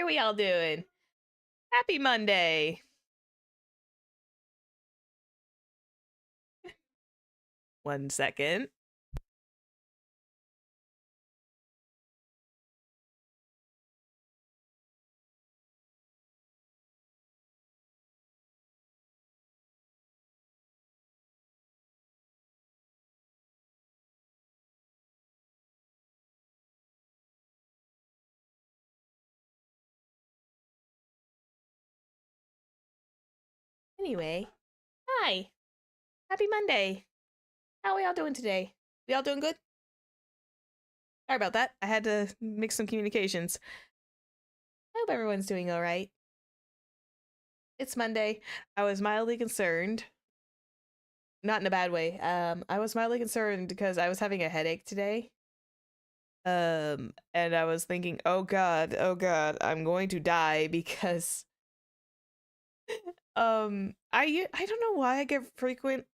are we all doing? Happy Monday. One second. Anyway, hi. Happy Monday. How are we all doing today? We all doing good? Sorry about that. I had to mix some communications. I hope everyone's doing all right. It's Monday. I was mildly concerned. Not in a bad way. I was mildly concerned because I was having a headache today. And I was thinking, oh god, I'm going to die because I don't know why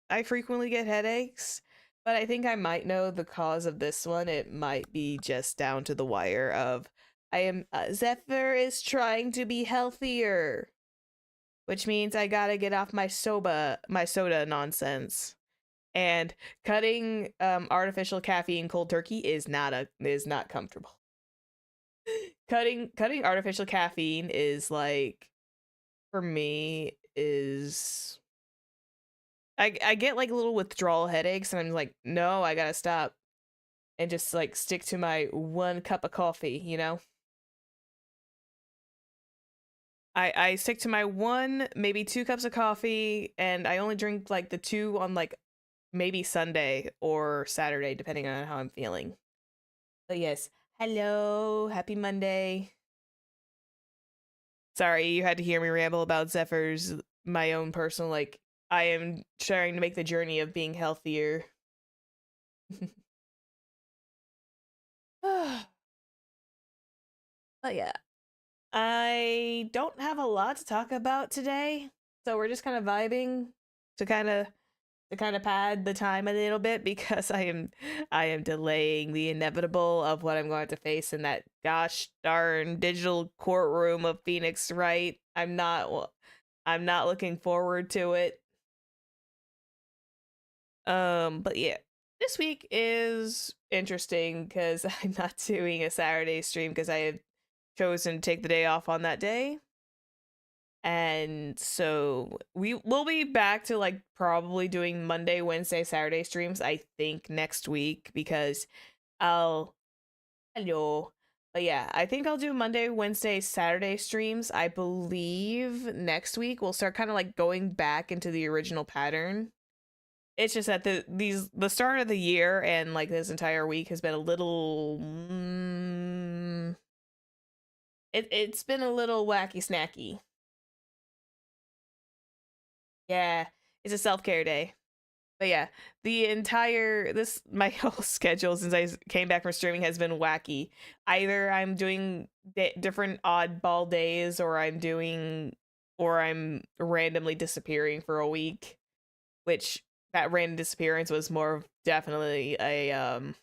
I frequently get headaches, but I think I might know the cause of this one. It might be just down to the wire of Zephyr is trying to be healthier, which means I gotta get off my soda nonsense. And cutting artificial caffeine cold turkey is not comfortable. Cutting artificial caffeine is like, for me, is I get like little withdrawal headaches, and I'm like, no, I gotta stop and just like stick to my 1 cup of coffee, you know? I stick to my 1, maybe 2 cups of coffee, and I only drink like the 2 on like maybe Sunday or Saturday, depending on how I'm feeling. But yes, hello, happy Monday. Sorry, you had to hear me ramble about Zephyr's, my own personal, like, I am trying to make the journey of being healthier. But yeah, I don't have a lot to talk about today, so we're just kind of vibing to kind of pad the time a little bit because I am delaying the inevitable of what I'm going to face in that gosh darn digital courtroom of Phoenix Wright. I'm not looking forward to it. But yeah, this week is interesting because I'm not doing a Saturday stream because I had chosen to take the day off on that day. And so will be back to like probably doing Monday, Wednesday, Saturday streams, I think, next week because I'll hello. But yeah, I think I'll do Monday, Wednesday, Saturday streams. I believe next week we'll start kind of like going back into the original pattern. It's just that the start of the year and like this entire week has been a little it's been a little wacky snacky. Yeah, it's a self-care day. But yeah, the entire this my whole schedule since I came back from streaming has been wacky. Either I'm doing different oddball days, or I'm randomly disappearing for a week, which that random disappearance was more of definitely a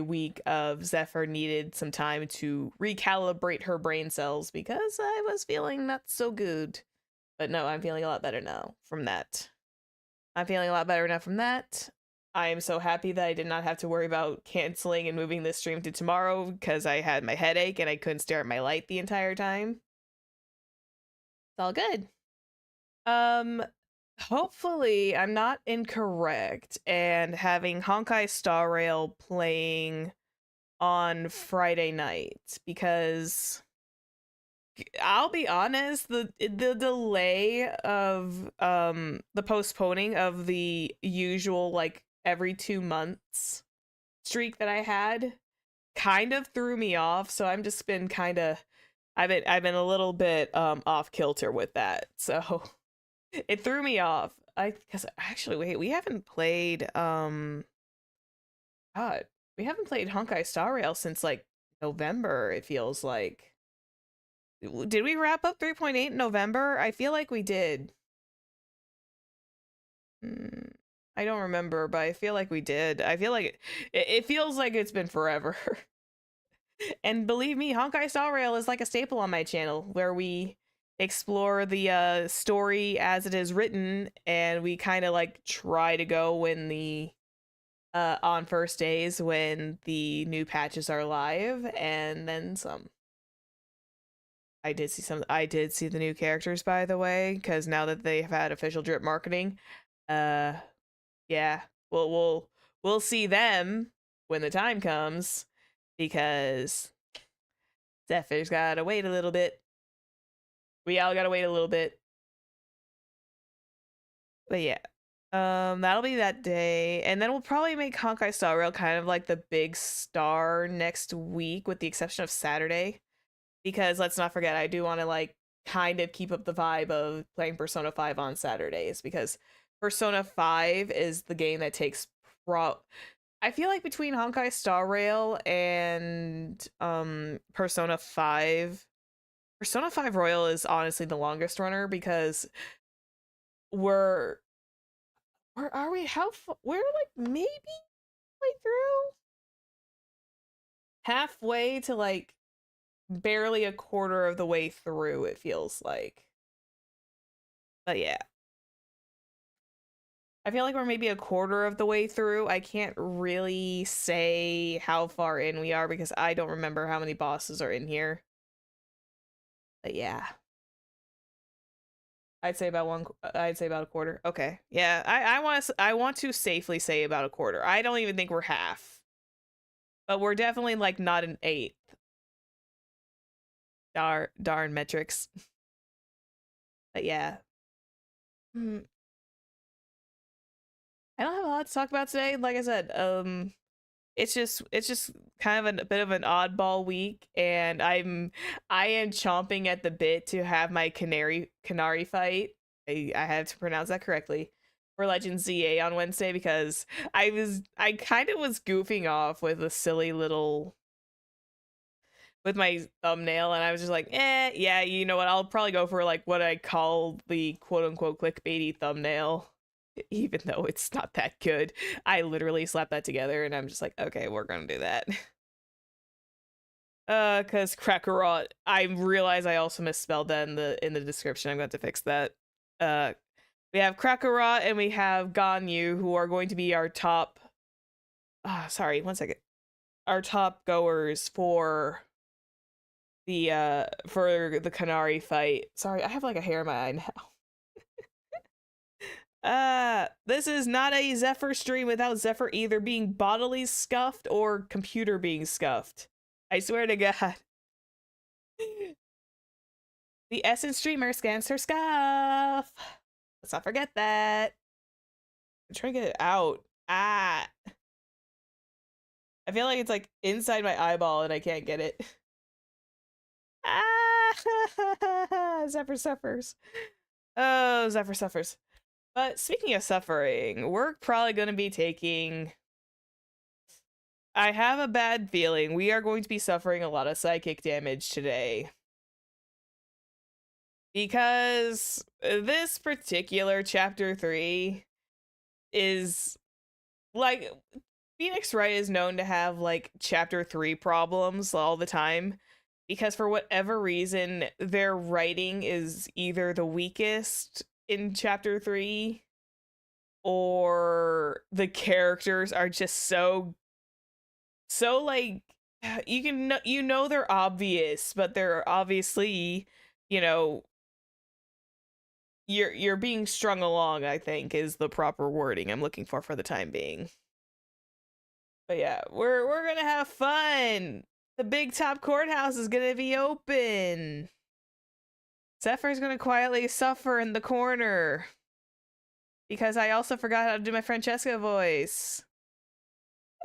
week of Zephyr needed some time to recalibrate her brain cells because I was feeling not so good. But no, I'm feeling a lot better now from that. I'm feeling a lot better now from that. I am so happy that I did not have to worry about canceling and moving this stream to tomorrow because I had my headache and I couldn't stare at my light the entire time. It's all good. Hopefully I'm not incorrect and having Honkai Star Rail playing on Friday night because I'll be honest, the delay of the postponing of the usual like every 2 months streak that I had kind of threw me off, so I'm just been kind of I've been a little bit off kilter with that. So it threw me off. Cuz actually wait, we haven't played god, we haven't played Honkai Star Rail since like November, it feels like. Did we wrap up 3.8 in November? I feel like we did. I don't remember, but I feel like we did. I feel like it feels like it's been forever. And believe me, Honkai Star Rail is like a staple on my channel where we explore the story as it is written, and we kind of like try to go when the on first days when the new patches are live, and then some. I did see some. I did see the new characters, by the way, because now that they've had official drip marketing, uh, yeah, we'll see them when the time comes, because Zephyr's gotta wait a little bit. We all gotta wait a little bit. But yeah, that'll be that day, and then we'll probably make Honkai Star Rail kind of like the big star next week, with the exception of Saturday, because let's not forget, I do want to like kind of keep up the vibe of playing Persona 5 on Saturdays, because Persona 5 is the game that takes I feel like between Honkai Star Rail and Persona 5, Persona 5 Royal is honestly the longest runner, because we're where are we? We're like maybe way through, halfway to like barely a quarter of the way through, it feels like. But yeah, I feel like we're maybe a quarter of the way through. I can't really say how far in we are because I don't remember how many bosses are in here. But yeah, I'd say about a quarter. Okay. Yeah, I want to safely say about a quarter. I don't even think we're half. But we're definitely like not an eighth. Darn metrics. But yeah. I don't have a lot to talk about today. Like I said, it's just kind of a bit of an oddball week, and I am chomping at the bit to have my canary fight. I had to pronounce that correctly, for Legend ZA on Wednesday, because I kind of was goofing off with a silly little with my thumbnail, and I was just like, yeah, you know what? I'll probably go for like what I call the quote unquote clickbaity thumbnail, even though it's not that good. I literally slapped that together, and I'm just like, okay, we're gonna do that. Cause Kakarot, I realize I also misspelled that in the description. I'm going to fix that. We have Kakarot and we have Ganyu, who are going to be our top. Sorry, one second. Our top goers for the Canary fight. Sorry, I have like a hair in my eye now. This is not a Zephyr stream without Zephyr either being bodily scuffed or computer being scuffed. I swear to God. The Essence streamer scans her scuff. Let's not forget that. I'm trying to get it out. I feel like it's like inside my eyeball and I can't get it. Zephyr suffers. Oh, Zephyr suffers. But speaking of suffering, we're probably going to be taking... I have a bad feeling we are going to be suffering a lot of psychic damage today. Because this particular chapter 3 is... like, Phoenix Wright is known to have like chapter 3 problems all the time, because for whatever reason their writing is either the weakest in chapter 3, or the characters are just so like, you know they're obvious, but they're obviously, you know, you're being strung along, I think is the proper wording I'm looking for the time being. But yeah, we're gonna have fun. The big top courthouse is gonna be open. Zephyr's gonna quietly suffer in the corner, because I also forgot how to do my Francesca voice.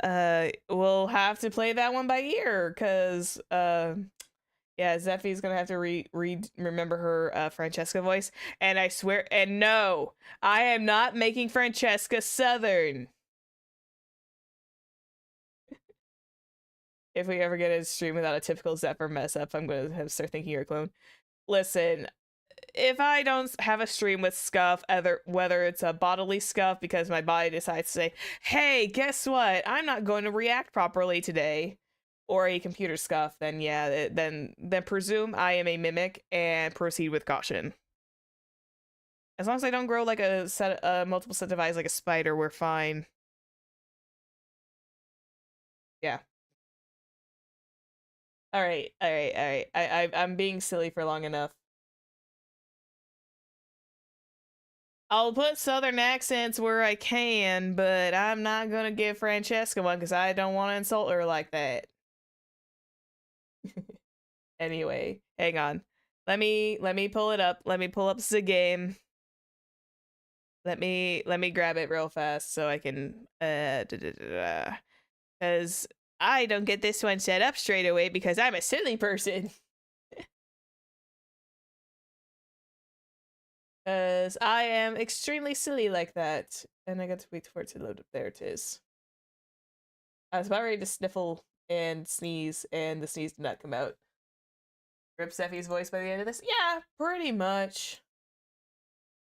We'll have to play that one by ear, because yeah, Zeffy's gonna have to remember her Francesca voice, and I swear, and no, I am not making Francesca Southern. If we ever get a stream without a typical Zephyr mess up, I'm gonna have to start thinking you're a clone. Listen, if I don't have a stream with scuff, whether it's a bodily scuff because my body decides to say, hey, guess what? I'm not going to react properly today. or a computer scuff, then yeah, then presume I am a mimic and proceed with caution. As long as I don't grow like a multiple set of eyes like a spider, we're fine. Yeah. All right. I'm being silly for long enough. I'll put southern accents where I can, but I'm not gonna give Francesca one because I don't want to insult her like that. Anyway, hang on. Let me pull it up. Let me pull up the game. Let me grab it real fast so I can because I don't get this one set up straight away because I'm a silly person. Because I am extremely silly like that. And I got to wait for it to load up. There it is. I was about ready to sniffle and sneeze, and the sneeze did not come out. Rip Zephy's voice by the end of this? Yeah, pretty much.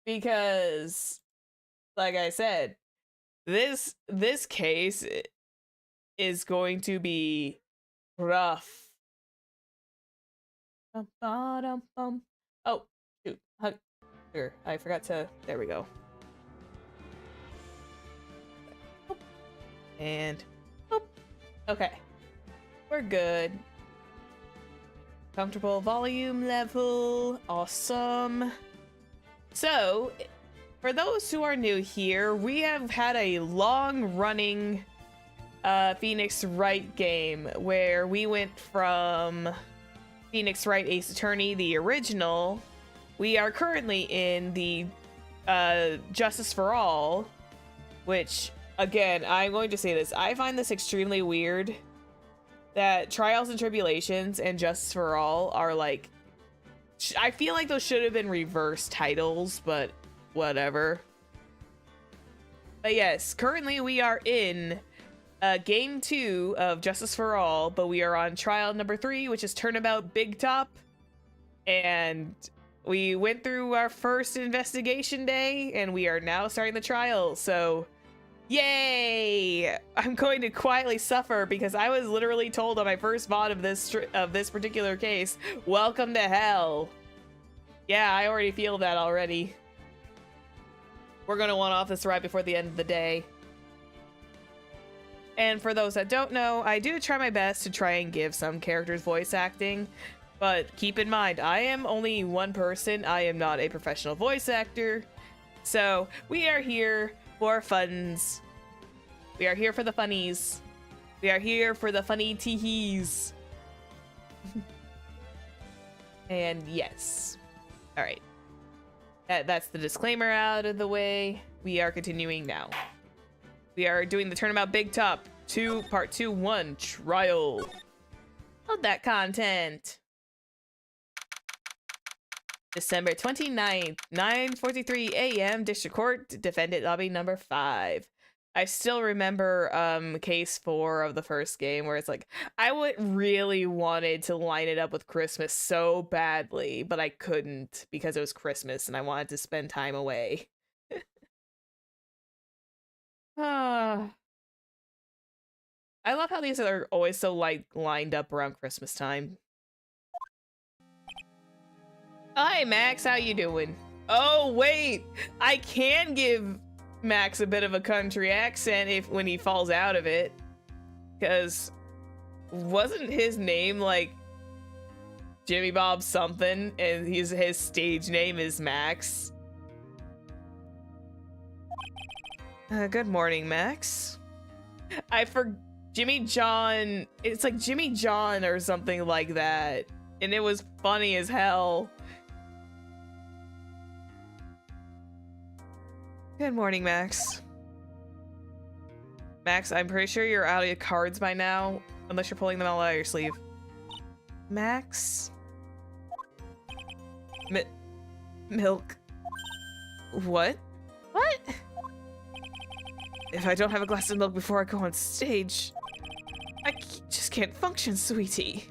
Because, like I said, this case is going to be rough. Oh, shoot. Sure, I forgot to... There we go. And... Okay. We're good. Comfortable volume level. Awesome. So, for those who are new here, we have had a long-running Phoenix Wright game where we went from Phoenix Wright Ace Attorney, the original. We are currently in the Justice for All, which, again, I'm going to say this. I find this extremely weird that Trials and Tribulations and Justice for All are like... I feel like those should have been reverse titles, but whatever. But yes, currently we are in game 2 of Justice for All, but we are on trial number 3, which is Turnabout Big Top. And we went through our first investigation day, and we are now starting the trial, so... Yay! I'm going to quietly suffer because I was literally told on my first VOD of this particular case, welcome to hell. Yeah, I already feel that already. We're gonna one off this right before the end of the day. And for those that don't know, I do try my best to try and give some characters voice acting, but keep in mind, I am only one person. I am not a professional voice actor. So we are here for funs. We are here for the funnies. We are here for the funny teehees. And yes. All right. That's the disclaimer out of the way. We are continuing now. We are doing the Turnabout Big Top 2, Part 2, 1, Trial. Load that content. December 29th, 9:43 a.m. District Court, Defendant Lobby number 5. I still remember case 4 of the first game where it's like, I would really wanted to line it up with Christmas so badly, but I couldn't because it was Christmas and I wanted to spend time away. I love how these are always so like lined up around Christmas time. Hi Max, how you doing? Oh wait, I can give Max a bit of a country accent when he falls out of it, because wasn't his name like Jimmy Bob something, and his stage name is Max? Good morning, Max. Jimmy John. It's like Jimmy John or something like that, and it was funny as hell. Good morning, Max. Max, I'm pretty sure you're out of your cards by now, unless you're pulling them all out of your sleeve. Max? Milk. What? What? If I don't have a glass of milk before I go on stage, I just can't function, sweetie.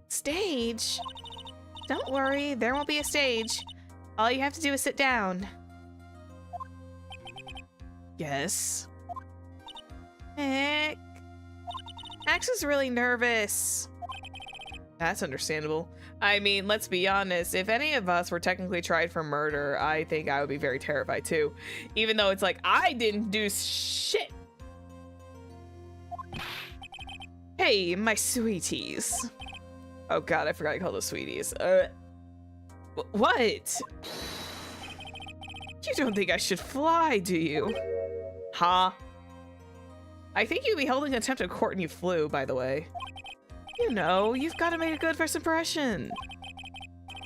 Stage? Don't worry, there won't be a stage. All you have to do is sit down. Yes. Heck. Max is really nervous. That's understandable. I mean, let's be honest. If any of us were technically tried for murder, I think I would be very terrified too. Even though it's like, I didn't do shit. Hey, my sweeties. Oh god, I forgot I called those sweeties. What? You don't think I should fly, do you? Huh? I think you'd be holding contempt of court and you flew, by the way. You know, you've got to make a good first impression.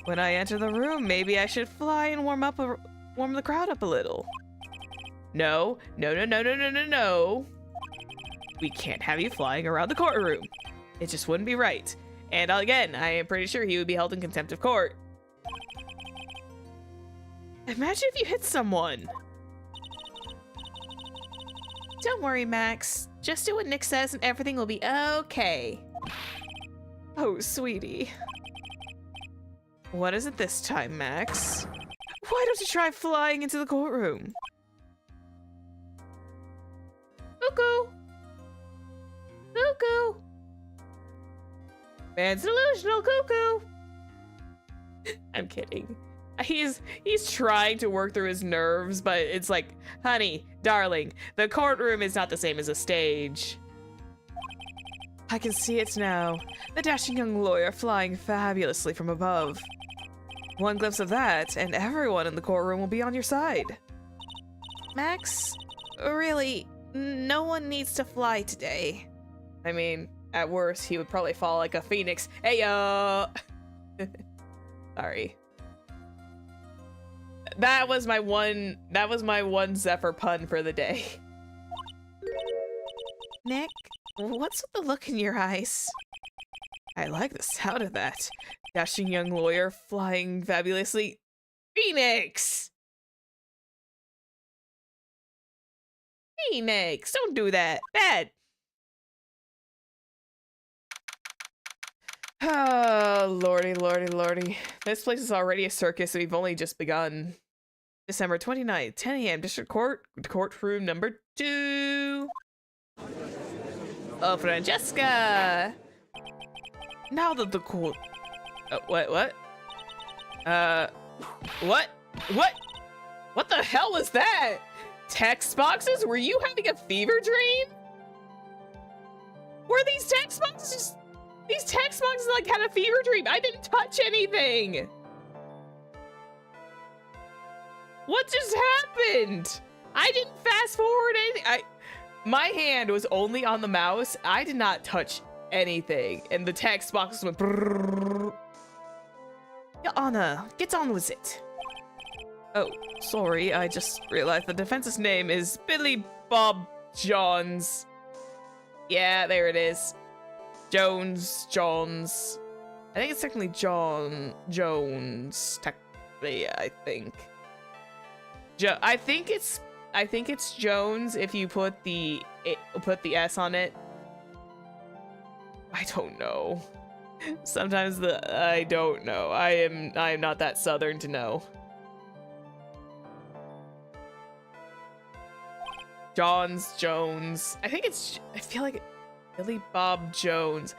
When I enter the room, maybe I should fly and warm the crowd up a little. No. We can't have you flying around the courtroom. It just wouldn't be right. And again, I am pretty sure he would be held in contempt of court. Imagine if you hit someone. Don't worry, Max. Just do what Nick says and everything will be okay. Oh, sweetie. What is it this time, Max? Why don't you try flying into the courtroom? Cuckoo! Cuckoo! Man's delusional cuckoo! I'm kidding. He's trying to work through his nerves, but it's like, honey, darling, the courtroom is not the same as a stage. I can see it now. The dashing young lawyer flying fabulously from above. One glimpse of that, and everyone in the courtroom will be on your side. Max, really, no one needs to fly today. I mean, at worst, he would probably fall like a phoenix. Hey-yo! Sorry. That was my one Zephyr pun for the day. Nick, what's with the look in your eyes? I like the sound of that. Dashing young lawyer flying fabulously. Phoenix! Phoenix, don't do that. Bad. Oh, lordy, lordy, lordy. This place is already a circus, and we've only just begun. December 29th, 10 a.m. District Court, courtroom number 2. Oh, Francesca! Now that the court... what? What the hell was that? Text boxes? Were you having a fever dream? Were these text boxes just... These text boxes like had a fever dream. I didn't touch anything. What just happened? I didn't fast forward anything. My hand was only on the mouse. I did not touch anything. And the text boxes went brrrr. Your Honor, get on with it. Oh, sorry. I just realized the defense's name is Billy Bob Johns. Yeah, there it is. Jones. I think it's technically Jones. Technically, I think. I think it's Jones if you put the S on it. I don't know. Sometimes I don't know. I am not that southern to know. Jones. I feel like Billy Bob Jones.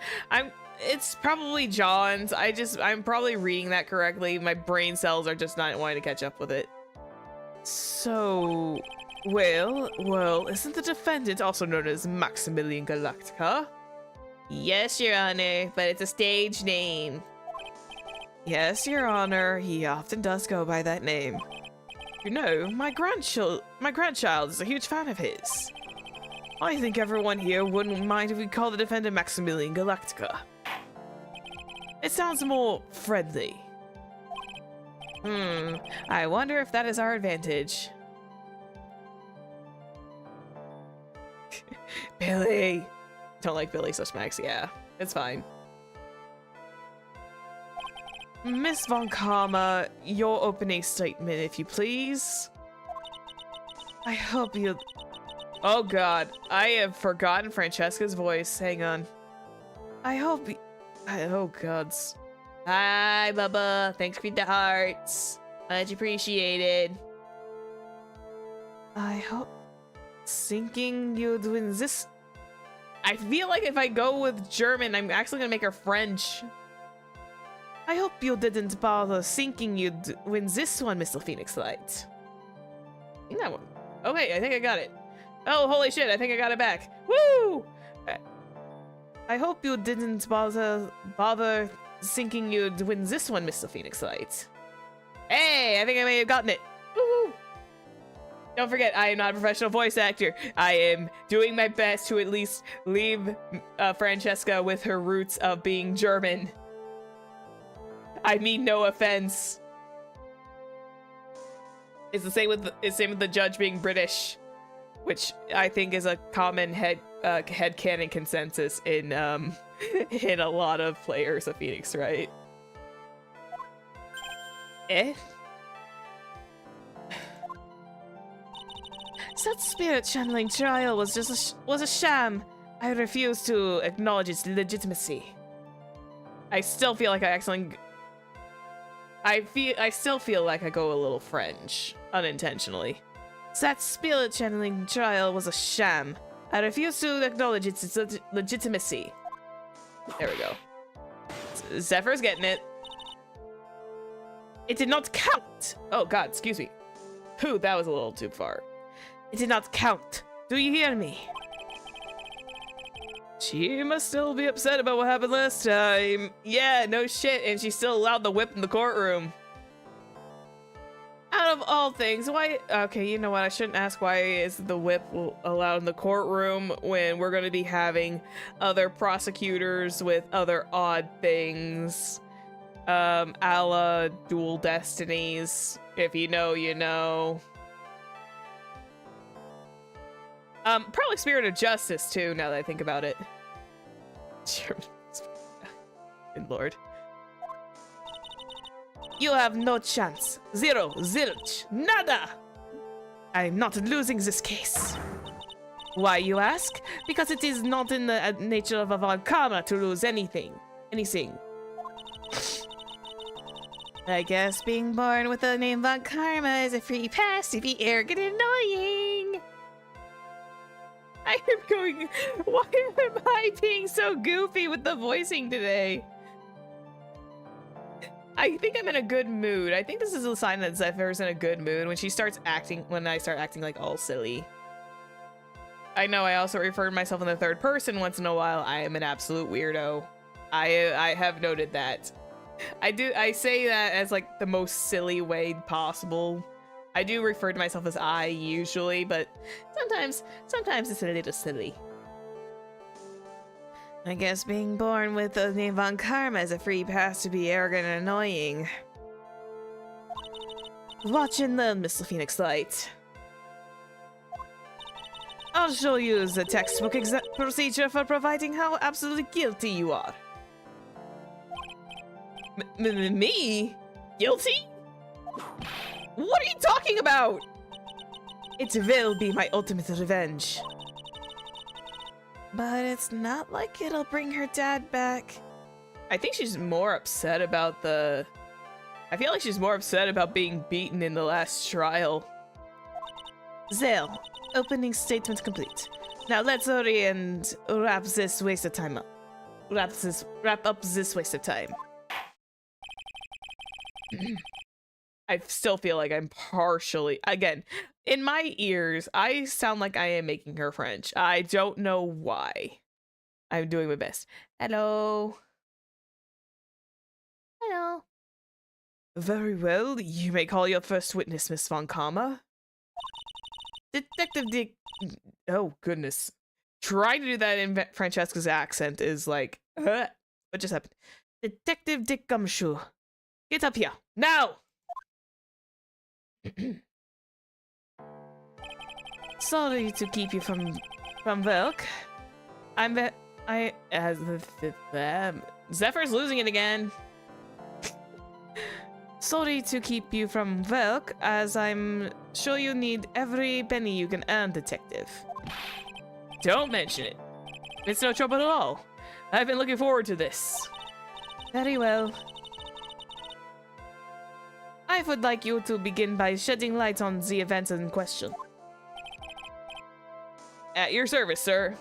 It's probably Johns. I'm probably reading that correctly. My brain cells are just not wanting to catch up with it. So, well, isn't the defendant also known as Maximilian Galactica? Yes, Your Honor, but it's a stage name. Yes, Your Honor, he often does go by that name. You know, my grandchild is a huge fan of his. I think everyone here wouldn't mind if we call the defendant Maximilian Galactica. It sounds more friendly. I wonder if that is our advantage. Billy! Don't like Billy, so Max. Yeah, it's fine. Miss Von Karma, your opening statement, if you please. I hope you... Oh god, I have forgotten Francesca's voice. Hang on. Oh gods. Hi, Bubba. Thanks for the hearts. Much appreciated. I hope... Thinking you're doing this... I feel like if I go with German, I'm actually gonna make her French. I hope you didn't bother thinking you'd win this one, Mr. Phoenix Light. I think that one. Okay, I think I got it. Oh, holy shit, I think I got it back. Woo! I hope you didn't bother thinking you'd win this one, Mr. Phoenix Light. Hey, I think I may have gotten it. Woohoo! Don't forget, I am not a professional voice actor. I am doing my best to at least leave Francesca with her roots of being German. I mean no offense. It's the same with the judge being British, which I think is a common headcanon consensus in in a lot of players of Phoenix, right? That spirit channeling trial was just a sham. I refuse to acknowledge its legitimacy. I still feel like I still feel like I go a little French unintentionally. That spirit channeling trial was a sham. I refuse to acknowledge its legitimacy. There we go. Zephyr's getting it. It did not count. Oh god, excuse me. Phew, that was a little too far. It did not count. Do you hear me? She must still be upset about what happened last time. Yeah, no shit, and she still allowed the whip in the courtroom. Out of all things, why? Okay, you know what? I shouldn't ask why is the whip allowed in the courtroom when we're going to be having other prosecutors with other odd things. A la Dual Destinies. If you know, you know. Probably Spirit of Justice, too, now that I think about it. Good lord. You have no chance. Zero, zilch, nada! I'm not losing this case. Why, you ask? Because it is not in the nature of a Valkama to lose anything. I guess being born with the name Von Karma is a free pass to be arrogant and annoying. I am going. Why am I being so goofy with the voicing today? I think I'm in a good mood. I think this is a sign that Zephyr's in a good mood when she starts acting. When I start acting like all silly. I know I also refer to myself in the third person once in a while. I am an absolute weirdo. I have noted that. I say that as like the most silly way possible. I do refer to myself as I usually, but sometimes it's a little silly. I guess being born with the name Von Karma is a free pass to be arrogant and annoying. Watch and learn, Mr. Phoenix Light. I'll show you the textbook procedure for providing how absolutely guilty you are. Me? Guilty? What are you talking about? It will be my ultimate revenge. But it's not like it'll bring her dad back. I think she's more upset about the... I feel like she's more upset about being beaten in the last trial. Zale, opening statement complete. Now let's hurry and wrap this waste of time up. Wrap up this waste of time. I still feel like I'm partially, again, in my ears, I sound like I am making her French. I don't know why. I'm doing my best. Hello. Hello. Very well. You may call your first witness, Miss Von Karma. Detective Dick... Oh, goodness. Trying to do that in Francesca's accent is like... What just happened? Detective Dick Gumshoe. Get up here. Now! Sorry to keep you from work. Zephyr's losing it again. Sorry to keep you from work, as I'm sure you need every penny you can earn, Detective. Don't mention it. It's no trouble at all. I've been looking forward to this. Very well. I would like you to begin by shedding light on the events in question. At your service, sir.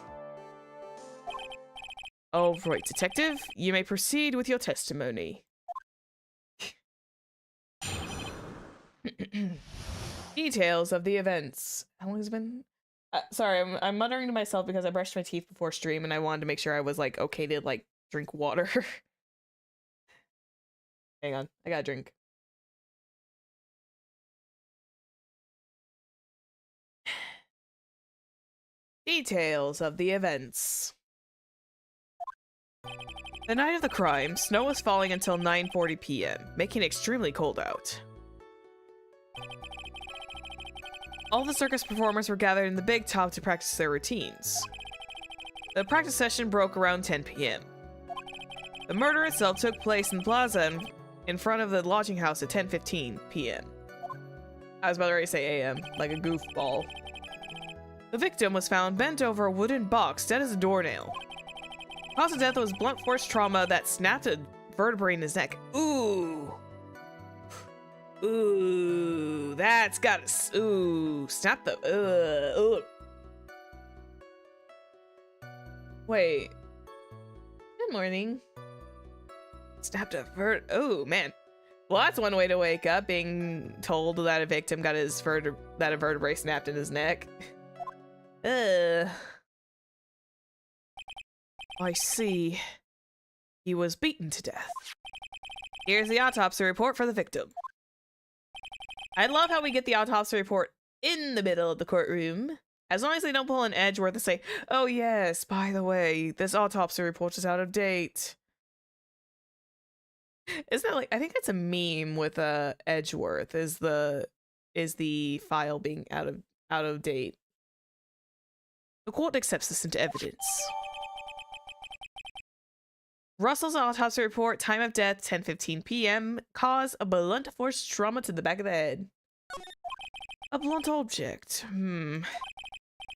All right, detective, you may proceed with your testimony. Details of the events. How long has it been? Sorry, I'm muttering to myself because I brushed my teeth before stream and I wanted to make sure I was like okay to like drink water. Hang on, I gotta drink. Details of the events. The night of the crime, snow was falling until 9:40 p.m., making it extremely cold out. All the circus performers were gathered in the big top to practice their routines. The practice session broke around 10 p.m. The murder itself took place in the plaza in front of the lodging house at 10:15 p.m. I was about to say a.m., like a goofball. The victim was found bent over a wooden box, dead as a doornail. Cause of death was blunt force trauma that snapped a vertebrae in his neck. Ooh. Ooh, that's got ooh, snap the Wait. Good morning. Snapped a oh man. Well, that's one way to wake up, being told that a victim got his that a vertebrae snapped in his neck. I see. He was beaten to death. Here's the autopsy report for the victim. I love how we get the autopsy report in the middle of the courtroom. As long as they don't pull an Edgeworth and say, oh yes, by the way, this autopsy report is out of date. Isn't that like, I think that's a meme with Edgeworth, is the file being out of date. The court accepts this into evidence. Russell's autopsy report, time of death 10:15 p.m. Cause a blunt force trauma to the back of the head. A blunt object.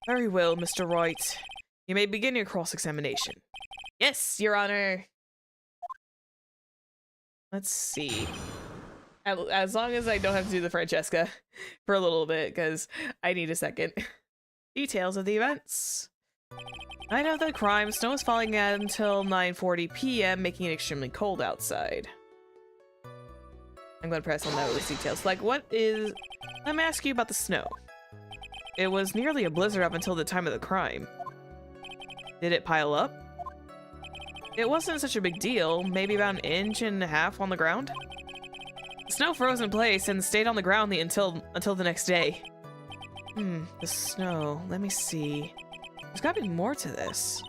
Very well, Mr. Wright. You may begin your cross-examination. Yes, Your Honor. Let's see. As long as I don't have to do the Francesca for a little bit, because I need a second. Details of the events. Night of the crime, snow was falling until 9:40 p.m., making it extremely cold outside. I'm gonna press on those details. Like, let me ask you about the snow. It was nearly a blizzard up until the time of the crime. Did it pile up? It wasn't such a big deal, maybe about 1.5 inches on the ground. The snow froze in place and stayed on the ground until the next day. The snow, let me see. There's gotta be more to this.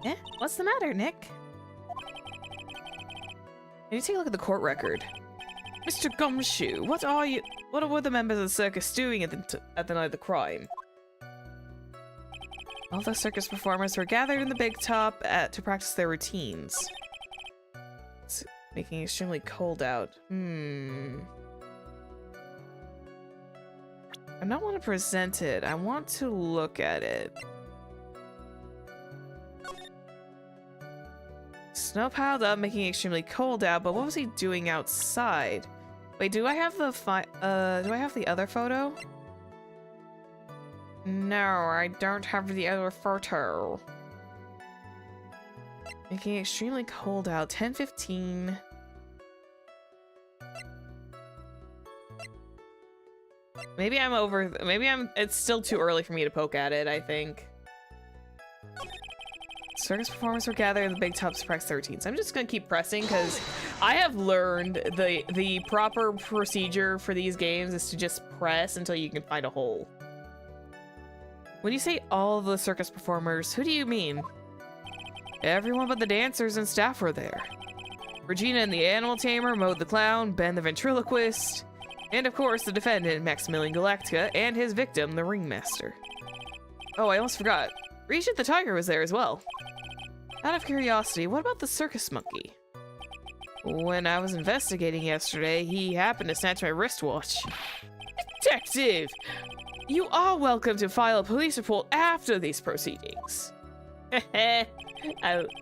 Eh? What's the matter, Nick? Can you take a look at the court record? Mr. Gumshoe, what were the members of the circus doing at the night of the crime? All the circus performers were gathered in the big top to practice their routines. It's making it extremely cold out. I don't want to present it. I want to look at it. Snow piled up, making it extremely cold out, but what was he doing outside? Wait, do I have the other photo? No, I don't have the other photo. Making it extremely cold out. 10:15. Maybe it's still too early for me to poke at it, I think. Circus performers were gathered in the big tops to practice their routines. I'm just gonna keep pressing because I have learned the proper procedure for these games is to just press until you can find a hole. When you say all the circus performers, who do you mean? Everyone but the dancers and staff were there. Regina and the animal tamer, Mode the clown, Ben the ventriloquist, and of course the defendant, Maximilian Galactica, and his victim, the ringmaster. Oh, I almost forgot. Regent the tiger was there as well. Out of curiosity, what about the circus monkey? When I was investigating yesterday, he happened to snatch my wristwatch. Detective! You are welcome to file a police report after these proceedings.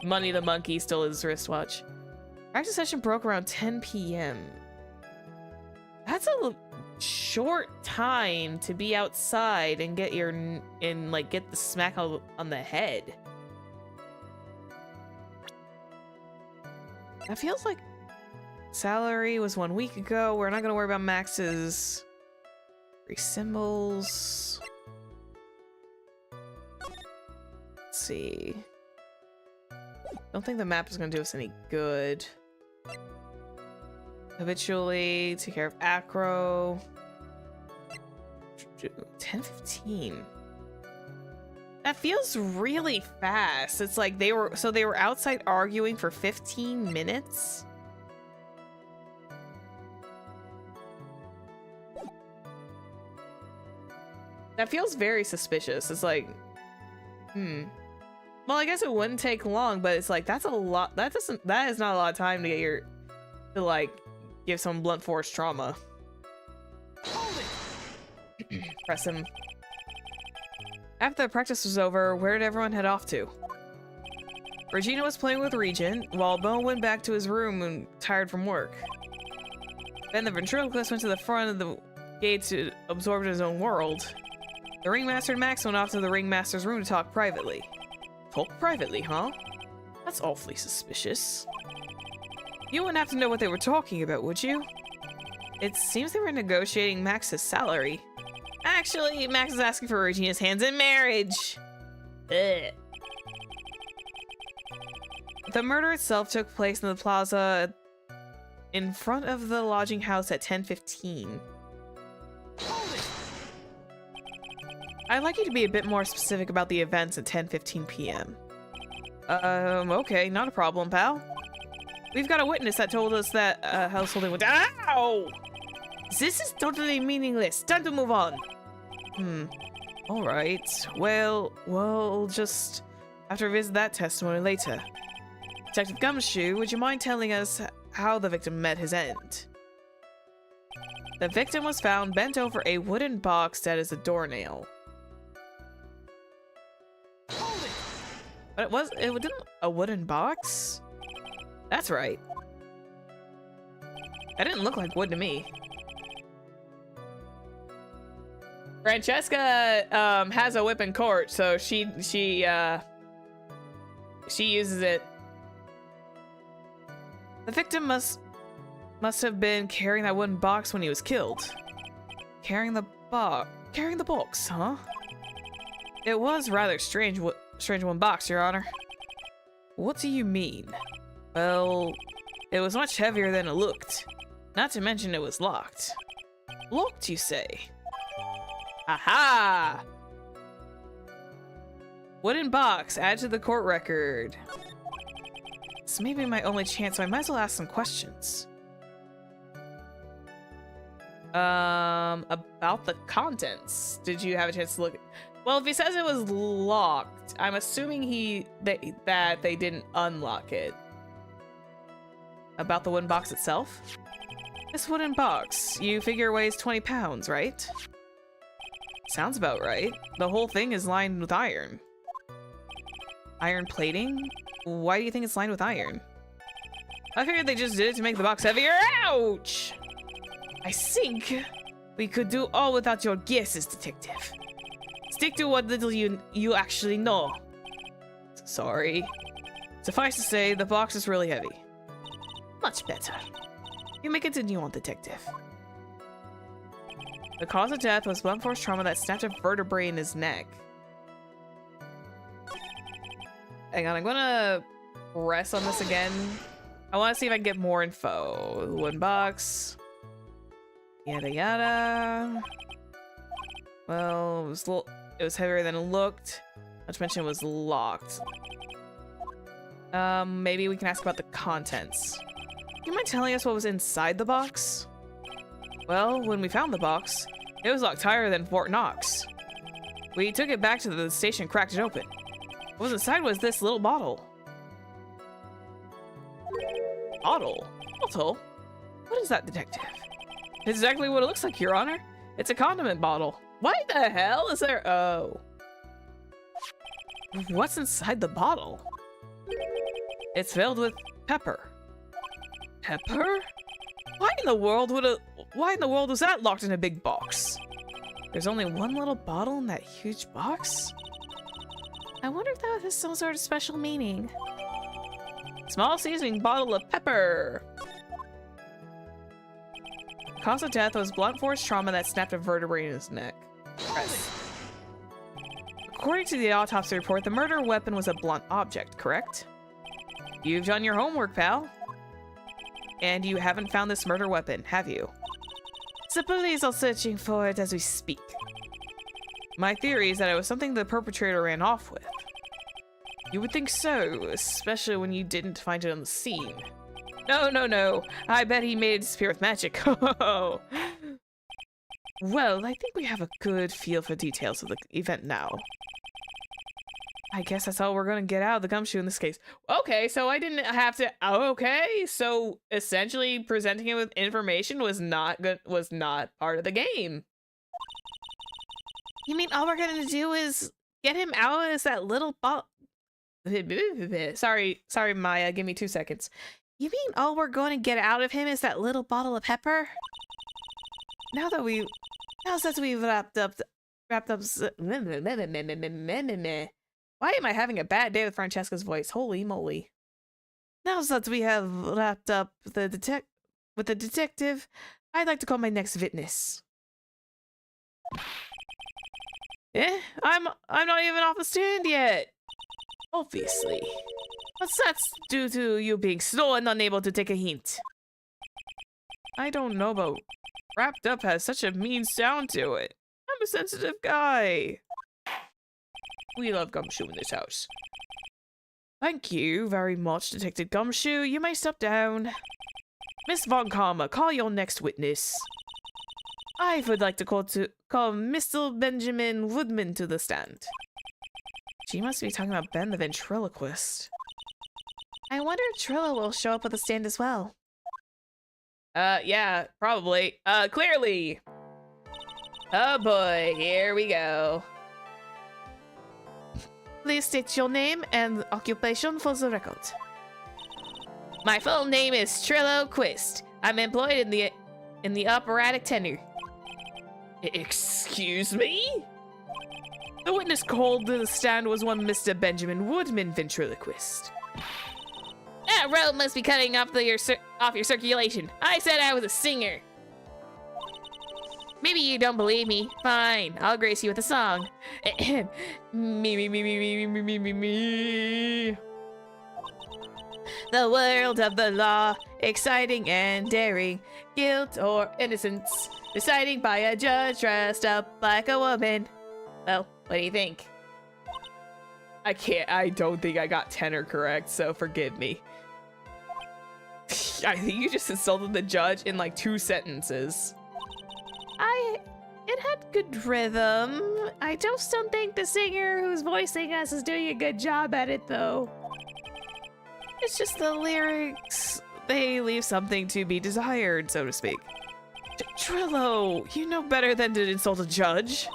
Money the monkey stole his wristwatch. Practice session broke around 10 p.m. That's a short time to be outside and get get the smack on the head. That feels like salary was 1 week ago. We're not gonna worry about Max's 3 symbols. Let's see. Don't think the map is gonna do us any good. Habitually, take care of acro. 10:15. That feels really fast. It's like they were outside arguing for 15 minutes. That feels very suspicious. It's like, well, I guess it wouldn't take long, but it's like that's a lot. That is not a lot of time to get to like give someone blunt force trauma. Press him. After the practice was over, where did everyone head off to? Regina was playing with Regent, while Bo went back to his room and tired from work. Then the ventriloquist went to the front of the gate to absorb his own world. The ringmaster and Max went off to the ringmaster's room to talk privately. Talk privately, huh? That's awfully suspicious. You wouldn't have to know what they were talking about, would you? It seems they were negotiating Max's salary. Actually, Max is asking for Regina's hands in marriage. Ugh. The murder itself took place in the plaza in front of the lodging house at 10:15. I'd like you to be a bit more specific about the events at 10:15 p.m. Okay, not a problem, pal. We've got a witness that told us that householding went down. Ow! This is totally meaningless. Time to move on. All right. Well, we'll just have to revisit that testimony later. Detective Gumshoe, would you mind telling us how the victim met his end? The victim was found bent over a wooden box that is a doornail. But it wasn't a wooden box? That's right. That didn't look like wood to me. Francesca has a whip in court, so she uses it. The victim must have been carrying that wooden box when he was killed. Carrying the box, huh? It was rather strange wooden box, Your Honor. What do you mean? Well, it was much heavier than it looked. Not to mention it was locked. Locked, you say? Aha! Wooden box, add to the court record. This may be my only chance, so I might as well ask some questions. About the contents. Did you have a chance to look? Well, if he says it was locked, I'm assuming that they didn't unlock it. About the wooden box itself? This wooden box, you figure weighs 20 pounds, right? Sounds about right. The whole thing is lined with iron. Iron plating? Why do you think it's lined with iron? I figured they just did it to make the box heavier. Ouch! I think we could do all without your guesses, detective. Stick to what little you actually know. Sorry. Suffice to say, the box is really heavy. Much better. You may continue on, detective. The cause of death was blunt force trauma that snapped a vertebrae in his neck. Hang on, I'm gonna press on this again. I want to see if I can get more info. Wooden box. Yada yada. Well, it was heavier than it looked. Not to mention it was locked. Maybe we can ask about the contents. You mind telling us what was inside the box? Well, when we found the box, it was locked higher than Fort Knox. We took it back to the station and cracked it open. What was inside was this little bottle. Bottle? Bottle? What is that, detective? It's exactly what it looks like, Your Honor. It's a condiment bottle. What the hell is there? Oh. What's inside the bottle? It's filled with pepper. Pepper? Why in the world was that locked in a big box? There's only one little bottle in that huge box? I wonder if that has some sort of special meaning. Small seasoning bottle of pepper. Cause of death was blunt force trauma that snapped a vertebrae in his neck. According to the autopsy report, the murder weapon was a blunt object, correct? You've done your homework, pal. And you haven't found this murder weapon, have you? The police are searching for it as we speak. My theory is that it was something the perpetrator ran off with. You would think so, especially when you didn't find it on the scene. No. I bet he made it disappear with magic. Well, I think we have a good feel for details of the event now. I guess that's all we're gonna get out of the gumshoe in this case. Okay, so I didn't have to. Oh, okay, so essentially presenting it with information was not good. Was not part of the game. You mean all we're gonna do is get him out as that little ball? Sorry, Maya. Give me 2 seconds. You mean all we're going to get out of him is that little bottle of pepper? Now since we've wrapped up. Why am I having a bad day with Francesca's voice? Holy moly! Now that we have wrapped up the detective, I'd like to call my next witness. I'm not even off the stand yet. Obviously. But that's due to you being slow and unable to take a hint. I don't know, but wrapped up has such a mean sound to it. I'm a sensitive guy. We love Gumshoe in this house. Thank you very much, Detective Gumshoe. You may step down. Miss Von Karma, call your next witness. I would like to call Mr. Benjamin Woodman to the stand. She must be talking about Ben the ventriloquist. I wonder if Trillo will show up at the stand as well. Yeah, probably. Clearly. Oh boy, here we go. Please state your name and occupation for the record. My full name is Trillo Quist. I'm employed in the operatic tenor. Excuse me? The witness called to the stand was one Mr. Benjamin Woodman, ventriloquist. That rope must be cutting off your circulation. I said I was a singer. Maybe you don't believe me. Fine, I'll grace you with a song. Me. The world of the law, exciting and daring, guilt or innocence, deciding by a judge dressed up like a woman. Well, what do you think? I don't think I got tenor correct, so forgive me. I think you just insulted the judge in like 2 sentences. It had good rhythm. I just don't think the singer who's voicing us is doing a good job at it, though. It's just the lyrics. They leave something to be desired, so to speak. Trillo, you know better than to insult a judge.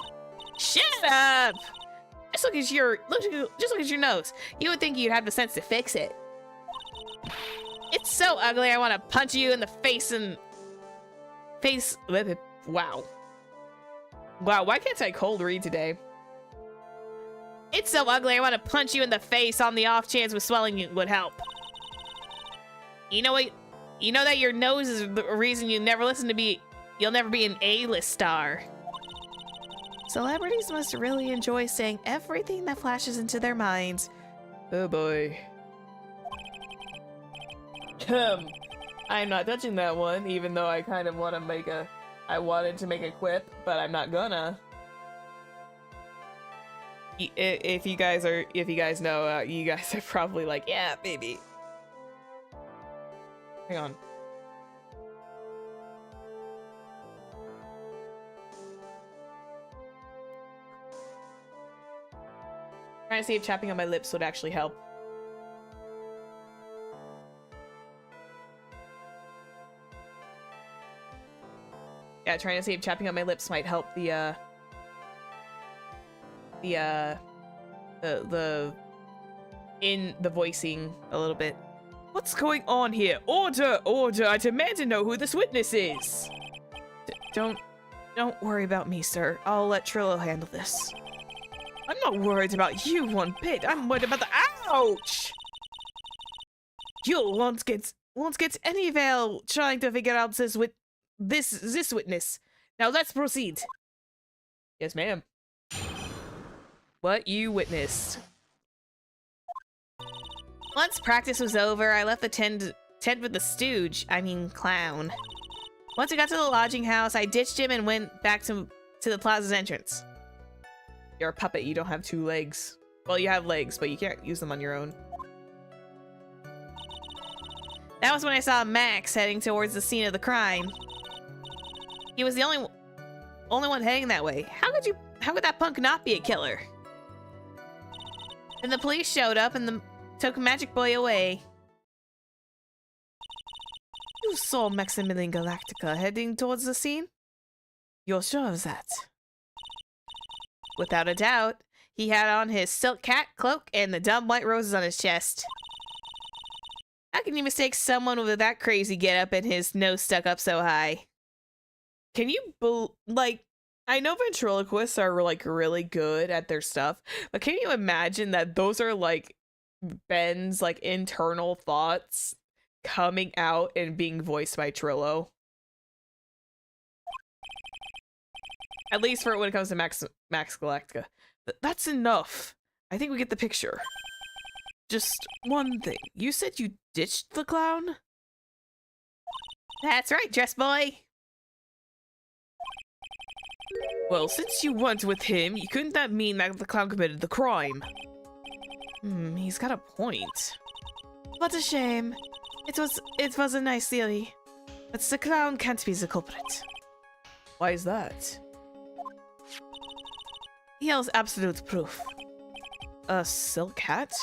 Shut up! Just look at your nose. You would think you'd have the sense to fix it. It's so ugly. I want to punch you in the face and Wow. Wow, why can't I cold read today? It's so ugly, I want to punch you in the face on the off chance with swelling would help. You know what? You know that your nose is the reason you'll never be an A-list star. Celebrities must really enjoy saying everything that flashes into their minds. Oh boy. I'm not touching that one, even though I kind of want to make I wanted to make a quip, but I'm not gonna. If you guys know, you guys are probably like, yeah, maybe. Hang on. Trying to see if chapping on my lips would actually help. Yeah, trying to see if chapping on my lips might help the voicing a little bit. What's going on here? Order! Order! I demand to know who this witness is! Don't worry about me, sir. I'll let Trillo handle this. I'm not worried about you one bit. I'm worried about the— Ouch! You won't get anywhere trying to figure out this witness. Now let's proceed. Yes, ma'am. What you witnessed. Once practice was over, I left the tent with the stooge. I mean, clown. Once we got to the lodging house, I ditched him and went back to the plaza's entrance. You're a puppet. You don't have 2 legs. Well, you have legs, but you can't use them on your own. That was when I saw Max heading towards the scene of the crime. He was the only one heading that way. How could that punk not be a killer? Then the police showed up and took Magic Boy away. You saw Maximilian Galactica heading towards the scene? You're sure of that? Without a doubt. He had on his silk cat cloak and the dumb white roses on his chest. How can you mistake someone with that crazy getup and his nose stuck up so high? Can you, like, I know ventriloquists are, like, really good at their stuff, but can you imagine that those are, like, Ben's, like, internal thoughts coming out and being voiced by Trillo? At least for when it comes to Max Galactica. That's enough. I think we get the picture. Just one thing. You said you ditched the clown? That's right, dress boy. Well, since you went with him, couldn't that mean that the clown committed the crime? He's got a point. What a shame. It was a nice theory. But the clown can't be the culprit. Why is that? He has absolute proof. A silk hat?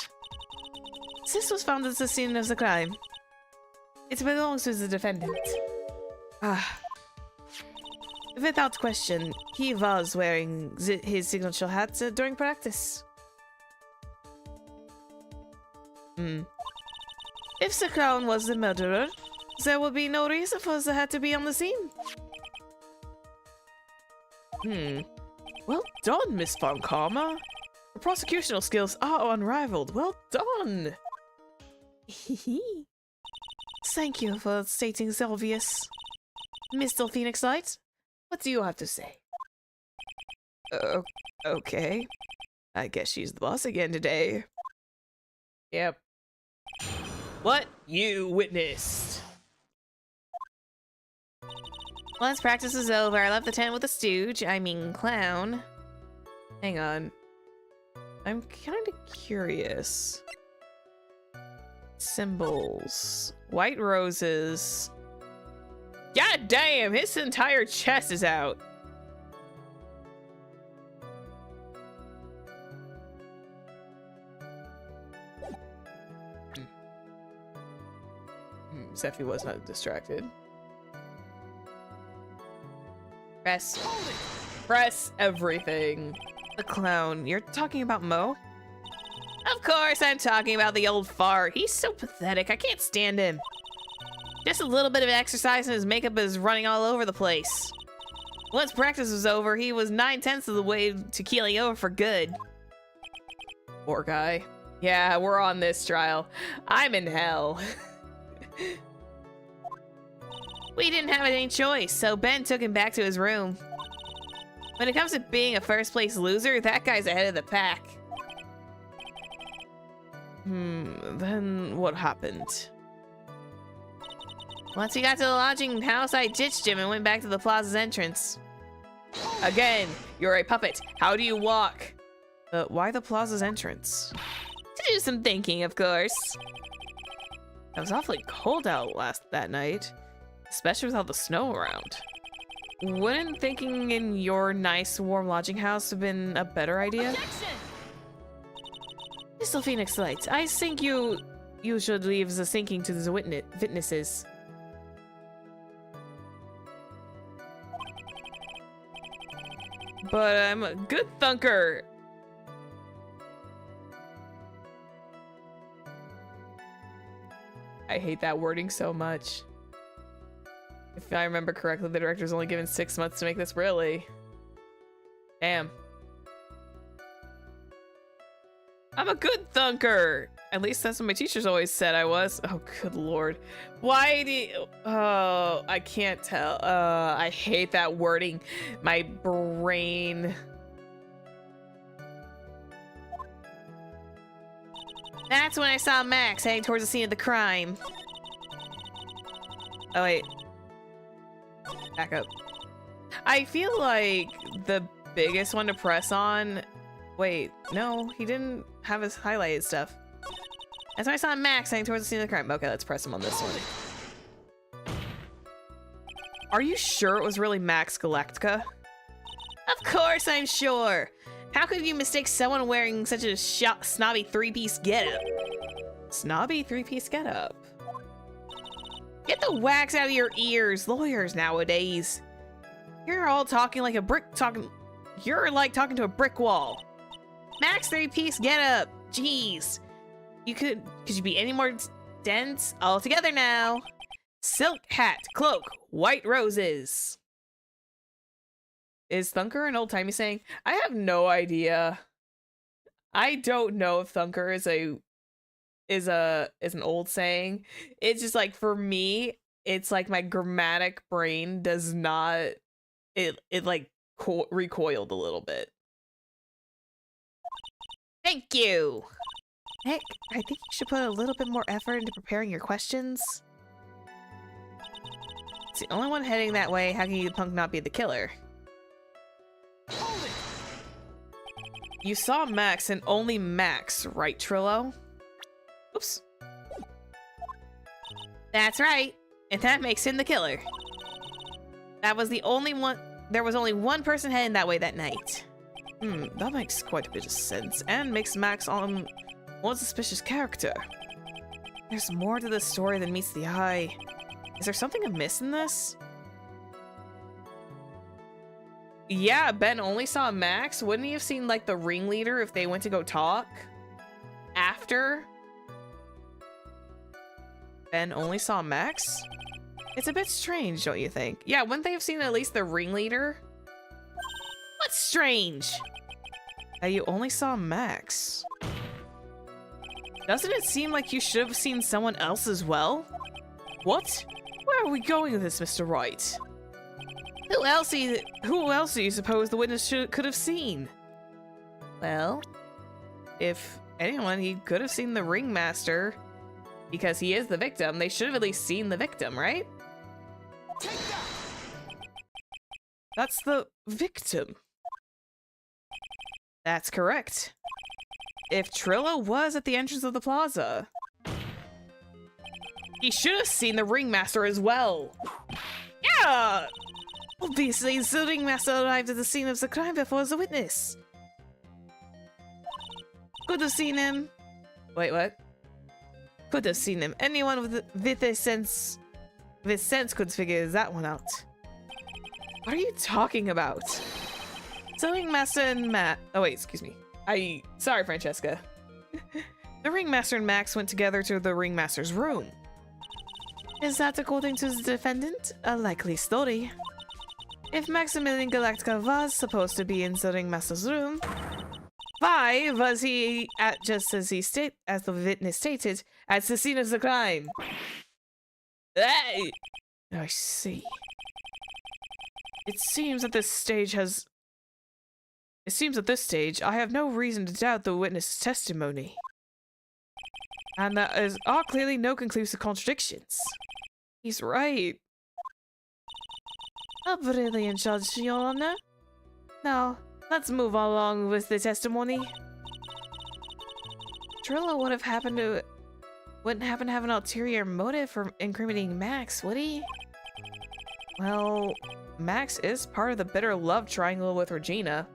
This was found at the scene of the crime. It belongs to the defendant. Without question, he was wearing his signature hat during practice. If the clown was the murderer, there would be no reason for the hat to be on the scene. Well done, Miss Von Karma. Your prosecutional skills are unrivaled. Well done. Thank you for stating the obvious. Mr. Phoenix Light, what do you have to say? Okay. I guess she's the boss again today. Yep. What you witnessed. Once practice was over, I left the tent with the stooge. I mean, clown. Hang on. I'm kind of curious. Symbols. White roses. God damn, his entire chest is out. Zephyr was not distracted. Press everything. The clown. You're talking about Mo? Of course I'm talking about the old fart. He's so pathetic. I can't stand him. Just a little bit of exercise and his makeup is running all over the place. Once practice was over, he was 9/10 of the way to keeling over for good. Poor guy. Yeah, we're on this trial. I'm in hell. We didn't have any choice, so Ben took him back to his room. When it comes to being a first place loser, that guy's ahead of the pack. Then what happened? Once we got to the lodging house, I ditched him and went back to the plaza's entrance. Again, you're a puppet. How do you walk? Why the plaza's entrance? To do some thinking, of course. It was awfully cold out that night, especially without the snow around. Wouldn't thinking in your nice, warm lodging house have been a better idea? Mr. Phoenix Light, I think you should leave the thinking to the witnesses. But I'm a good thunker. I hate that wording so much. If I remember correctly, the director's only given 6 months to make this. Really? Damn. I'm a good thunker. At least that's what my teachers always said I was. Oh, good lord. Why do you... Oh, I can't tell. I hate that wording. My brain... That's when I saw Max heading towards the scene of the crime. Oh, wait. Back up. I feel like the biggest one to press on... Wait, no, he didn't have his highlighted stuff. That's when I saw Max heading towards the scene of the crime. Okay, let's press him on this one. Are you sure it was really Max Galactica? Of course I'm sure! How could you mistake someone wearing such a snobby three-piece getup? Snobby three-piece getup? Get the wax out of your ears, lawyers nowadays. You're all talking like a You're like talking to a brick wall. Max three-piece getup. Jeez. Could you be any more dense? All together now. Silk hat, cloak, white roses. Is Thunker an old-timey saying? I have no idea. I don't know if Thunker is an old saying. It's just like, for me, it's like my grammatic brain does not, it like recoiled a little bit. Thank you. Nick, I think you should put a little bit more effort into preparing your questions. It's the only one heading that way. How can you, the punk, not be the killer? You saw Max and only Max, right, Trillo? Oops. That's right. And that makes him the killer. That was the only one. There was only one person heading that way that night. That makes quite a bit of sense, and makes Max one suspicious character. There's more to this story than meets the eye. Is there something amiss in this? Yeah, Ben only saw Max. Wouldn't he have seen, like, the ringleader if they went to go talk? After? Ben only saw Max? It's a bit strange, don't you think? Yeah, wouldn't they have seen at least the ringleader? What's strange? That you only saw Max. Doesn't it seem like you should have seen someone else as well? What? Where are we going with this, Mr. Wright? Who else do you suppose the witness could have seen? Well, if anyone, he could have seen the ringmaster. Because he is the victim, they should have at least seen the victim, right? That's the victim. That's correct. If Trillo was at the entrance of the plaza, he should have seen the ringmaster as well. Yeah! Obviously, the ringmaster arrived at the scene of the crime before the witness. Could have seen him. Wait, what? Could have seen him. Anyone with sense could figure that one out. What are you talking about? The ringmaster and oh wait, excuse me. Sorry, Francesca. The ringmaster and Max went together to the ringmaster's room. Is that according to the defendant? A likely story. If Maximilian Galactica was supposed to be in the ringmaster's room, why was he at, just as the witness stated, at the scene of the crime? Hey! I see. It seems at this stage I have no reason to doubt the witness's testimony. And there are clearly no conclusive contradictions. He's right. A brilliant judge, Your Honor. Now, let's move along with the testimony. Trillo wouldn't happen to have an ulterior motive for incriminating Max, would he? Well, Max is part of the bitter love triangle with Regina.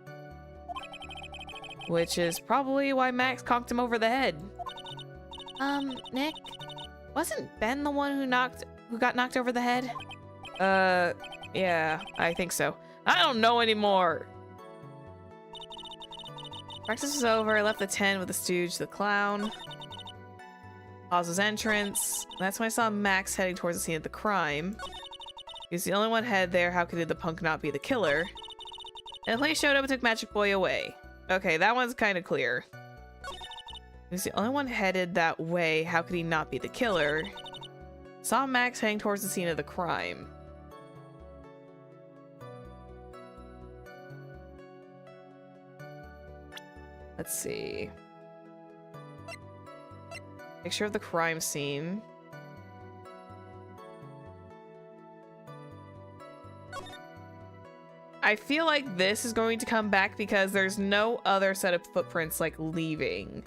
Which is probably why Max conked him over the head. Nick? Wasn't Ben the one who got knocked over the head? Yeah, I think so. I don't know anymore! Practice was over, I left the tent with the stooge, the clown. Pause's entrance. That's when I saw Max heading towards the scene of the crime. He was the only one headed there, how could the punk not be the killer? And the police showed up and took Magic Boy away. Okay, that one's kind of clear. He's the only one headed that way. How could he not be the killer? Saw Max heading towards the scene of the crime. Let's see. Picture of the crime scene. I feel like this is going to come back because there's no other set of footprints like leaving.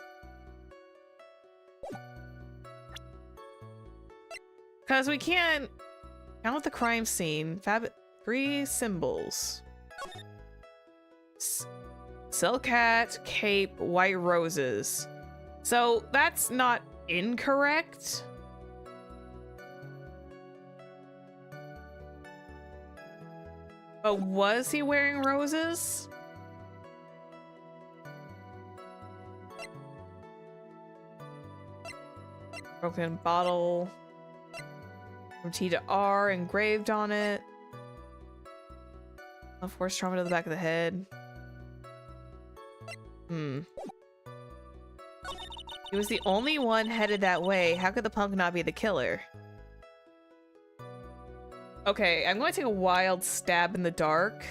Because we can't count the crime scene. Fab 3 symbols. Silcat, cape, white roses. So that's not incorrect. But was he wearing roses? Broken bottle. From T to R engraved on it. Of course, trauma to the back of the head. He was the only one headed that way. How could the punk not be the killer? Okay, I'm going to take a wild stab in the dark.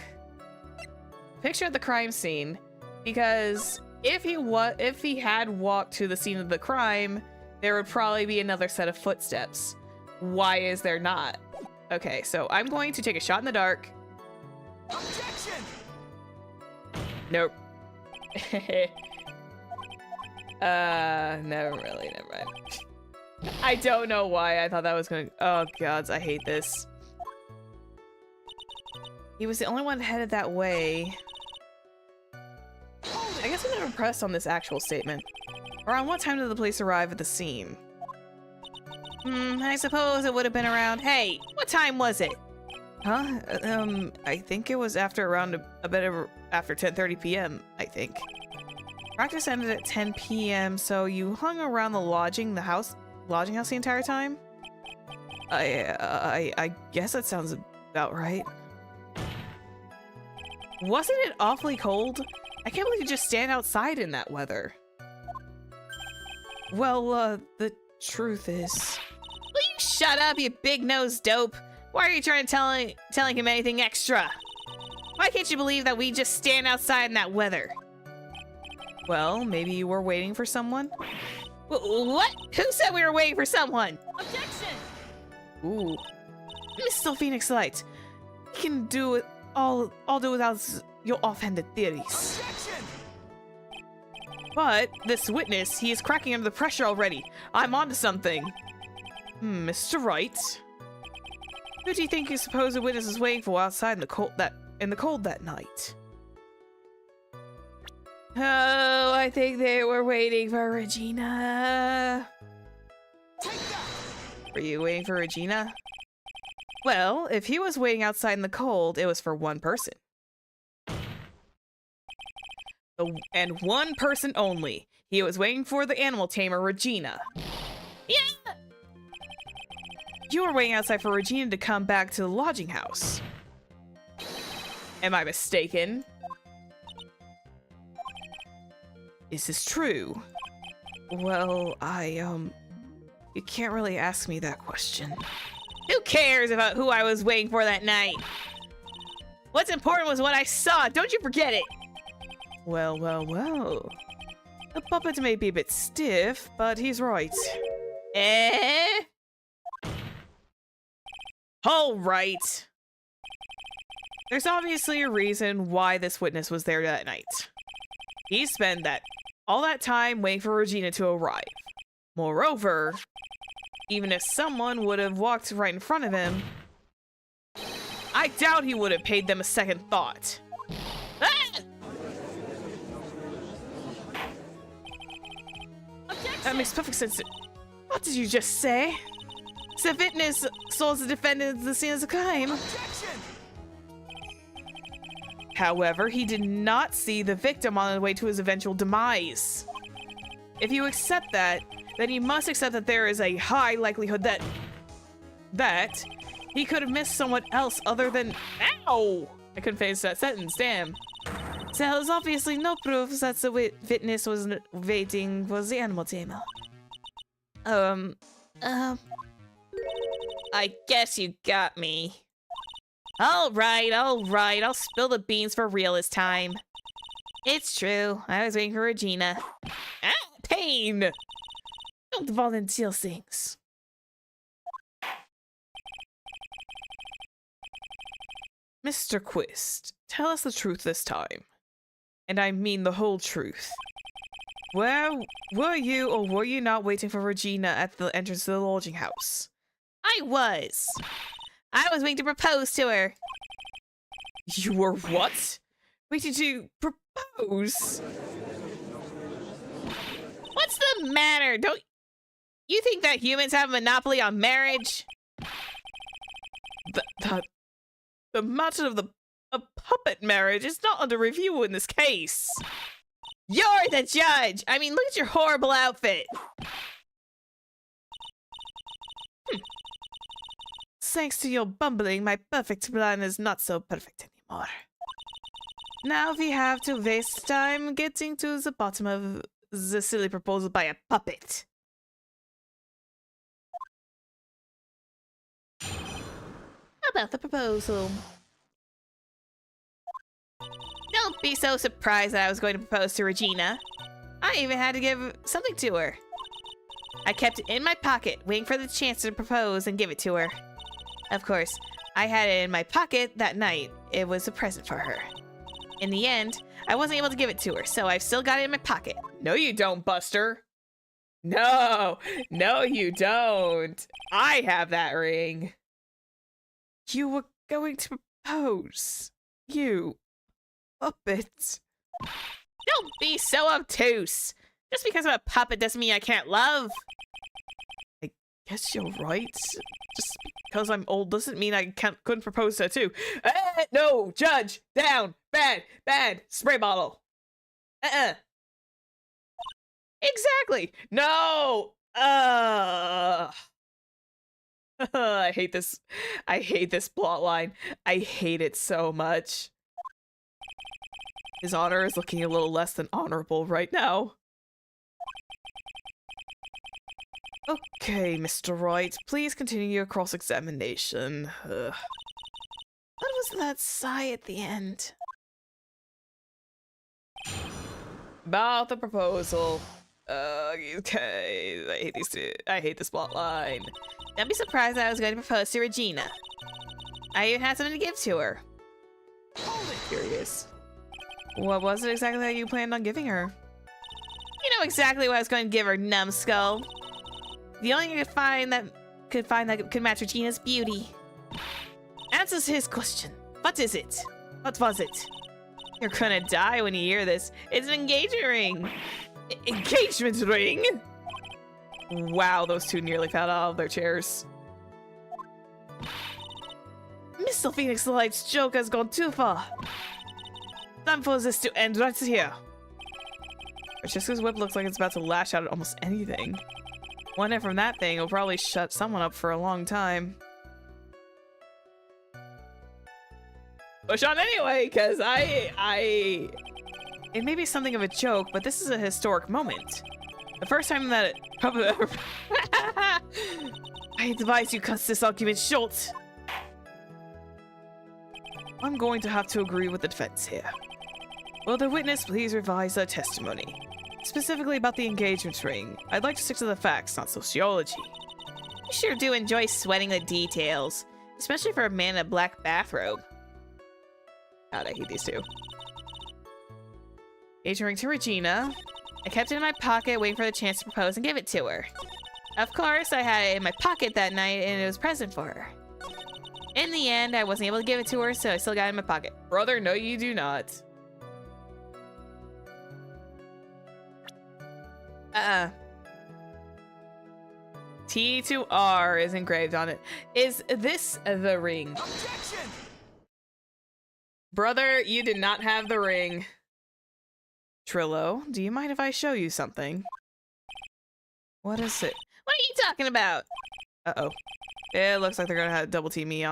Picture of the crime scene, because if he had walked to the scene of the crime, there would probably be another set of footsteps. Why is there not? Okay, so I'm going to take a shot in the dark. Objection! Nope. Never mind. I don't know why I thought that was gonna. Oh gods, I hate this. He was the only one headed that way. I guess I'm never pressed on this actual statement. Around what time did the police arrive at the scene? I suppose it would have been around. Hey, what time was it? Huh? I think it was after around a bit after 10:30 p.m. I think. Practice ended at 10 p.m. So you hung around the lodging house the entire time? I guess that sounds about right. Wasn't it awfully cold? I can't believe you just stand outside in that weather. Well, the truth is... Will you shut up, you big-nosed dope? Why are you trying to telling him anything extra? Why can't you believe that we just stand outside in that weather? Well, maybe you were waiting for someone? What? Who said we were waiting for someone? Objection! Ooh. Mr. Phoenix Light, you can do it all do without your offhanded theories. Objection! But this witness, he is cracking under the pressure already. I'm onto something. Mr. Wright. Who do you think your supposed witness is waiting for outside in the cold that night? Oh, I think they were waiting for Regina. Take that! Were you waiting for Regina? Well, if he was waiting outside in the cold, it was for one person. And one person only. He was waiting for the animal tamer, Regina. Yeah! You were waiting outside for Regina to come back to the lodging house. Am I mistaken? Is this true? Well, you can't really ask me that question. Who cares about who I was waiting for that night? What's important was what I saw. Don't you forget it. Well. The puppet may be a bit stiff, but he's right. All right. There's obviously a reason why this witness was there that night. He spent all that time waiting for Regina to arrive. Moreover, even if someone would have walked right in front of him, I doubt he would have paid them a second thought. Ah! That makes perfect sense. What did you just say? The witness saw the defendant at the scene of the crime. Objection! However, he did not see the victim on the way to his eventual demise. If you accept that, then you must accept that there is a high likelihood that he could have missed someone else other than... Ow! I couldn't finish that sentence, damn. So there's obviously no proof that the witness was waiting for the animal tamer. I guess you got me. All right, I'll spill the beans for real this time. It's true, I was waiting for Regina. Ah, pain! Don't volunteer things. Mr. Quist, tell us the truth this time. And I mean the whole truth. Where were you or were you not waiting for Regina at the entrance to the lodging house? I was. I was waiting to propose to her. You were what? Waiting to propose? What's the matter? Don't you think that humans have a monopoly on marriage? The matter of a puppet marriage is not under review in this case. You're the judge! I mean, look at your horrible outfit! Thanks to your bumbling, my perfect plan is not so perfect anymore. Now we have to waste time getting to the bottom of the silly proposal by a puppet. About the proposal. Don't be so surprised that I was going to propose to Regina. I even had to give something to her. I kept it in my pocket, waiting for the chance to propose and give it to her. Of course, I had it in my pocket that night. It was a present for her. In the end, I wasn't able to give it to her, so I've still got it in my pocket. No, you don't, Buster. No, you don't. I have that ring. You were going to propose. You puppet. Don't be so obtuse. Just because I'm a puppet doesn't mean I can't love. I guess you're right. Just because I'm old doesn't mean I couldn't propose to her too. No, judge, down, bad, spray bottle. Exactly. No. I hate this. I hate this plot line. I hate it so much. His honor is looking a little less than honorable right now. Okay, Mr. Wright, please continue your cross-examination. What was that sigh at the end? About the proposal. Okay, I hate this plot line. Don't be surprised that I was going to propose to Regina. I even had something to give to her. Curious. What was it exactly that you planned on giving her? You know exactly what I was going to give her, numbskull. The only thing I could match Regina's beauty. Answers his question. What is it? What was it? You're gonna die when you hear this. It's an engagement ring. Engagement ring? Wow, those two nearly fell out of their chairs. Mr. Phoenix Light's joke has gone too far. Time for this to end right here. Francesca's whip looks like it's about to lash out at almost anything. One hit from that thing will probably shut someone up for a long time. Push on anyway, because it may be something of a joke, but this is a historic moment. The first time that I advise you cut this argument short. I'm going to have to agree with the defense here. Will the witness please revise their testimony? Specifically about the engagement ring. I'd like to stick to the facts, not sociology. You sure do enjoy sweating the details, especially for a man in a black bathrobe. God, I hate these two. Engagement ring to Regina. I kept it in my pocket, waiting for the chance to propose and give it to her. Of course, I had it in my pocket that night, and it was a present for her. In the end, I wasn't able to give it to her, so I still got it in my pocket. Brother, no you do not. T to R is engraved on it. Is this the ring? Objection! Brother, you did not have the ring. Trillo, do you mind if I show you something? What is it? What are you talking about? Uh-oh. It looks like they're gonna have double team me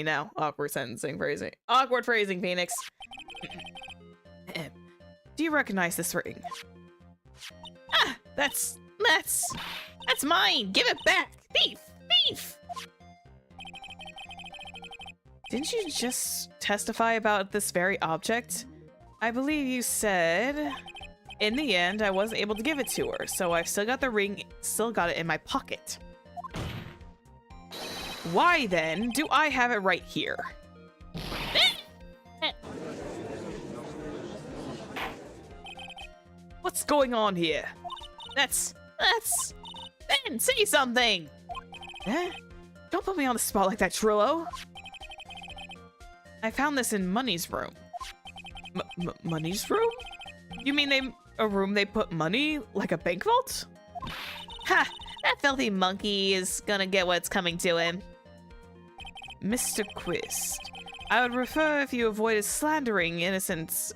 now. Awkward sentencing phrasing. Awkward phrasing, Phoenix. do you recognize this ring? Ah, that's mine. Give it back. Thief, thief. Didn't you just testify about this very object? I believe you said, in the end, I wasn't able to give it to her, so I've still got the ring, still got it in my pocket. Why then do I have it right here? What's going on here? That's Ben, say something. Eh? Don't put me on the spot like that, Trillo. I found this in Money's room. Money's room? You mean a room they put money, like a bank vault? Ha! That filthy monkey is gonna get what's coming to him. Mr. Quist, I would prefer if you avoided slandering innocent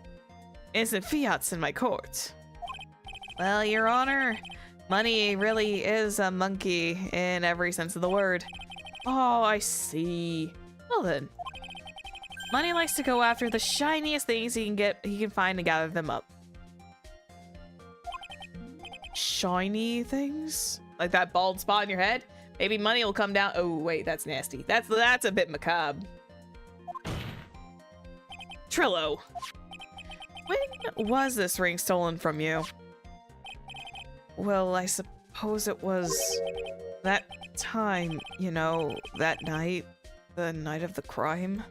fiats in my court. Well, Your Honor, Money really is a monkey in every sense of the word. Oh, I see. Well then. Money likes to go after the shiniest things he can find and gather them up. Shiny things? Like that bald spot in your head? Maybe Money will come down. Oh, wait, that's nasty. That's a bit macabre. Trillo. When was this ring stolen from you? Well, I suppose it was that time, you know, that night. The night of the crime.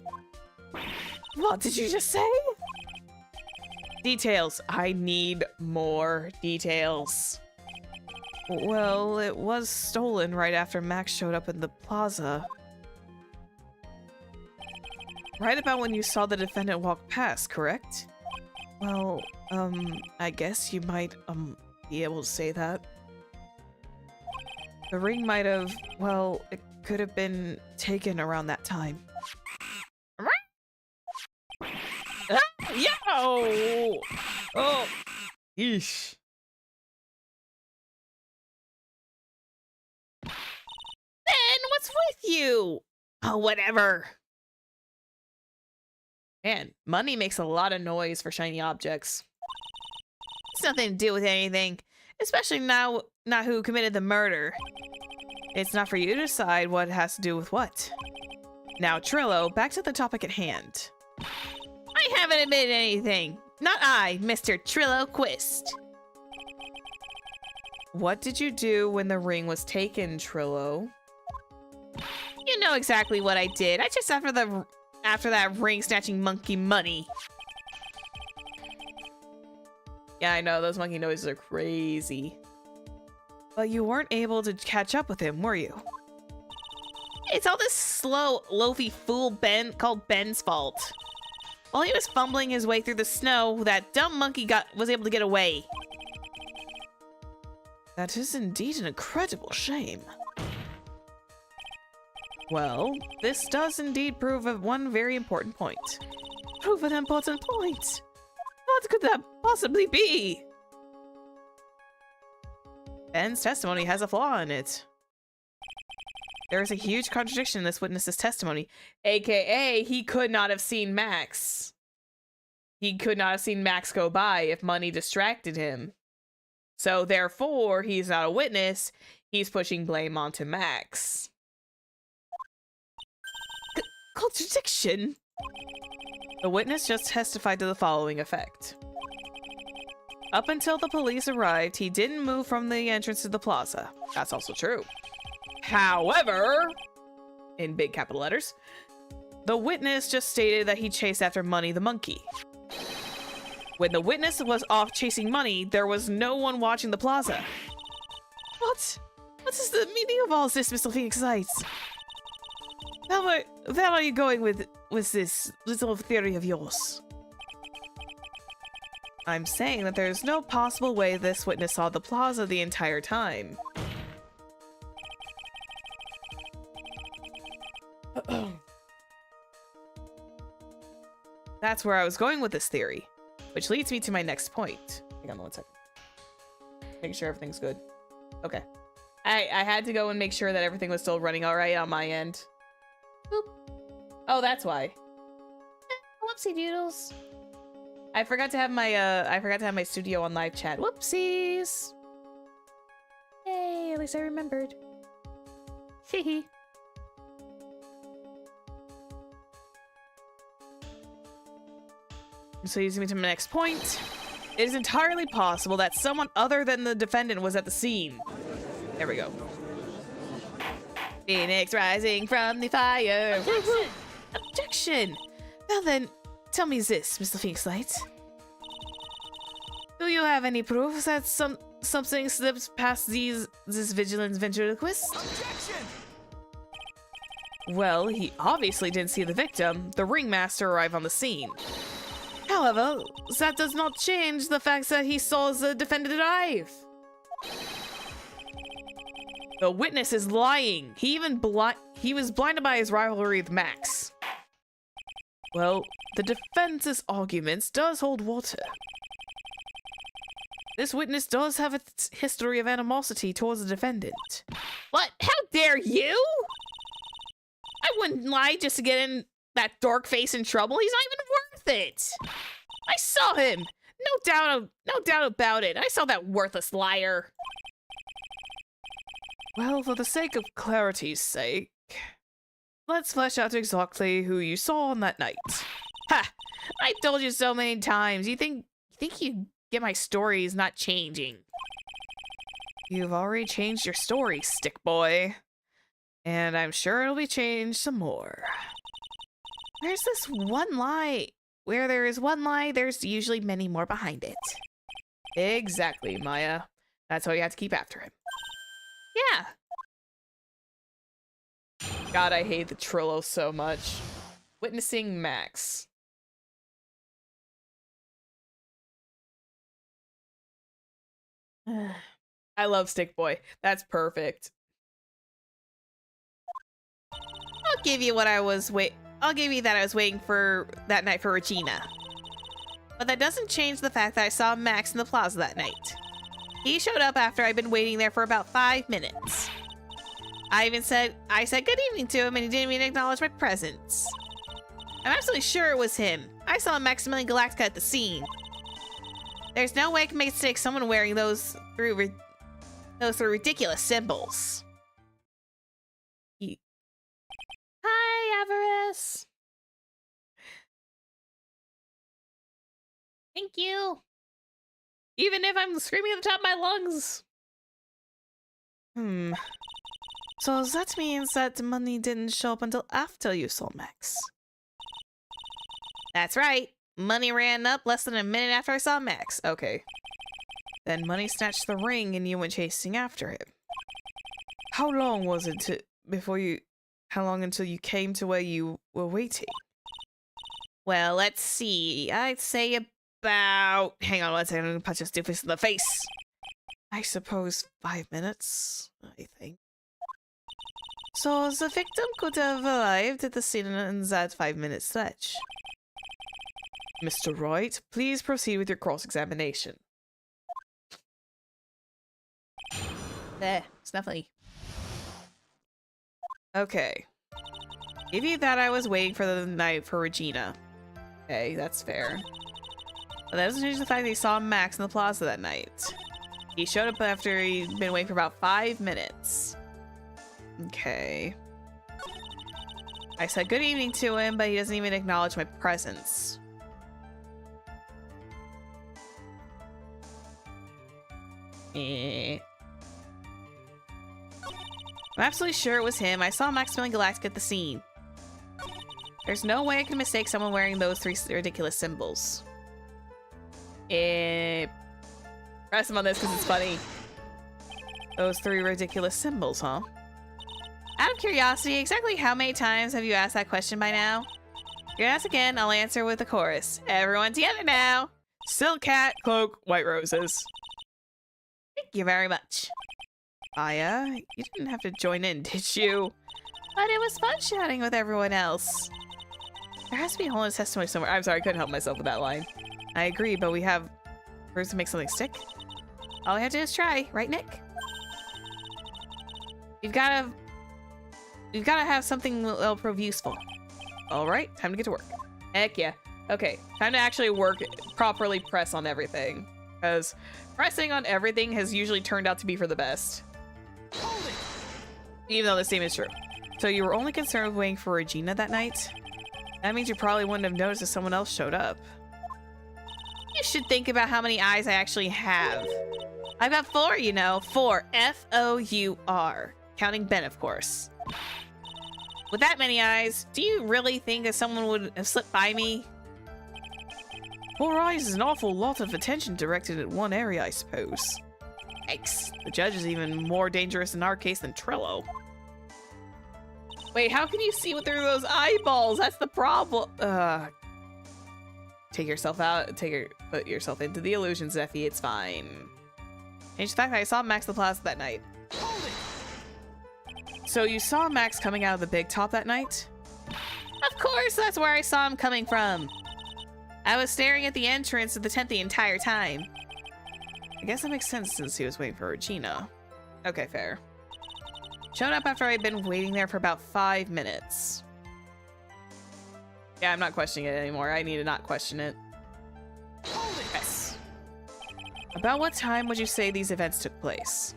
What did you just say? Details. I need more details. Well, it was stolen right after Max showed up in the plaza. Right about when you saw the defendant walk past, correct? Well, I guess you might, be able to say that. The ring might have, well, it could have been taken around that time. Yo! Oh! Yeesh. Ben, what's with you? Oh, whatever. Man, Money makes a lot of noise for shiny objects. It's nothing to do with anything, especially now not who committed the murder. It's not for you to decide what has to do with what. Now, Trillo, back to the topic at hand. I haven't admitted anything. Not I, Mr. Trillo Quist. What did you do when the ring was taken, Trillo? You know exactly what I did. I just after that ring snatching monkey Money. Yeah, I know, those monkey noises are crazy. But you weren't able to catch up with him, were you? It's all this slow, loafy fool Ben called Ben's fault. While he was fumbling his way through the snow, that dumb monkey was able to get away. That is indeed an incredible shame. Well, this does indeed prove one very important point. Prove an important point? What could that possibly be? Ben's testimony has a flaw in it. There is a huge contradiction in this witness's testimony, aka he could not have seen Max. He could not have seen Max go by if Money distracted him. So therefore, he's not a witness, he's pushing blame onto Max. Contradiction? The witness just testified to the following effect. Up until the police arrived, he didn't move from the entrance to the plaza. That's also true. However, in big capital letters, the witness just stated that he chased after Money the monkey. When the witness was off chasing Money, there was no one watching the plaza. What? What is the meaning of all this, Mr. Phoenix Lights? Where are you going with this little theory of yours? I'm saying that there's no possible way this witness saw the plaza the entire time. That's where I was going with this theory, which leads me to my next point. Hang on one second. Making sure everything's good. Okay. I had to go and make sure that everything was still running all right on my end. Boop. Oh, that's why. Whoopsie doodles. I forgot to have my studio on live chat. Whoopsies. Hey, at least I remembered. Hehe. So leads me to my next point. It is entirely possible that someone other than the defendant was at the scene. There we go. Phoenix rising from the fire. Objection! Objection! Now then, tell me this, Mr. Phoenix Light. Do you have any proof that something slipped past this vigilance ventriloquist? Objection! Well, he obviously didn't see the victim, the ringmaster, arrive on the scene. However, that does not change the fact that he saw the defendant arrive. The witness is lying. He was blinded by his rivalry with Max. Well, the defense's arguments does hold water. This witness does have a history of animosity towards the defendant. What? How dare you? I wouldn't lie just to get in that dork face in trouble. He's not even worth it. I saw him. No doubt about it. I saw that worthless liar. Well, for the sake of clarity's sake, let's flesh out exactly who you saw on that night. Ha! I told you so many times. You think you get my story is not changing? You've already changed your story, stick boy. And I'm sure it'll be changed some more. There's this one lie. Where there is one lie, there's usually many more behind it. Exactly, Maya. That's why you have to keep after him. Yeah. God, I hate the Trillo so much. Witnessing Max. I love Stick Boy. That's perfect. I'll give you that I was waiting for that night for Regina. But that doesn't change the fact that I saw Max in the plaza that night. He showed up after I'd been waiting there for about 5 minutes. I said good evening to him and he didn't even acknowledge my presence. I'm absolutely sure it was him. I saw Maximilian Galactica at the scene. There's no way I can mistake someone wearing those through ridiculous symbols. Hi, Avarice. Thank you. Even if I'm screaming at the top of my lungs. So that means that the money didn't show up until after you saw Max. That's right. Money ran up less than a minute after I saw Max. Okay. Then Money snatched the ring and you went chasing after him. How long was it how long until you came to where you were waiting? Well, let's see. I'd say about... Hang on one second, I'm gonna punch this doofus in the face. I suppose 5 minutes, I think. So the victim could have arrived at the scene in that 5-minute stretch. Mr. Wright, please proceed with your cross-examination. There, it's definitely... Okay. Give you that I was waiting for the night for Regina. Okay, that's fair. But that doesn't change the fact that he saw Max in the plaza that night. He showed up after he'd been waiting for about 5 minutes. Okay. I said good evening to him, but he doesn't even acknowledge my presence. I'm absolutely sure it was him. I saw Maximilian Galactica at the scene. There's no way I can mistake someone wearing those 3 ridiculous symbols. Press him on this because it's funny. Those 3 ridiculous symbols, huh? Out of curiosity, exactly how many times have you asked that question by now? If you ask again, I'll answer with a chorus. Everyone together now! Silk cat, cloak, white roses. Thank you very much. Aya, you didn't have to join in, did you? But it was fun chatting with everyone else. There has to be a whole testimony somewhere. I'm sorry, I couldn't help myself with that line. I agree, but we have proofs to make something stick. All we have to do is try, right, Nick? We've gotta have something that'll prove useful. All right, time to get to work. Heck yeah. Okay, time to actually properly press on everything. Because pressing on everything has usually turned out to be for the best. Hold it. Even though the same is true. So you were only concerned with waiting for Regina that night? That means you probably wouldn't have noticed if someone else showed up. You should think about how many eyes I actually have. I've got 4, you know. 4. F-O-U-R. Counting Ben, of course. With that many eyes, do you really think that someone would have slipped by me? 4 eyes is an awful lot of attention directed at one area, I suppose. Yikes. The judge is even more dangerous in our case than Trello. Wait, how can you see through those eyeballs? That's the problem. Take yourself out. Put yourself into the illusion, Zephy. It's fine. Change the fact that I saw Max the Plaza that night. Hold it. So you saw Max coming out of the big top that night? Of course, that's where I saw him coming from. I was staring at the entrance of the tent the entire time. I guess that makes sense since he was waiting for Regina. Okay, fair. Showed up after I'd been waiting there for about 5 minutes. Yeah, I'm not questioning it anymore. I need to not question it. Hold it. Yes. About what time would you say these events took place?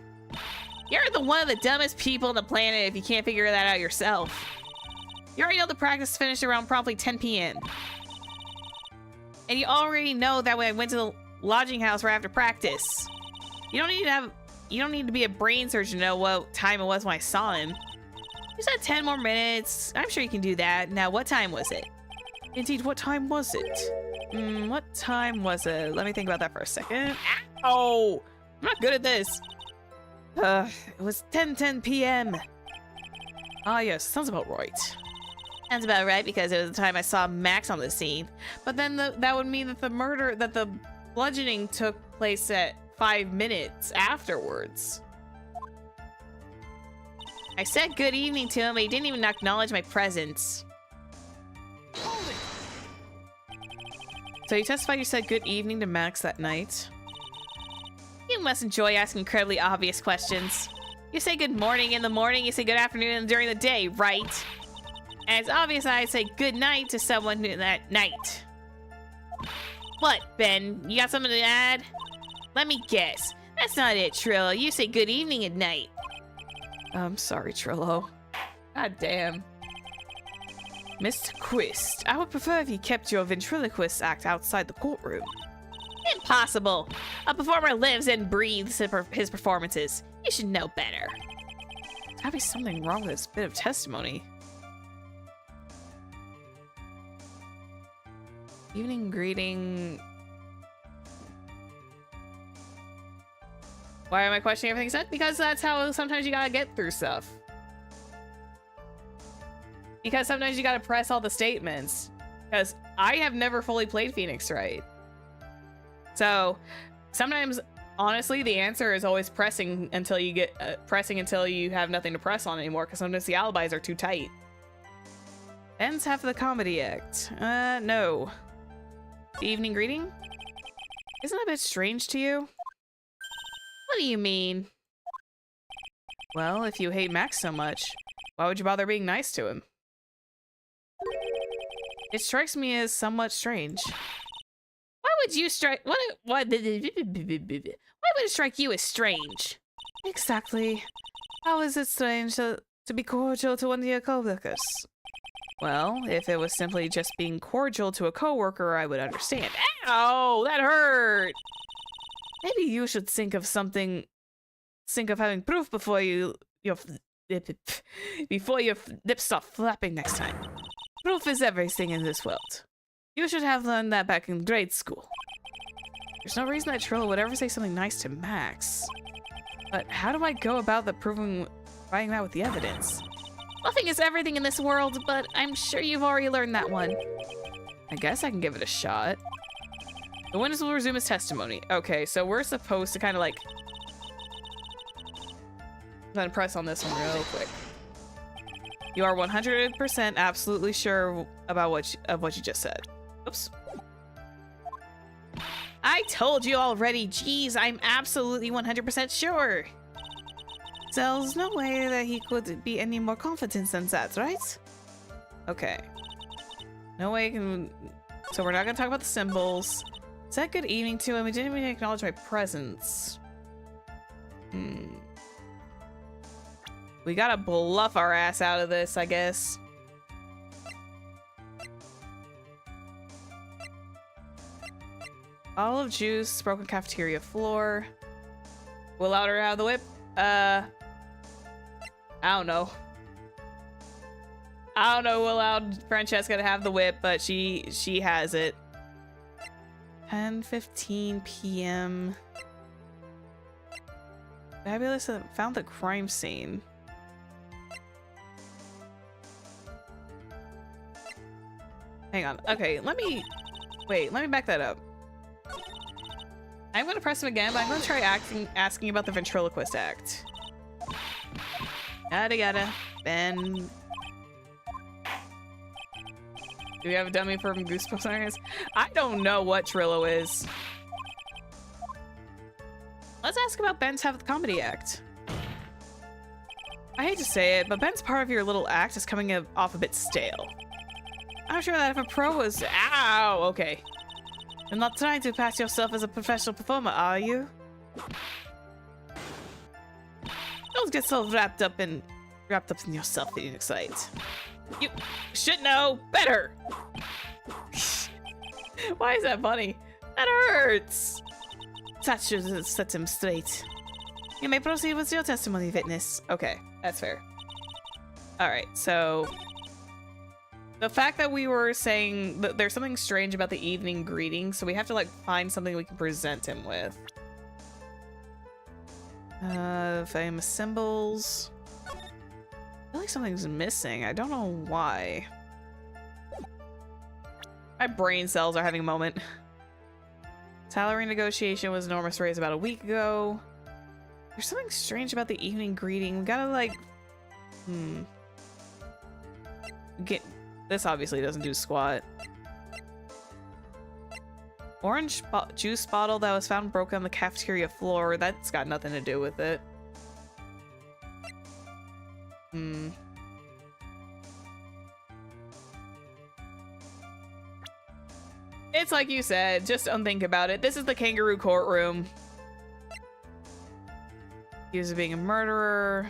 You're one of the dumbest people on the planet if you can't figure that out yourself. You already know the practice finished around promptly 10 p.m. And you already know that when I went to the lodging house right after practice. You don't need to be a brain surgeon to know what time it was when I saw him. You said 10 more minutes. I'm sure you can do that. Now, what time was it? Indeed, what time was it? What time was it? Let me think about that for a second. Ow! I'm not good at this. It was 10:10 p.m. Ah, yes, sounds about right. Sounds about right because it was the time I saw Max on the scene. But then that would mean that the bludgeoning took place at 5 minutes afterwards. I said good evening to him, but he didn't even acknowledge my presence. Hold it. So you testified you said good evening to Max that night? You must enjoy asking incredibly obvious questions. You say good morning in the morning, you say good afternoon during the day, right? And it's obvious I say good night to someone that night. What, Ben? You got something to add? Let me guess. That's not it, Trillo. You say good evening at night. I'm sorry, Trillo. God damn. Mr. Quist, I would prefer if you kept your ventriloquist act outside the courtroom. Impossible. A performer lives and breathes his performances. You should know better. There's gotta be something wrong with this bit of testimony. Evening greeting. Why am I questioning everything he said? Because that's how sometimes you gotta get through stuff. Because sometimes you gotta press all the statements. Because I have never fully played Phoenix Wright. So sometimes, honestly, the answer is always pressing until you get until you have nothing to press on anymore. Because sometimes the alibis are too tight. Ends half of the comedy act. No. The evening greeting? Isn't that a bit strange to you? What do you mean? Well, if you hate Max so much, why would you bother being nice to him? It strikes me as somewhat strange. Why would you strike? Why would it strike you as strange? Exactly. How is it strange to be cordial to one of your coworkers? Well, if it was simply just being cordial to a coworker, I would understand. Ow, that hurt. Maybe you should think of having proof before your lips stop flapping next time. Proof is everything in this world. You should have learned that back in grade school. There's no reason that Trillo would ever say something nice to Max. But how do I go about proving that with the evidence? Nothing is everything in this world, but I'm sure you've already learned that one. I guess I can give it a shot. The witness will resume his testimony. Okay, so we're supposed to kind of like... Then press on this one real quick. You are 100% absolutely sure about what you just said. Oops. I told you already. Jeez, I'm absolutely 100% sure. So there's no way that he could be any more confident than that, right? Okay. No way he can So we're not gonna talk about the symbols. Said good evening to him. We didn't even acknowledge my presence. We gotta bluff our ass out of this, I guess. Olive juice, broken cafeteria floor. Will Louder have the whip? I don't know. I don't know Will Loud Francesca to have the whip, but she has it. 10:15 p.m. Fabulous found the crime scene. Hang on. Okay, let me back that up. I'm gonna press him again, but I'm gonna try asking about the ventriloquist act. Yada. Ben. Do we have a dummy from Goosebumps on our hands? I don't know what Trillo is. Let's ask about Ben's half of the comedy act. I hate to say it, but Ben's part of your little act is coming off a bit stale. I'm sure that if a pro was... Ow! Okay. You're not trying to pass yourself as a professional performer, are you? Don't get so wrapped up in yourself that you excite. You should know better. Why is that funny? That hurts. That should set him straight. You may proceed with your testimony, witness. Okay, that's fair. All right, so the fact that we were saying that there's something strange about the evening greeting, so we have to like find something we can present him with. Famous symbols. I feel like something's missing. I don't know why. My brain cells are having a moment. Salary negotiation was enormous raise about a week ago. There's something strange about the evening greeting. We gotta like... This obviously doesn't do squat. Orange juice bottle that was found broken on the cafeteria floor. That's got nothing to do with it. It's like you said, just don't think about it. This is the kangaroo courtroom. Accused of being a murderer.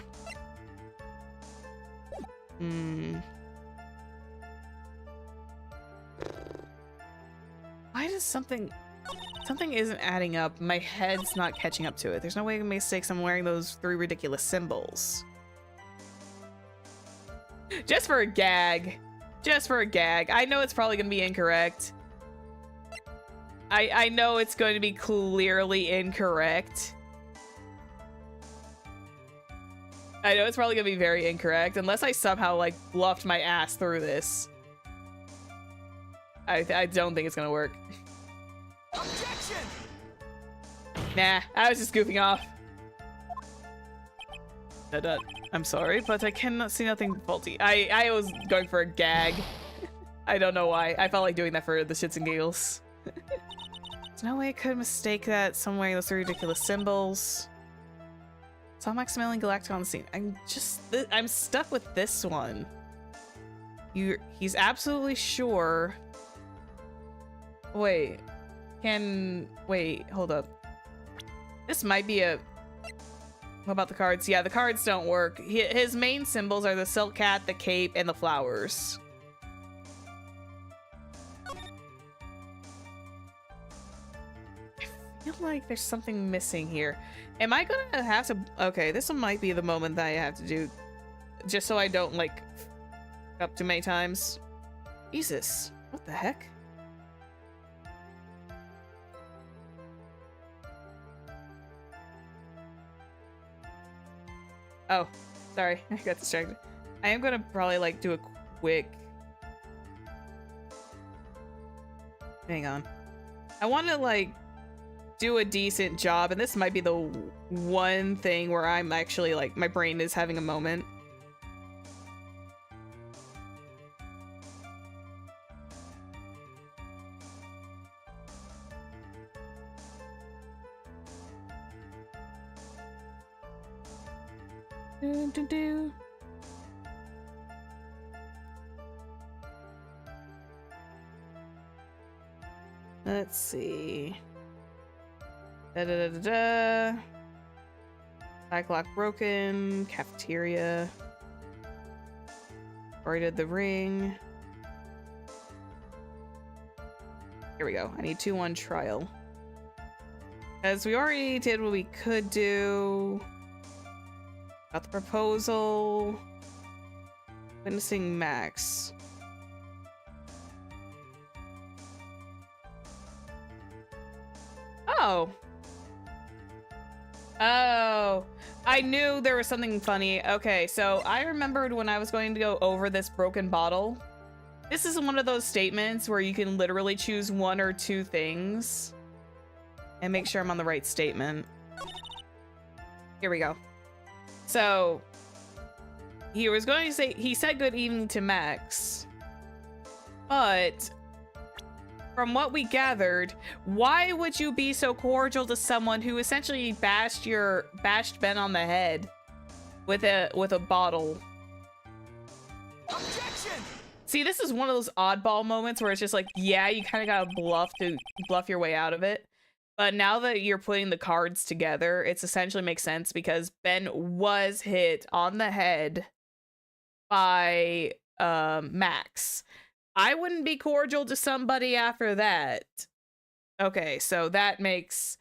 Why does something isn't adding up? My head's not catching up to it. There's no way to make mistakes. I'm wearing those 3 ridiculous symbols. Just for a gag. Just for a gag. I know it's probably gonna be incorrect. I know it's going to be clearly incorrect. I know it's probably gonna be very incorrect unless I somehow like bluffed my ass through this. I don't think it's gonna work. Objection! Nah, I was just goofing off. I'm sorry, but I cannot see nothing faulty. I was going for a gag. I don't know why. I felt like doing that for the shits and giggles. There's no way I could mistake that someone wearing those 3 ridiculous symbols. Saw Maximilian Galactic on the scene. I'm stuck with this one. He's absolutely sure. Wait, hold up. This might be a... What about the cards? Yeah, the cards don't work. His main symbols are the silk cat, the cape, and the flowers. I feel like there's something missing here. Am I gonna have to... Okay, this one might be the moment that I have to do, just so I don't, like, up too many times. Jesus, what the heck? Oh, sorry, I got distracted. I am gonna probably, like, do a quick... Hang on. I want to, like, do a decent job, and this might be the one thing where I'm actually, like, my brain is having a moment. Do. Let's see. Da da da da da. Back lock broken. Cafeteria. Already did the ring. Here we go. I need 2-1 trial. As we already did what we could do. Got the proposal. Witnessing Max. Oh. Oh. I knew there was something funny. Okay, so I remembered when I was going to go over this broken bottle. This is one of those statements where you can literally choose 1 or 2 things. And make sure I'm on the right statement. Here we go. So, he was going to say, he said good evening to Max. But, from what we gathered, why would you be so cordial to someone who essentially bashed Ben on the head with a bottle? Objection! See, this is one of those oddball moments where it's just like, yeah, you kind of gotta bluff your way out of it. But now that you're putting the cards together, it's essentially makes sense because Ben was hit on the head by Max. I wouldn't be cordial to somebody after that. Okay, so that makes...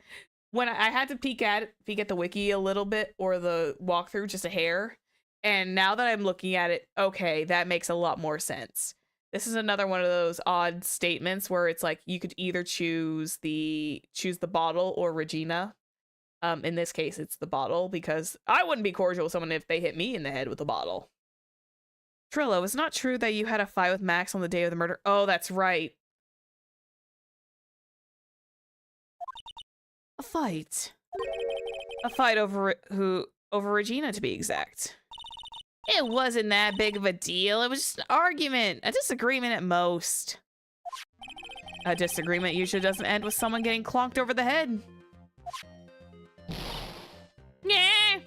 When I had to peek at the wiki a little bit, or the walkthrough just a hair, and now that I'm looking at it, okay, that makes a lot more sense. This is another one of those odd statements where it's like you could either choose the bottle or Regina. In this case, it's the bottle, because I wouldn't be cordial with someone if they hit me in the head with a bottle. Trillo, it's not true that you had a fight with Max on the day of the murder. Oh, that's right. A fight. A fight over Regina, to be exact. It wasn't that big of a deal. It was just an argument, a disagreement at most. A disagreement usually doesn't end with someone getting clonked over the head. Yeah.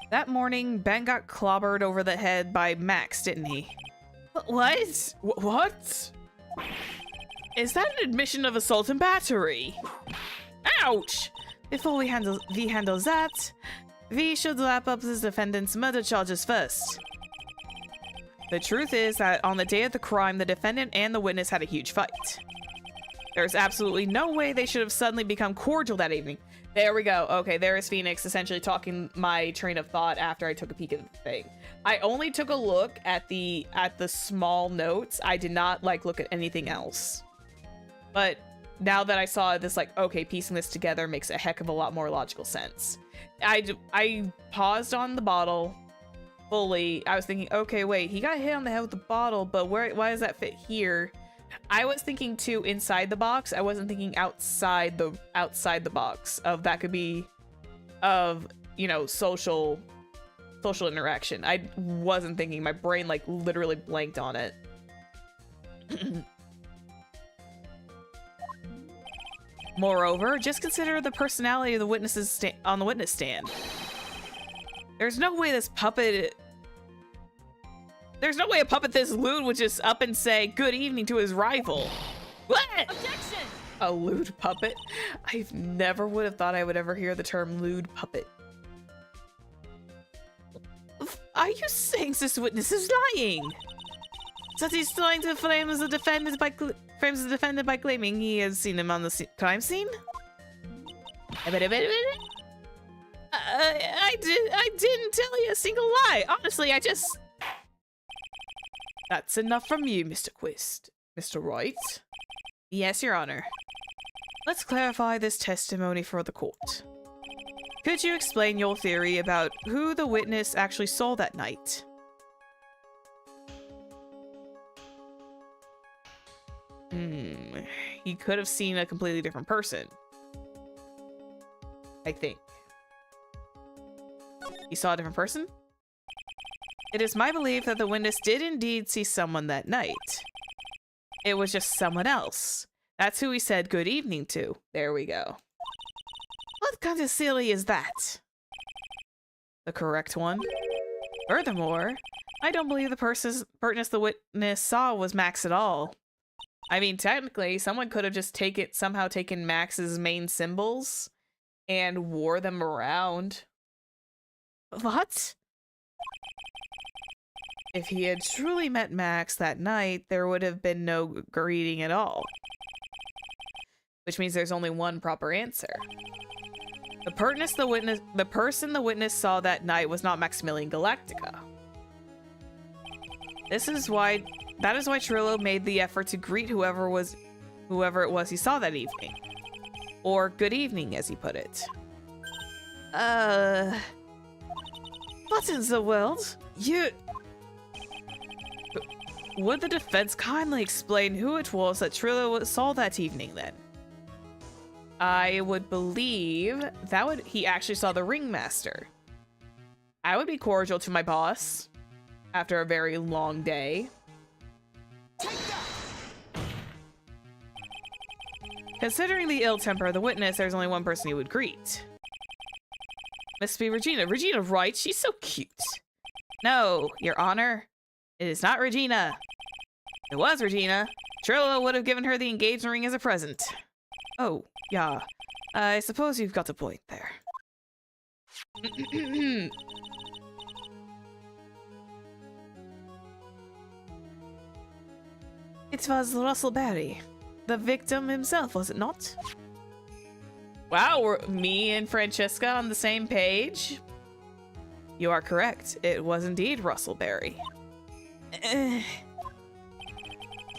That morning, Ben got clobbered over the head by Max, didn't he? What? What? Is that an admission of assault and battery? Ouch! Before we handle that, we should wrap up this defendant's murder charges first. The truth is that on the day of the crime, the defendant and the witness had a huge fight. There's absolutely no way they should have suddenly become cordial that evening. There we go. Okay, there is Phoenix essentially talking my train of thought after I took a peek at the thing. I only took a look at the small notes. I did not look at anything else. But now that I saw this, okay, piecing this together makes a heck of a lot more logical sense. I paused on the bottle fully. I was thinking, okay, wait, he got hit on the head with the bottle, but why does that fit here? I was thinking too inside the box. I wasn't thinking outside the box of that could be of, you know, social interaction. I wasn't thinking. My brain literally blanked on it. Moreover, just consider the personality of the witnesses on the witness stand. There's no way a puppet this lewd would just up and say good evening to his rival. What? Objection! A lewd puppet? I never would have thought I would ever hear the term lewd puppet. Are you saying this witness is lying? That he's trying to frame the defendant by claiming he has seen him on the crime scene? I didn't tell you a single lie. Honestly, That's enough from you, Mr. Quist. Mr. Wright? Yes, Your Honor. Let's clarify this testimony for the court. Could you explain your theory about who the witness actually saw that night? He could have seen a completely different person. I think. He saw a different person? It is my belief that the witness did indeed see someone that night. It was just someone else. That's who he said good evening to. There we go. What kind of silly is that? The correct one? Furthermore, I don't believe the pertness the witness saw was Max at all. I mean, technically, someone could have just somehow taken Max's main symbols and wore them around. What? If he had truly met Max that night, there would have been no greeting at all. Which means there's only one proper answer. The person the witness saw that night was not Maximilian Galactica. That is why Trillo made the effort to greet whoever it was he saw that evening. Or good evening, as he put it. What in the world? Would the defense kindly explain who it was that Trillo saw that evening, then? I would believe he actually saw the ringmaster. I would be cordial to my boss after a very long day. Considering the ill temper of the witness, there's only one person he would greet. Must be Regina. Regina Wright, she's so cute. No, Your Honor, it is not Regina. If it was Regina, Trillo would have given her the engagement ring as a present. Oh, yeah. I suppose you've got a point there. It was Russell Barry, the victim himself, was it not? Wow, were me and Francesca on the same page? You are correct. It was indeed Russell Barry.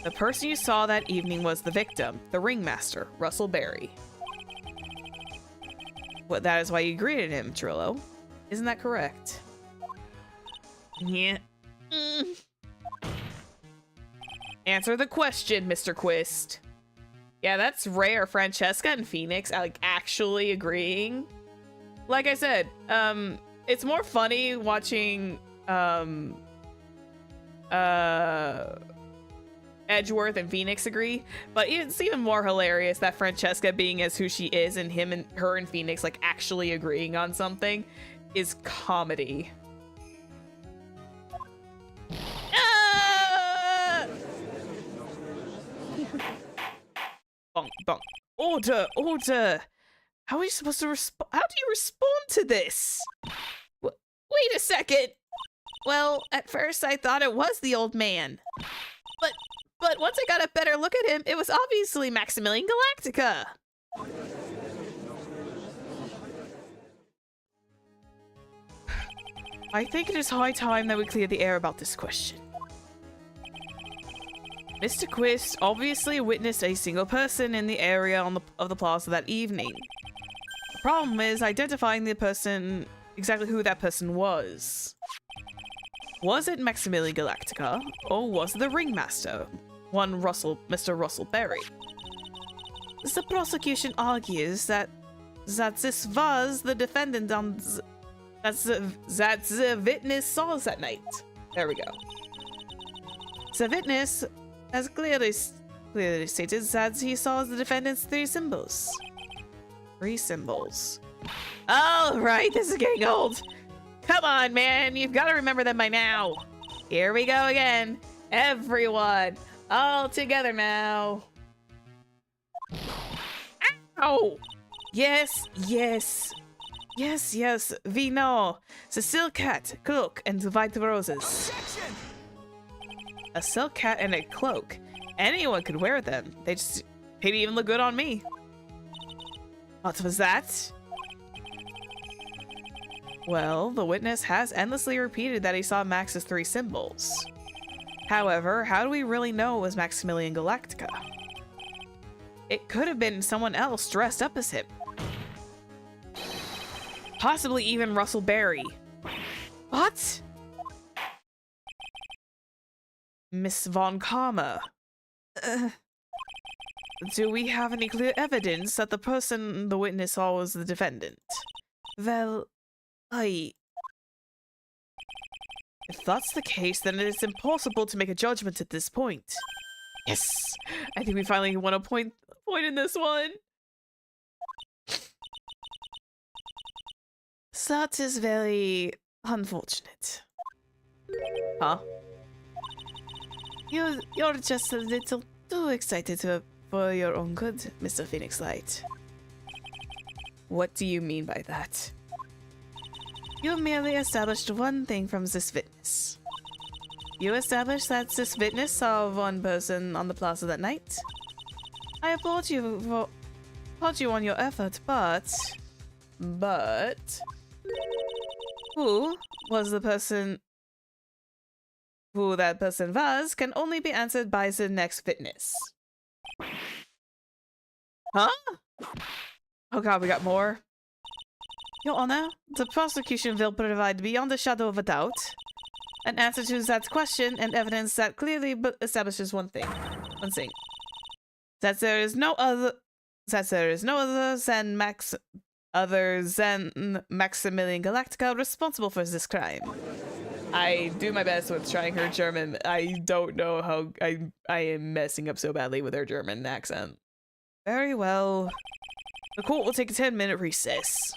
The person you saw that evening was the victim, the ringmaster, Russell Barry. Well, that is why you greeted him, Trillo. Isn't that correct? Yeah. Answer the question, Mr. Quist. Yeah, that's rare. Francesca and Phoenix like actually agreeing. Like I said, it's more funny watching Edgeworth and Phoenix agree, but it's even more hilarious that Francesca being as who she is and her and Phoenix like actually agreeing on something is comedy. Ah! Bonk, bonk. Order, order. How are you supposed to respond? How do you respond to this? Wait a second. Well, at first I thought it was the old man. But once I got a better look at him, it was obviously Maximilian Galactica. I think it is high time that we clear the air about this question. Mr. Quist obviously witnessed a single person in the area of the plaza that evening. The problem is identifying exactly who that person was. Was it Maximilian Galactica, or was it the ringmaster, Mr. Russell Barry? The prosecution argues that this was the defendant that the witness saw that night. There we go. The witness has clearly stated that he saw the defendant's three symbols. Three symbols. All right, this is getting old. Come on, man, you've got to remember them by now. Here we go again. Everyone, all together now. Ow! Yes, yes. Yes, yes, we know. The silk hat, cloak, and the white roses. Objection! A silk hat and a cloak. Anyone could wear them. They'd even look good on me. What was that? Well, the witness has endlessly repeated that he saw Max's three symbols. However, how do we really know it was Maximilian Galactica? It could have been someone else dressed up as him. Possibly even Russell Barry. What? Miss Von Karma. Do we have any clear evidence that the person the witness saw was the defendant? Well, if that's the case, then it is impossible to make a judgment at this point. Yes! I think we finally won a point in this one. That is very unfortunate. Huh? You're just a little too excited for your own good, Mr. Phoenix Light. What do you mean by that? You merely established one thing from this witness. You established that this witness saw one person on the plaza that night. I applaud you on your effort, but who was the person? Who that person was can only be answered by the next witness. Huh? Oh god, we got more. Your Honor, the prosecution will provide beyond a shadow of a doubt an answer to that question and evidence that clearly establishes one thing. That there is no other than Maximilian Galactica responsible for this crime. I do my best with trying her German. I don't know how I am messing up so badly with her German accent. Very well. The court will take a 10-minute recess.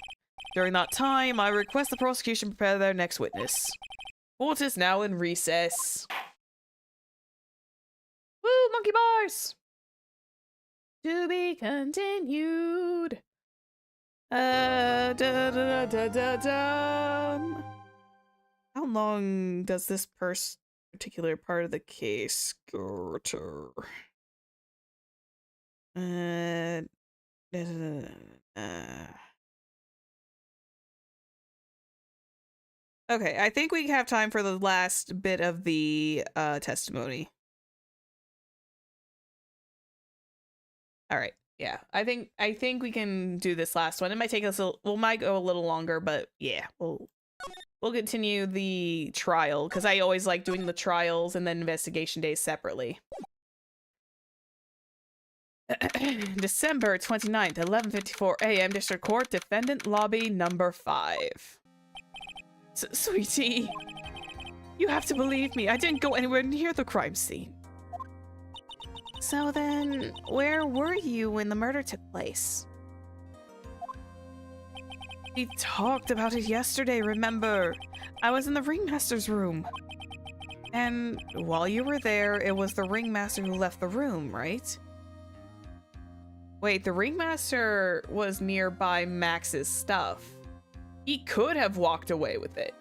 During that time, I request the prosecution prepare their next witness. Court is now in recess. Woo, monkey bars! To be continued. How long does this particular part of the case go to? Okay, I think we have time for the last bit of the testimony. All right. Yeah, I think we can do this last one. It might take us might go a little longer, but yeah, we'll continue the trial because I always like doing the trials and then investigation days separately. December 29th, 11:54 a.m. District Court, Defendant Lobby number 5. Sweetie, you have to believe me. I didn't go anywhere near the crime scene. So then, where were you when the murder took place? We talked about it yesterday, remember? I was in the ringmaster's room. And while you were there, it was the ringmaster who left the room, right? Wait, the ringmaster was nearby Max's stuff. He could have walked away with it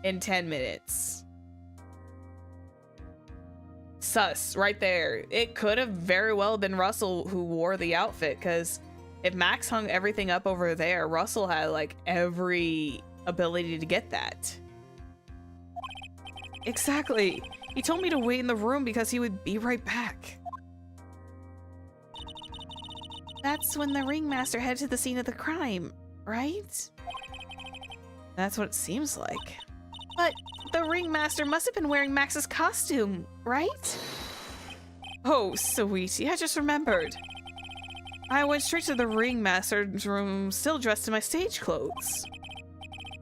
in 10 minutes. Sus, right there. It could have very well been Russell who wore the outfit, because if Max hung everything up over there, Russell had like every ability to get that. Exactly. He told me to wait in the room because he would be right back. That's when the ringmaster headed to the scene of the crime, right? That's what it seems like. But the ringmaster must have been wearing Max's costume, right? Oh, sweetie, I just remembered. I went straight to the ringmaster's room, still dressed in my stage clothes.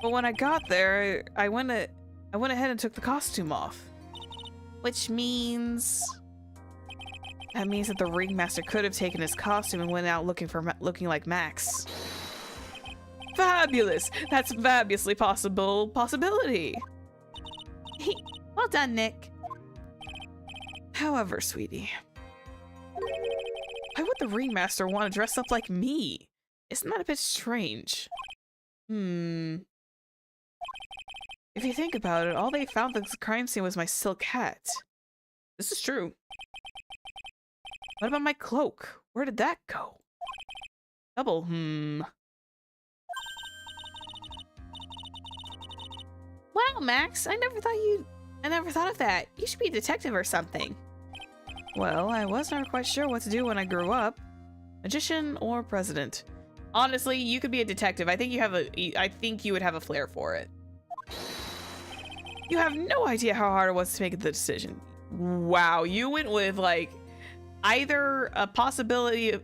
But when I got there, I went ahead and took the costume off. Which means... That means that the ringmaster could have taken his costume and went out looking like Max. Fabulous! That's fabulously possibility. Well done, Nick. However, sweetie, why would the ringmaster want to dress up like me? Isn't that a bit strange? If you think about it, all they found at the crime scene was my silk hat. This is true. What about my cloak? Where did that go? Double, Wow, Max, I never thought of that. You should be a detective or something. Well, I was never quite sure what to do when I grew up. Magician or president? Honestly, you could be a detective. I think you would have a flair for it. You have no idea how hard it was to make the decision. Wow, you went with like either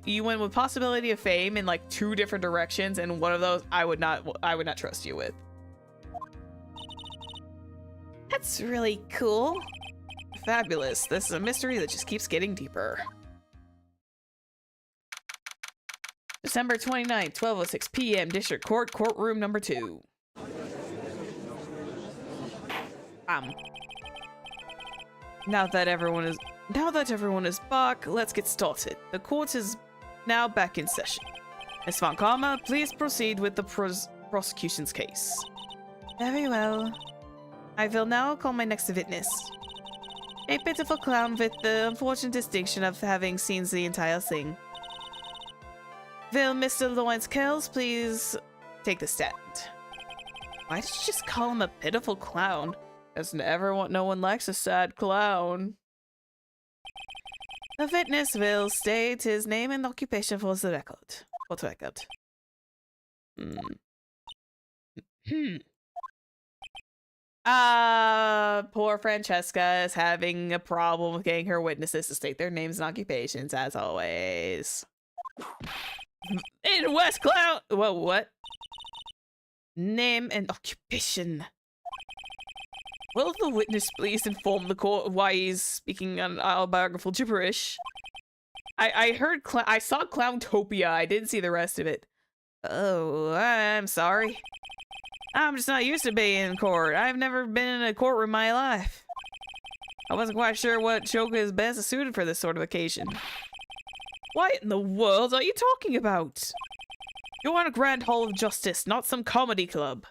you went with possibility of fame in like 2 different directions, and one of those I would not trust you with. That's really cool. Fabulous. This is a mystery that just keeps getting deeper. December 29th, 12:06 p.m. District Court, Courtroom number 2. Now that everyone is back, let's get started. The court is now back in session. Miss Von Karma, please proceed with the prosecution's case. Very well. I will now call my next witness. A pitiful clown with the unfortunate distinction of having seen the entire thing. Will Mr. Lawrence Kells please take the stand? Why did you just call him a pitiful clown? As no one likes a sad clown. The witness will state his name and occupation for the record. For the record. Poor Francesca is having a problem with getting her witnesses to state their names and occupations, as always. In West Clown. Whoa, what? Name and occupation. Will the witness please inform the court why he's speaking on autobiographical gibberish? I heard I saw Clowntopia. I didn't see the rest of it. Oh, I'm sorry. I'm just not used to being in court. I've never been in a courtroom in my life. I wasn't quite sure what joke is best suited for this sort of occasion. What in the world are you talking about? You're on a grand hall of justice, not some comedy club.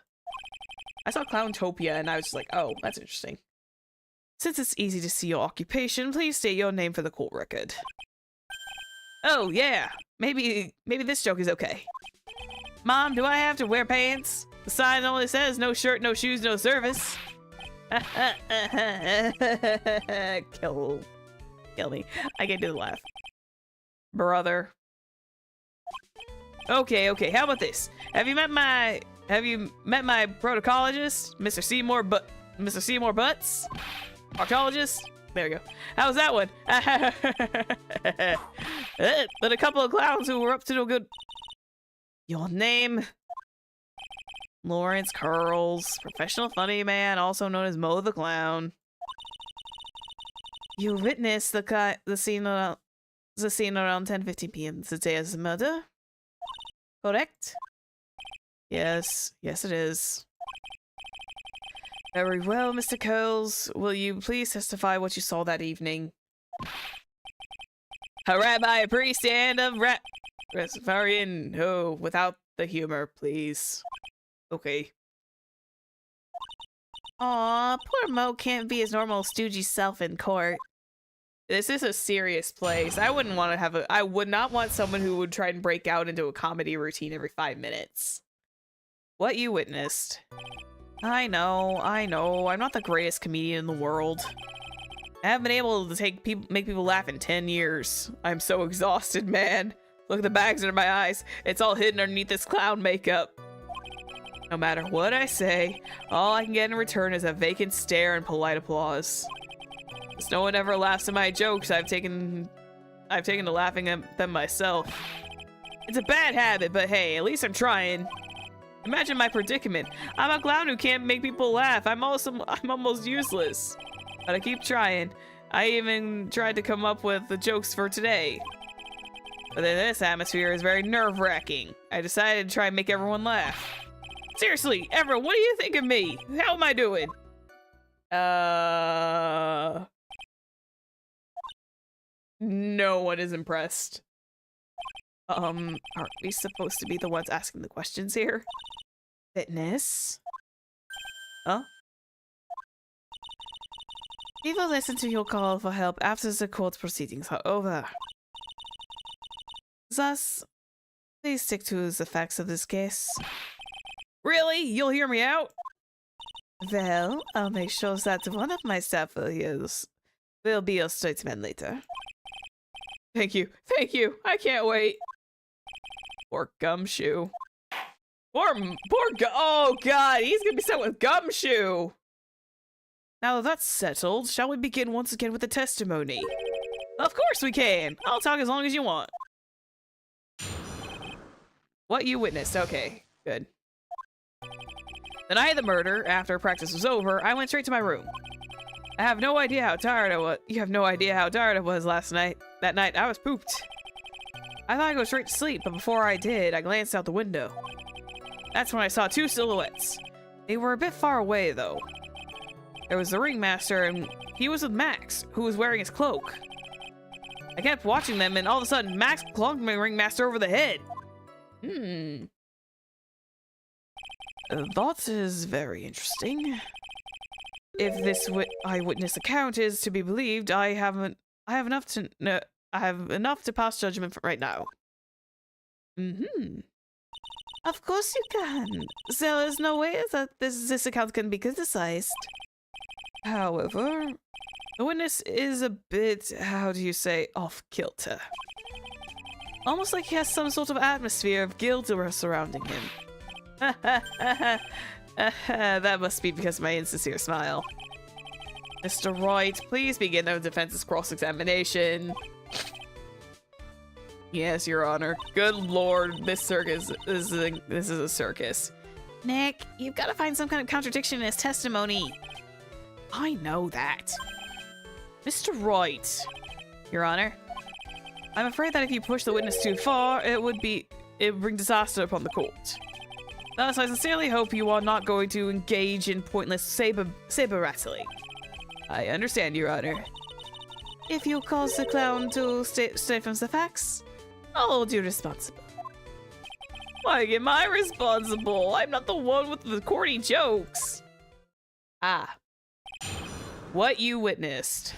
I saw Clowntopia and I was just like, oh, that's interesting. Since it's easy to see your occupation, please state your name for the court record. Oh, yeah. Maybe this joke is okay. Mom, do I have to wear pants? The sign only says no shirt, no shoes, no service. Kill me. I can't do the laugh. Brother. Okay, how about this? Have you met my protocologist, Mr. Seymour Butts? Proctologist? There we go. How's that one? But a couple of clowns who were up to no good. Your name? Lawrence Curls, professional funny man, also known as Mo the Clown. You witnessed the scene around 10:15 p.m. the day of the murder? Correct? Yes, it is. Very well, Mr. Curls. Will you please testify what you saw that evening? A rabbi, a priest, and a Rastafarian. Oh, without the humor, please. Okay. Aw, poor Mo can't be his normal stoogey self in court. This is a serious place. I would not want someone who would try and break out into a comedy routine every 5 minutes. What you witnessed. I know. I'm not the greatest comedian in the world. I haven't been able to make people laugh in 10 years. I'm so exhausted, man. Look at the bags under my eyes. It's all hidden underneath this clown makeup. No matter what I say, all I can get in return is a vacant stare and polite applause. Since no one ever laughs at my jokes, I've taken to laughing at them myself. It's a bad habit, but hey, at least I'm trying. Imagine my predicament. I'm a clown who can't make people laugh. I'm almost useless. But I keep trying. I even tried to come up with the jokes for today. But then this atmosphere is very nerve-wracking. I decided to try and make everyone laugh. Seriously, everyone, what do you think of me? How am I doing? No one is impressed. Are we supposed to be the ones asking the questions here? Fitness? Huh? We will listen to your call for help after the court proceedings are over. Thus, please stick to the facts of this case. Really? You'll hear me out? Well, I'll make sure that one of my staff will be your statement later. Thank you. I can't wait. Poor Gumshoe. Oh god, he's gonna be sent with Gumshoe. Now that that's settled, shall we begin once again with the testimony? Of course we can. I'll talk as long as you want. What you witnessed. Okay, good. The night of the murder, after practice was over, I went straight to my room. I have no idea how tired I was. You have no idea how tired I was last night. That night, I was pooped. I thought I'd go straight to sleep, but before I did, I glanced out the window. That's when I saw two silhouettes. They were a bit far away, though. There was the ringmaster, and he was with Max, who was wearing his cloak. I kept watching them, and all of a sudden, Max clunked my ringmaster over the head. That is very interesting. If this eyewitness account is to be believed, I have enough to pass judgment right now. Of course you can. There is no way that this account can be criticized. However, the witness is a bit, how do you say, off-kilter. Almost like he has some sort of atmosphere of guilt surrounding him. That must be because of my insincere smile. Mr. Wright, please begin the defense's cross-examination. Yes, Your Honor. Good lord, this is a circus. Nick, you've got to find some kind of contradiction in his testimony. I know that. Mr. Wright. Your Honor. I'm afraid that if you push the witness too far, it would bring disaster upon the court. Thus, I sincerely hope you are not going to engage in pointless saber rattling. I understand, Your Honor. If you cause the clown to stray from the facts, I'll hold you responsible. Why am I responsible? I'm not the one with the corny jokes. Ah. What you witnessed.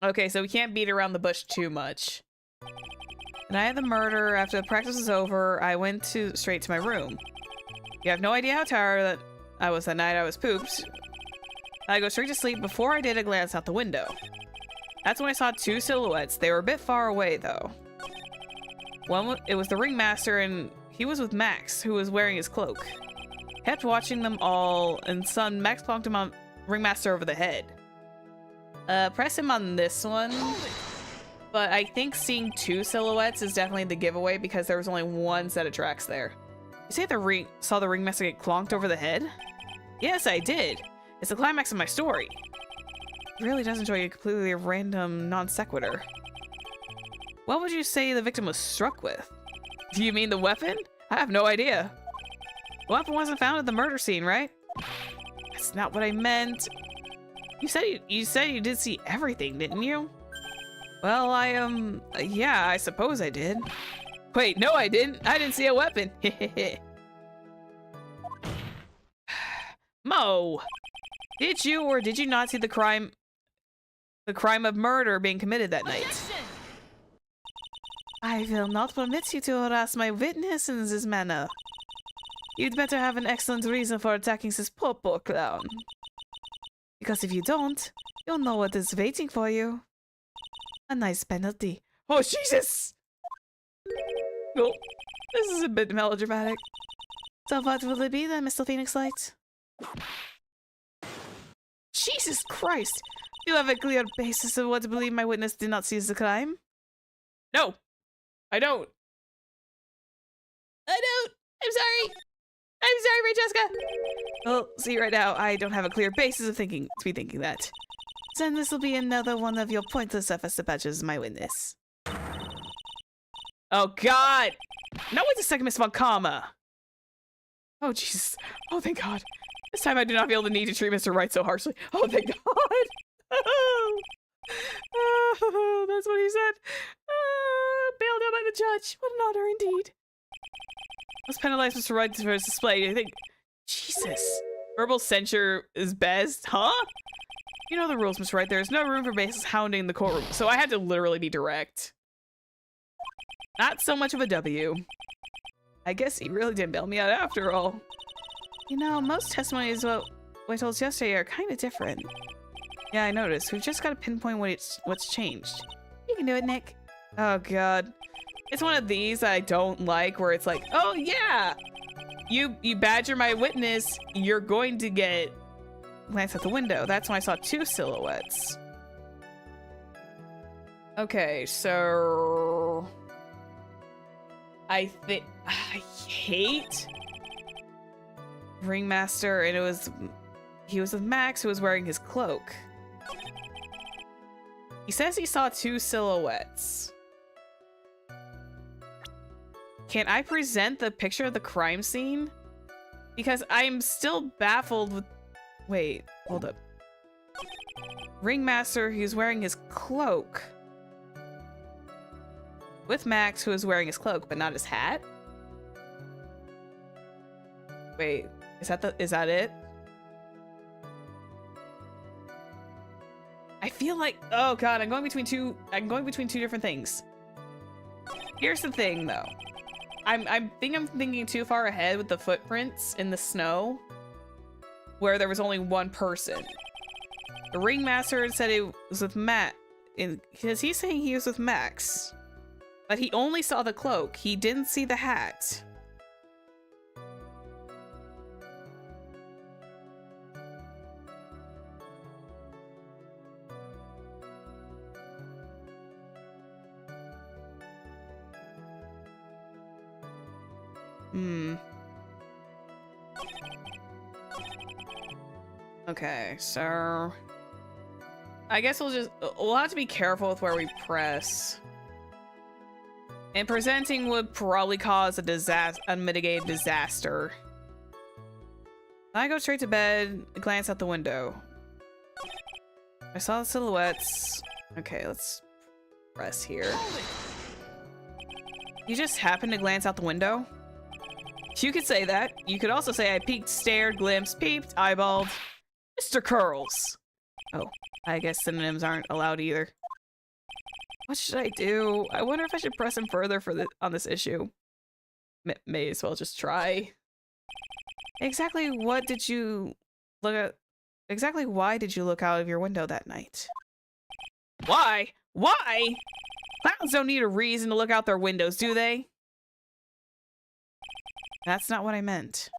Okay, so we can't beat around the bush too much. The night of the murder, after the practice was over, I went straight to my room. You have no idea how tired that I was that night. I was pooped. I go straight to sleep before I did a glance out the window. That's when I saw two silhouettes. They were a bit far away, though. It was the ringmaster, and he was with Max, who was wearing his cloak. Kept watching them all, and suddenly Max plonked him on ringmaster over the head. Press him on this one. But I think seeing two silhouettes is definitely the giveaway because there was only one set of tracks there. You say saw the ringmaster get clonked over the head? Yes, I did. It's the climax of my story. It really does enjoy a completely random non sequitur. What would you say the victim was struck with? Do you mean the weapon? I have no idea. The weapon wasn't found at the murder scene, right? That's not what I meant. You said you did see everything, didn't you? Well, yeah, I suppose I did. Wait, no, I didn't. I didn't see a weapon. Mo, did you or did you not see the crime of murder being committed that night? I will not permit you to harass my witness in this manner. You'd better have an excellent reason for attacking this poor clown. Because if you don't, you'll know what is waiting for you. A nice penalty. Oh, Jesus! Well, this is a bit melodramatic. So what will it be then, Mr. Phoenix Light? Jesus Christ! You have a clear basis of what to believe my witness did not seize the crime? No! I don't. I'm sorry! I'm sorry, Francesca! Well, see right now, I don't have a clear basis of thinking that. Then this will be another one of your pointless efforts to badge my witness. Oh God! Now wait a second, Miss Von Karma! Oh Jesus. Oh thank God. This time I do not feel the need to treat Mr. Wright so harshly. Oh thank God! Oh, that's what he said. Bailed out by the judge. What an honor indeed. Let's penalize Mr. Wright for his display. I think... Jesus. Verbal censure is best, huh? You know the rules, Mr. Wright. There is no room for baseless hounding in the courtroom. So I had to literally be direct. Not so much of a W. I guess he really didn't bail me out after all. You know, most testimonies what I told us yesterday are kind of different. Yeah, I noticed. We've just got to pinpoint what's changed. You can do it, Nick. Oh, God. It's one of these that I don't like, where it's like, oh, yeah! You badger my witness, you're going to get... glance at the window. That's when I saw two silhouettes. Okay, so... I hate... Ringmaster, and he was with Max, who was wearing his cloak. He says he saw two silhouettes. Can I present the picture of the crime scene? Because I'm still baffled with... Wait, hold up. Ringmaster, who's wearing his cloak. With Max, who is wearing his cloak, but not his hat. Wait, is that it? I feel like, oh god, I'm going between two different things. Here's the thing though. I'm thinking too far ahead with the footprints in the snow where there was only one person. The ringmaster said it was with Matt, because he's saying he was with Max. But he only saw the cloak. He didn't see the hat. Okay, so I guess we'll have to be careful with where we press. And presenting would probably cause a unmitigated disaster. I go straight to bed, glance out the window. I saw the silhouettes. Okay, let's press here. You just happened to glance out the window? You could say that. You could also say I peeked, stared, glimpsed, peeped, eyeballed. Mr. Curls. Oh, I guess synonyms aren't allowed either. What should I do? I wonder if I should press him further on this issue. May as well just try. Exactly what did you look at? Exactly why did you look out of your window that night? Why? Why? Clowns don't need a reason to look out their windows, do they? That's not what I meant.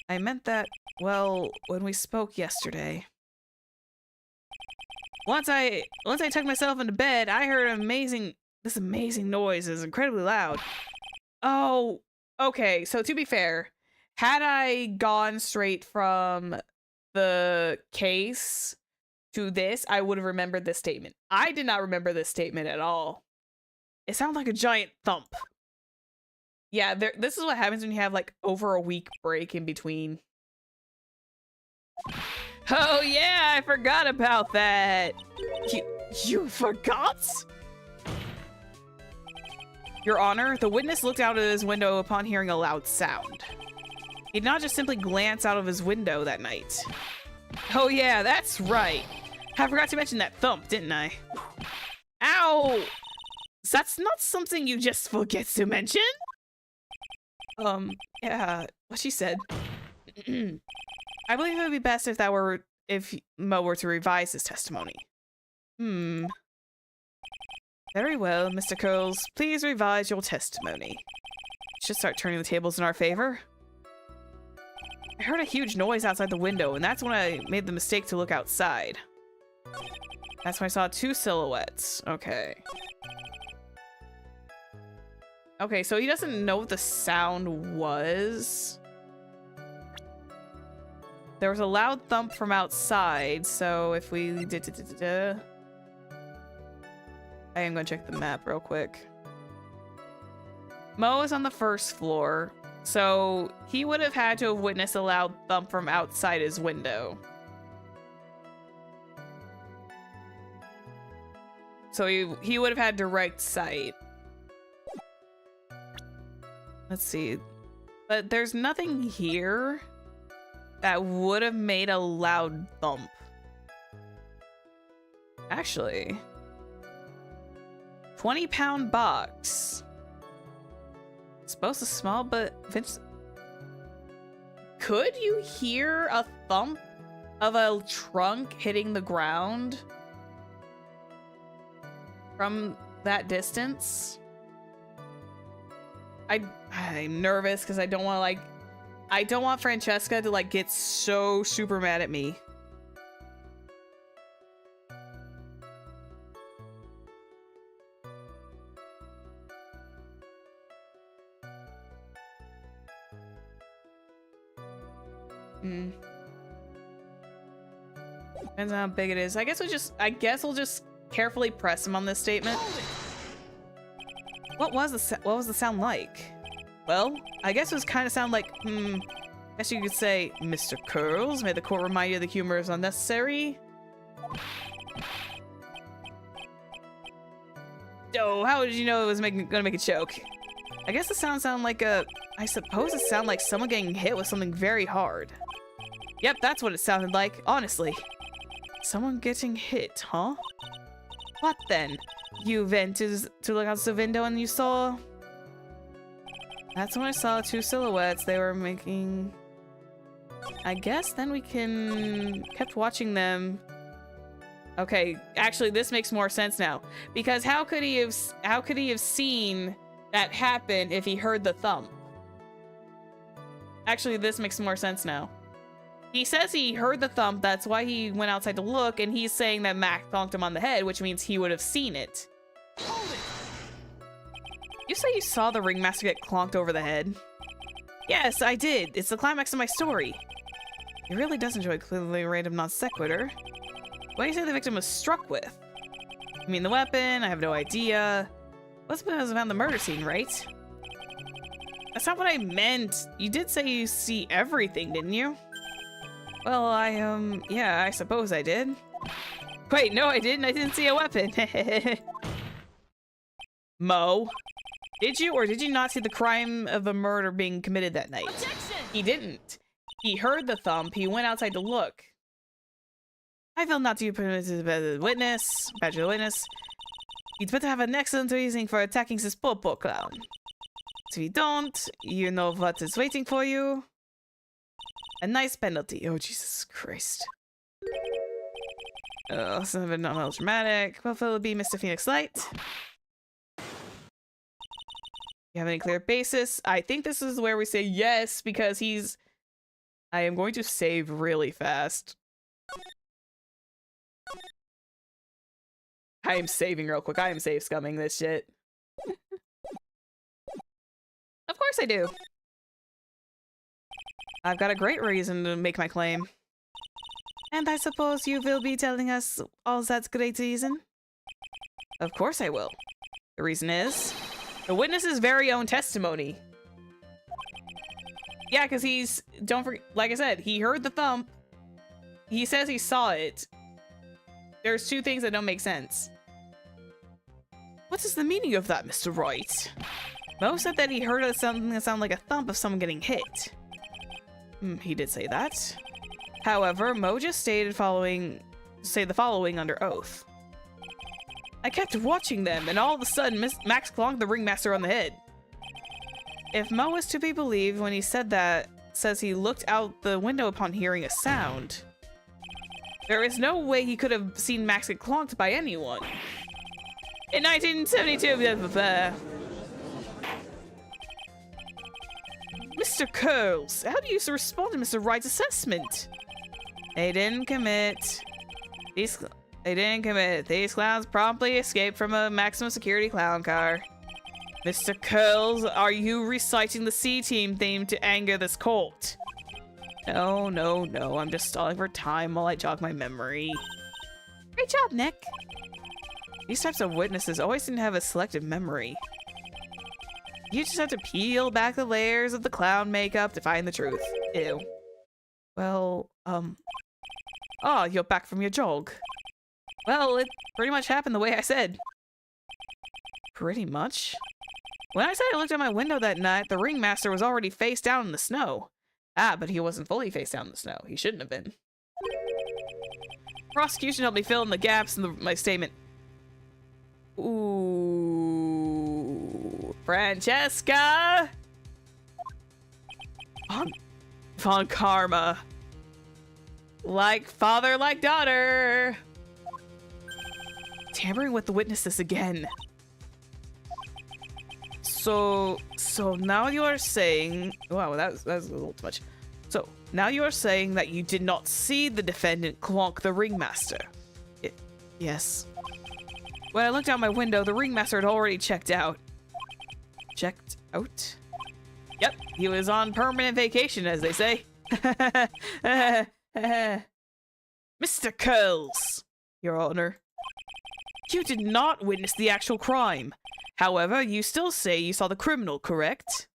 I meant that, well, when we spoke yesterday. Once I tucked myself into bed, I heard this amazing noise. It was incredibly loud. Oh, okay. So to be fair, had I gone straight from the case to this, I would have remembered this statement. I did not remember this statement at all. It sounded like a giant thump. Yeah, this is what happens when you have like over a week break in between. Oh yeah, I forgot about that. You forgot? Your Honor, the witness looked out of his window upon hearing a loud sound. He did not just simply glance out of his window that night. Oh yeah, that's right. I forgot to mention that thump, didn't I? Ow! That's not something you just forget to mention. Yeah, what she said. I believe it would be best if Mo were to revise his testimony. Very well, Mr. Curls. Please revise your testimony. Should start turning the tables in our favor. I heard a huge noise outside the window, and that's when I made the mistake to look outside. That's when I saw two silhouettes. Okay. Okay, so he doesn't know what the sound was. There was a loud thump from outside, so if we I am gonna check the map real quick. Mo is on the first floor, so he would have had to have witnessed a loud thump from outside his window. So he would have had direct sight. Let's see. But there's nothing here that would have made a loud thump. Actually. 20-pound box. Supposed to small, but could you hear a thump of a trunk hitting the ground from that distance? I'm nervous because I don't want Francesca to like get so super mad at me. Depends on how big it is. I guess we'll just carefully press him on this statement. What was the sound like? Well, I guess it was kind of sound like, guess you could say, Mr. Curls, may the court remind you the humor is unnecessary? Oh, how did you know it was gonna make a choke? I guess the sound sounded like I suppose it sounded like someone getting hit with something very hard. Yep, that's what it sounded like, honestly. Someone getting hit, huh? What then? You went to look out the window and you saw... That's when I saw two silhouettes they were making... I guess then we kept watching them. Okay, actually this makes more sense now. Because how could he have seen that happen if he heard the thump? Actually, this makes more sense now. He says he heard the thump, that's why he went outside to look, and he's saying that Mac thonked him on the head, which means he would have seen it. Hold it! You say you saw the ringmaster get clonked over the head? Yes, I did. It's the climax of my story. He really does enjoy clearly random non sequitur. What do you say the victim was struck with? You mean the weapon? I have no idea. What's been around the murder scene, right? That's not what I meant. You did say you see everything, didn't you? Well, yeah, I suppose I did. Wait, no, I didn't. I didn't see a weapon. Mo, did you or did you not see the crime of a murder being committed that night? Objection! He didn't. He heard the thump. He went outside to look. I feel not to be permitted to witness. Badger the witness. You'd better have an excellent reasoning for attacking this poor clown. If you don't, you know what is waiting for you. A nice penalty. Oh, Jesus Christ. Oh, some of it not melodramatic. Well, it'll be Mr. Phoenix Light. You have any clear basis? I think this is where we say yes, because he's... I am going to save really fast. I am saving real quick. I am save scumming this shit. Of course I do. I've got a great reason to make my claim. And I suppose you will be telling us all that great reason? Of course I will. The reason is the witness's very own testimony. Yeah, because he's, don't forget, like I said, he heard the thump. He says he saw it. There's two things that don't make sense. What is the meaning of that, Mr. Wright? Mo said that he heard something that sounded like a thump of someone getting hit. He did say that. However, Mo just say the following under oath. I kept watching them, and all of a sudden, Max clonked the ringmaster on the head. If Mo is to be believed, when he said that, says he looked out the window upon hearing a sound. There is no way he could have seen Max get clonked by anyone. In 1972, Mr. Curls, how do you respond to Mr. Wright's assessment? They didn't commit. These clowns promptly escaped from a maximum security clown car. Mr. Curls, are you reciting the C-Team theme to anger this court? No, no, no. I'm just stalling for time while I jog my memory. Great job, Nick. These types of witnesses always seem to have a selective memory. You just have to peel back the layers of the clown makeup to find the truth. Ew. Well, oh, you're back from your jog. Well, it pretty much happened the way I said. Pretty much? When I said I looked out my window that night, the ringmaster was already face down in the snow. Ah, but he wasn't fully face down in the snow. He shouldn't have been. Prosecution helped me fill in the gaps in my statement. Ooh, Francesca! Von Karma. Like father, like daughter. Tampering with the witnesses again. So now you are saying... Wow, that was a little too much. So, now you are saying that you did not see the defendant clonk the ringmaster. Yes. When I looked out my window, the ringmaster had already checked out. Checked out? Yep, he was on permanent vacation, as they say. Mr. Curls, Your Honor. You did not witness the actual crime. However, you still say you saw the criminal, correct?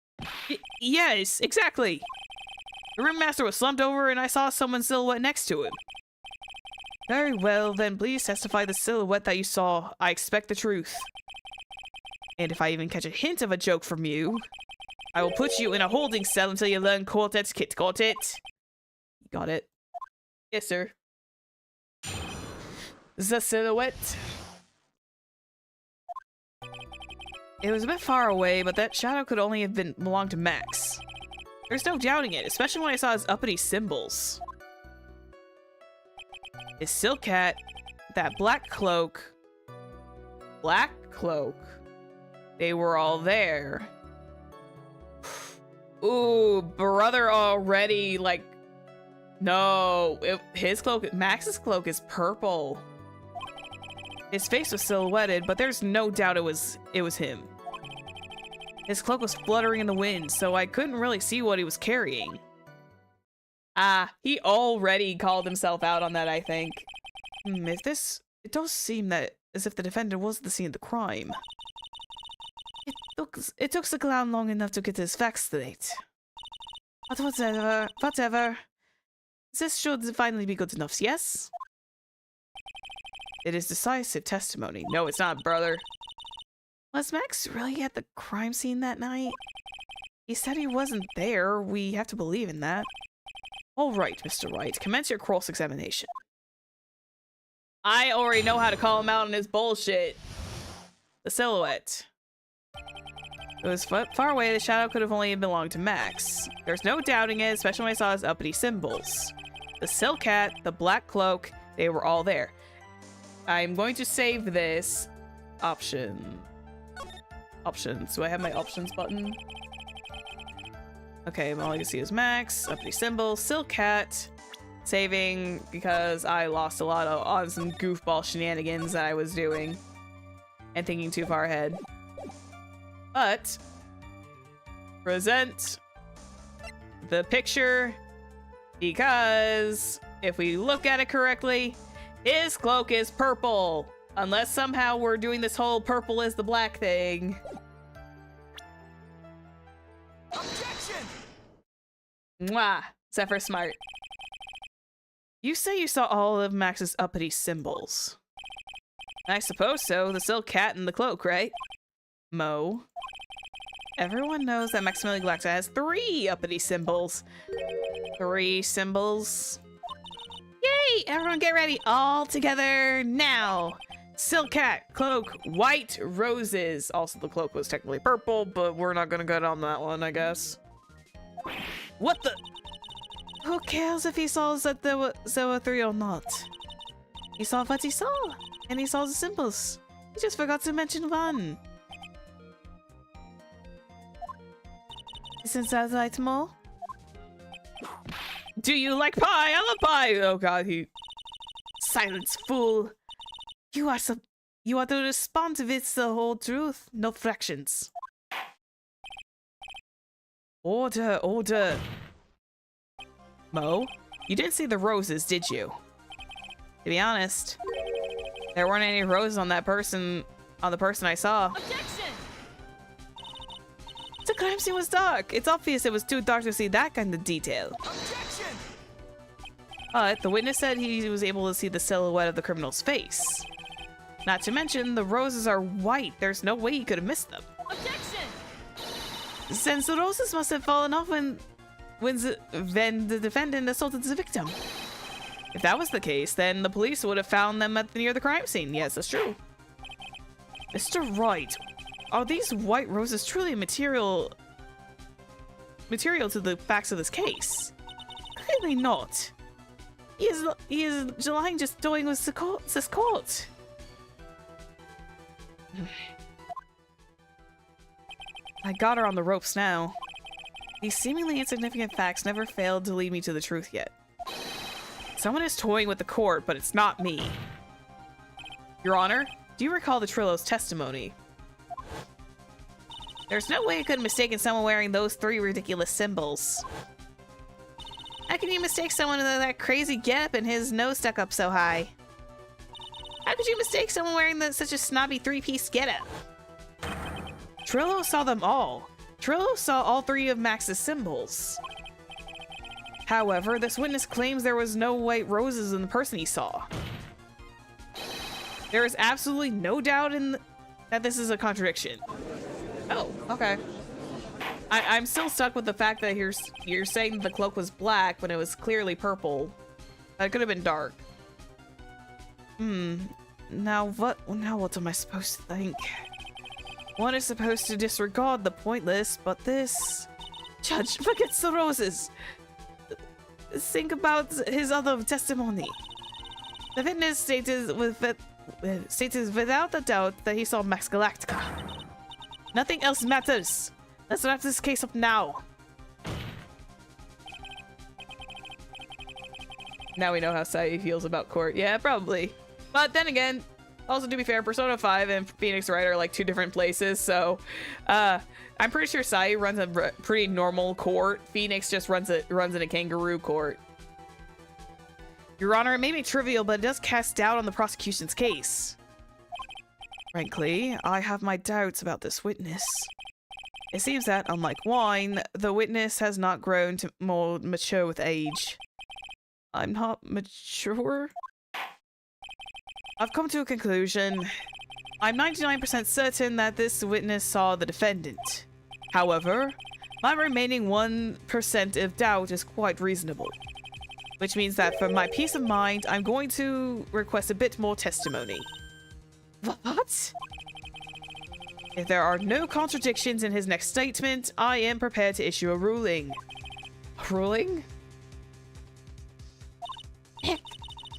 Yes, exactly. The ringmaster was slumped over and I saw someone's silhouette next to him. Very well, then please testify the silhouette that you saw. I expect the truth. And if I even catch a hint of a joke from you, I will put you in a holding cell until you learn court etiquette. Got it? Got it. Yes, sir. The silhouette. It was a bit far away, but that shadow could only have belonged to Max. There's no doubting it, especially when I saw his uppity symbols. His silk hat, that black cloak. Black cloak. They were all there. Ooh, brother already, like... No, his cloak, Max's cloak is purple. His face was silhouetted, but there's no doubt it was him. His cloak was fluttering in the wind, so I couldn't really see what he was carrying. Ah, he already called himself out on that, I think. It does seem that as if the defendant was at the scene of the crime. It took the clown long enough to get his facts straight. But whatever. This should finally be good enough, yes? It is decisive testimony. No, it's not, brother. Was Max really at the crime scene that night? He said he wasn't there. We have to believe in that. All right, Mr. Wright. Commence your cross-examination. I already know how to call him out on his bullshit. The silhouette. It was far away. The shadow could have only belonged to Max. There's no doubting it, especially when I saw his uppity symbols. The silk hat, the black cloak, they were all there. I'm going to save this. Options. Do I have my options button? Okay, all I can see is Max, uppity symbol, silk hat. Saving because I lost a lot on some goofball shenanigans that I was doing. And thinking too far ahead. But present the picture because if we look at it correctly, his cloak is purple. Unless somehow we're doing this whole purple is the black thing. Objection! Mwah! Zephyr smart. You say you saw all of Max's uppity symbols. I suppose so. The silk cat and the cloak, right? Mo. Everyone knows that Maximilian Galacta has 3 uppity symbols. 3 symbols. Yay! Everyone get ready. All together now. Silk cat, cloak, white roses. Also, the cloak was technically purple, but we're not gonna get on that one, I guess. What the? Who cares if he saw that there were 3 or not? He saw what he saw, and he saw the symbols. He just forgot to mention 1. Isn't that right, Mo? Do you like pie? I love pie! Oh god, he... Silence, fool! You are to respond to this the whole truth, no fractions. Order, order. Mo, you didn't see the roses, did you? To be honest, there weren't any roses on that person, on the person I saw. Objection! The crime scene was dark. It's obvious it was too dark to see that kind of detail. Objection! But the witness said he was able to see the silhouette of the criminal's face. Not to mention, the roses are white. There's no way he could have missed them. Objection! Since the roses must have fallen off when the defendant assaulted the victim. If that was the case, then the police would have found them near the crime scene. Yes, that's true. Mr. Wright, are these white roses truly material to the facts of this case? Clearly not. He is lying just doing with this court. I got her on the ropes now. These seemingly insignificant facts never failed to lead me to the truth yet. Someone is toying with the court, but it's not me. Your Honor, do you recall the Trillo's testimony? There's no way I could have mistaken someone wearing those 3 ridiculous symbols. How can you mistake someone with that crazy getup and his nose stuck up so high? How could you mistake someone wearing such a snobby 3-piece getup? Trillo saw them all. Trillo saw all 3 of Max's symbols. However, this witness claims there was no white roses in the person he saw. There is absolutely no doubt that this is a contradiction. Oh, okay. I'm still stuck with the fact that you're saying the cloak was black when it was clearly purple. That could have been dark. Now what am I supposed to think? One is supposed to disregard the pointless, but this judge forgets the roses. Think about his other testimony. The witness stated without a doubt that he saw Max Galactica. Nothing else matters. Let's wrap this case up now. Now we know how Sai feels about Court. Yeah, probably. But then again, also to be fair, Persona 5 and Phoenix Wright are like two different places, so I'm pretty sure Sai runs a pretty normal court. Phoenix just runs in a kangaroo court. Your Honor, it may be trivial, but it does cast doubt on the prosecution's case. Frankly, I have my doubts about this witness. It seems that, unlike wine, the witness has not grown to more mature with age. I'm not mature? I've come to a conclusion. I'm 99% certain that this witness saw the defendant. However, my remaining 1% of doubt is quite reasonable. Which means that for my peace of mind, I'm going to request a bit more testimony. What? If there are no contradictions in his next statement, I am prepared to issue a ruling. A ruling? Heck,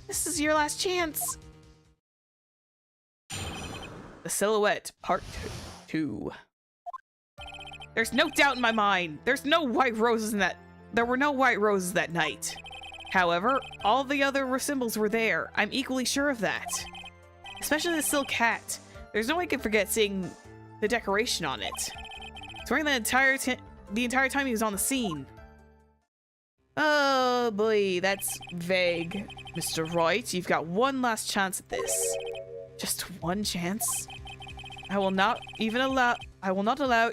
this is your last chance. The Silhouette, Part 2. There's no doubt in my mind. There's no white roses in that. There were no white roses that night. However, all the other symbols were there. I'm equally sure of that. Especially the silk hat. There's no way I can forget seeing the decoration on it. It's wearing the entire time he was on the scene. Oh boy, that's vague. Mr. Wright, you've got one last chance at this. Just one chance? I will not allow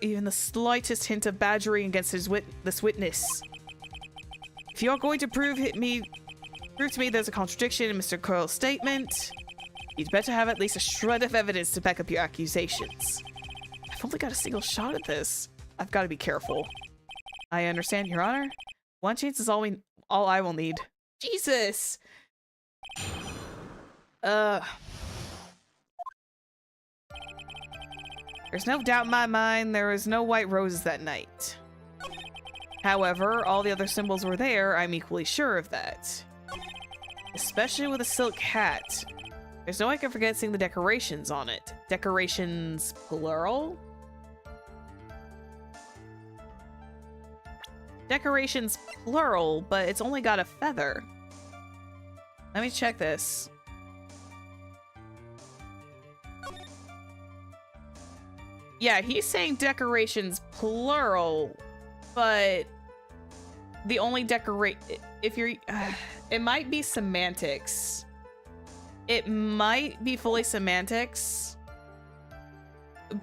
even the slightest hint of badgering against this witness. If you're going to prove to me there's a contradiction in Mr. Curl's statement, you'd better have at least a shred of evidence to back up your accusations. I've only got a single shot at this. I've got to be careful. I understand, Your Honor. One chance is all I will need. Jesus! There's no doubt in my mind there was no white roses that night. However, all the other symbols were there, I'm equally sure of that. Especially with a silk hat. There's no way I can forget seeing the decorations on it. Decorations, plural? Decorations, plural, but it's only got a feather. Let me check this. Yeah, he's saying decorations, plural, but the only it might be semantics. It might be fully semantics,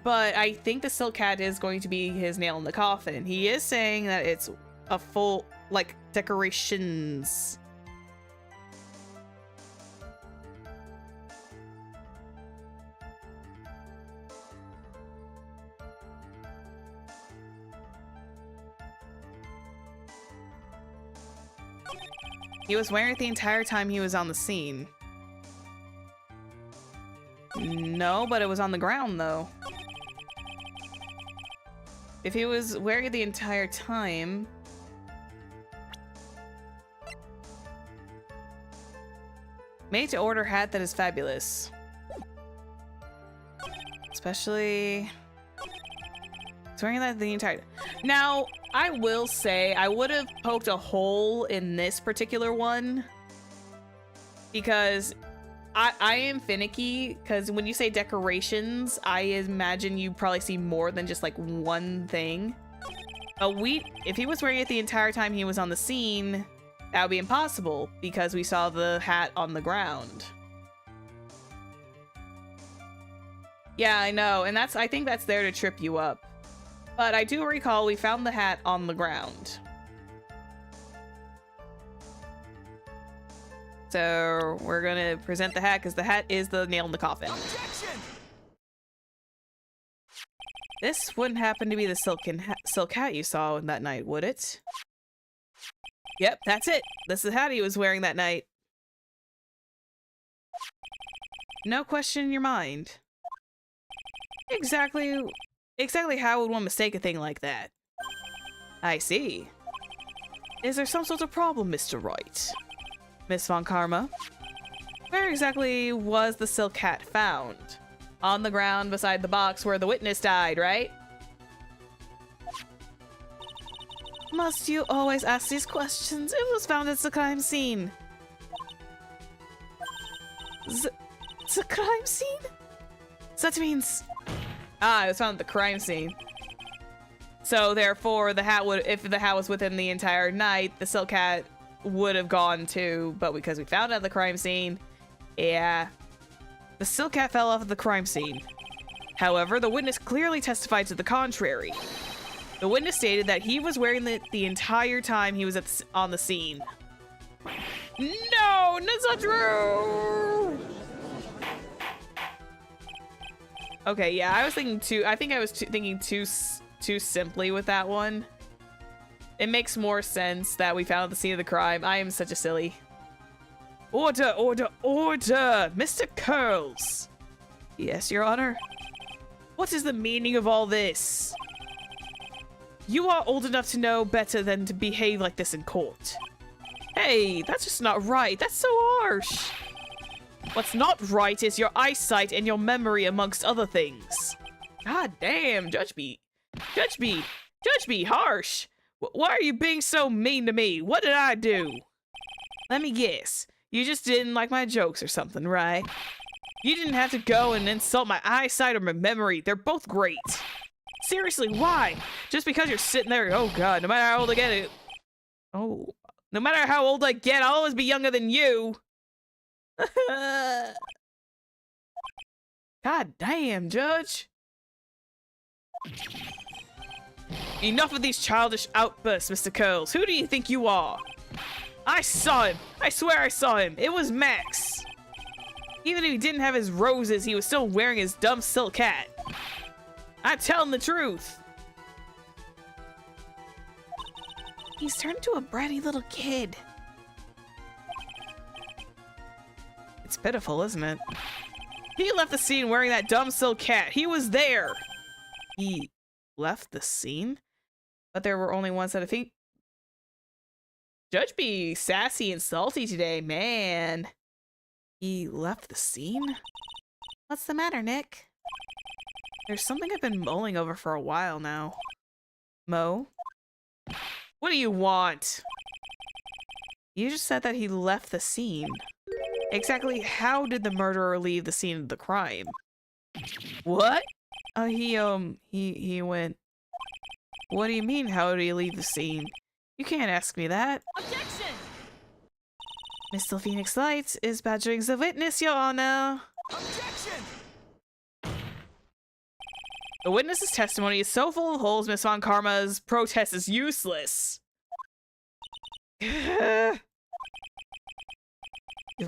but I think the silk hat is going to be his nail in the coffin. He is saying that it's a full, like, decorations. He was wearing it the entire time he was on the scene. No, but it was on the ground, though. If he was wearing it the entire time... Made to order hat that is fabulous. Especially... It's wearing that the entire... Now, I will say, I would have poked a hole in this particular one. Because I am finicky, because when you say decorations, I imagine you probably see more than just, like, one thing. If he was wearing it the entire time he was on the scene, that would be impossible, because we saw the hat on the ground. Yeah, I know, and I think that's there to trip you up. But I do recall we found the hat on the ground. So we're gonna present the hat because the hat is the nail in the coffin. Objection! This wouldn't happen to be the silk hat you saw that night, would it? Yep, that's it. This is the hat he was wearing that night. No question in your mind. Exactly how would one mistake a thing like that? I see. Is there some sort of problem, Mr. Wright? Miss Von Karma? Where exactly was the silk hat found? On the ground beside the box where the witness died, right? Must you always ask these questions? It was found at the crime scene. The crime scene? So that means... Ah, it was found at the crime scene. So therefore, the hat would, if the hat was within the entire night, the silk hat would have gone too. But because we found it at the crime scene, yeah, the silk hat fell off at the crime scene. However, the witness clearly testified to the contrary. The witness stated that he was wearing it the entire time he was on the scene. No, that's not true. Okay, yeah, I was thinking too. I think I was thinking too simply with that one. It makes more sense that we found at the scene of the crime. I am such a silly. Order, order, order! Mr. Curls! Yes, Your Honor? What is the meaning of all this? You are old enough to know better than to behave like this in court. Hey, that's just not right. That's so harsh. What's not right is your eyesight and your memory, amongst other things. God damn, judge me harsh. Why are you being so mean to me? What did I do? Let me guess. You just didn't like my jokes or something, right? You didn't have to go and insult my eyesight or my memory. They're both great. Seriously, why? Just because you're sitting there, oh god, no matter how old I get, no matter how old I get, I'll always be younger than you. God damn, Judge. Enough of these childish outbursts, Mr. Curls. Who do you think you are? I saw him. I swear I saw him. It was Max. Even if he didn't have his roses, he was still wearing his dumb silk hat. I'm telling the truth. He's turned into a bratty little kid. It's pitiful, isn't it? He left the scene wearing that dumb silk hat. He was there. He left the scene? But there were only one set of feet. Judge be sassy and salty today, man. He left the scene? What's the matter, Nick? There's something I've been mulling over for a while now. Mo? What do you want? You just said that he left the scene. Exactly how did the murderer leave the scene of the crime? What? He went... What do you mean, how did he leave the scene? You can't ask me that. Objection! Mr. Phoenix Light is badgering the witness, Your Honor. Objection! The witness's testimony is so full of holes, Miss Von Karma's protest is useless. You've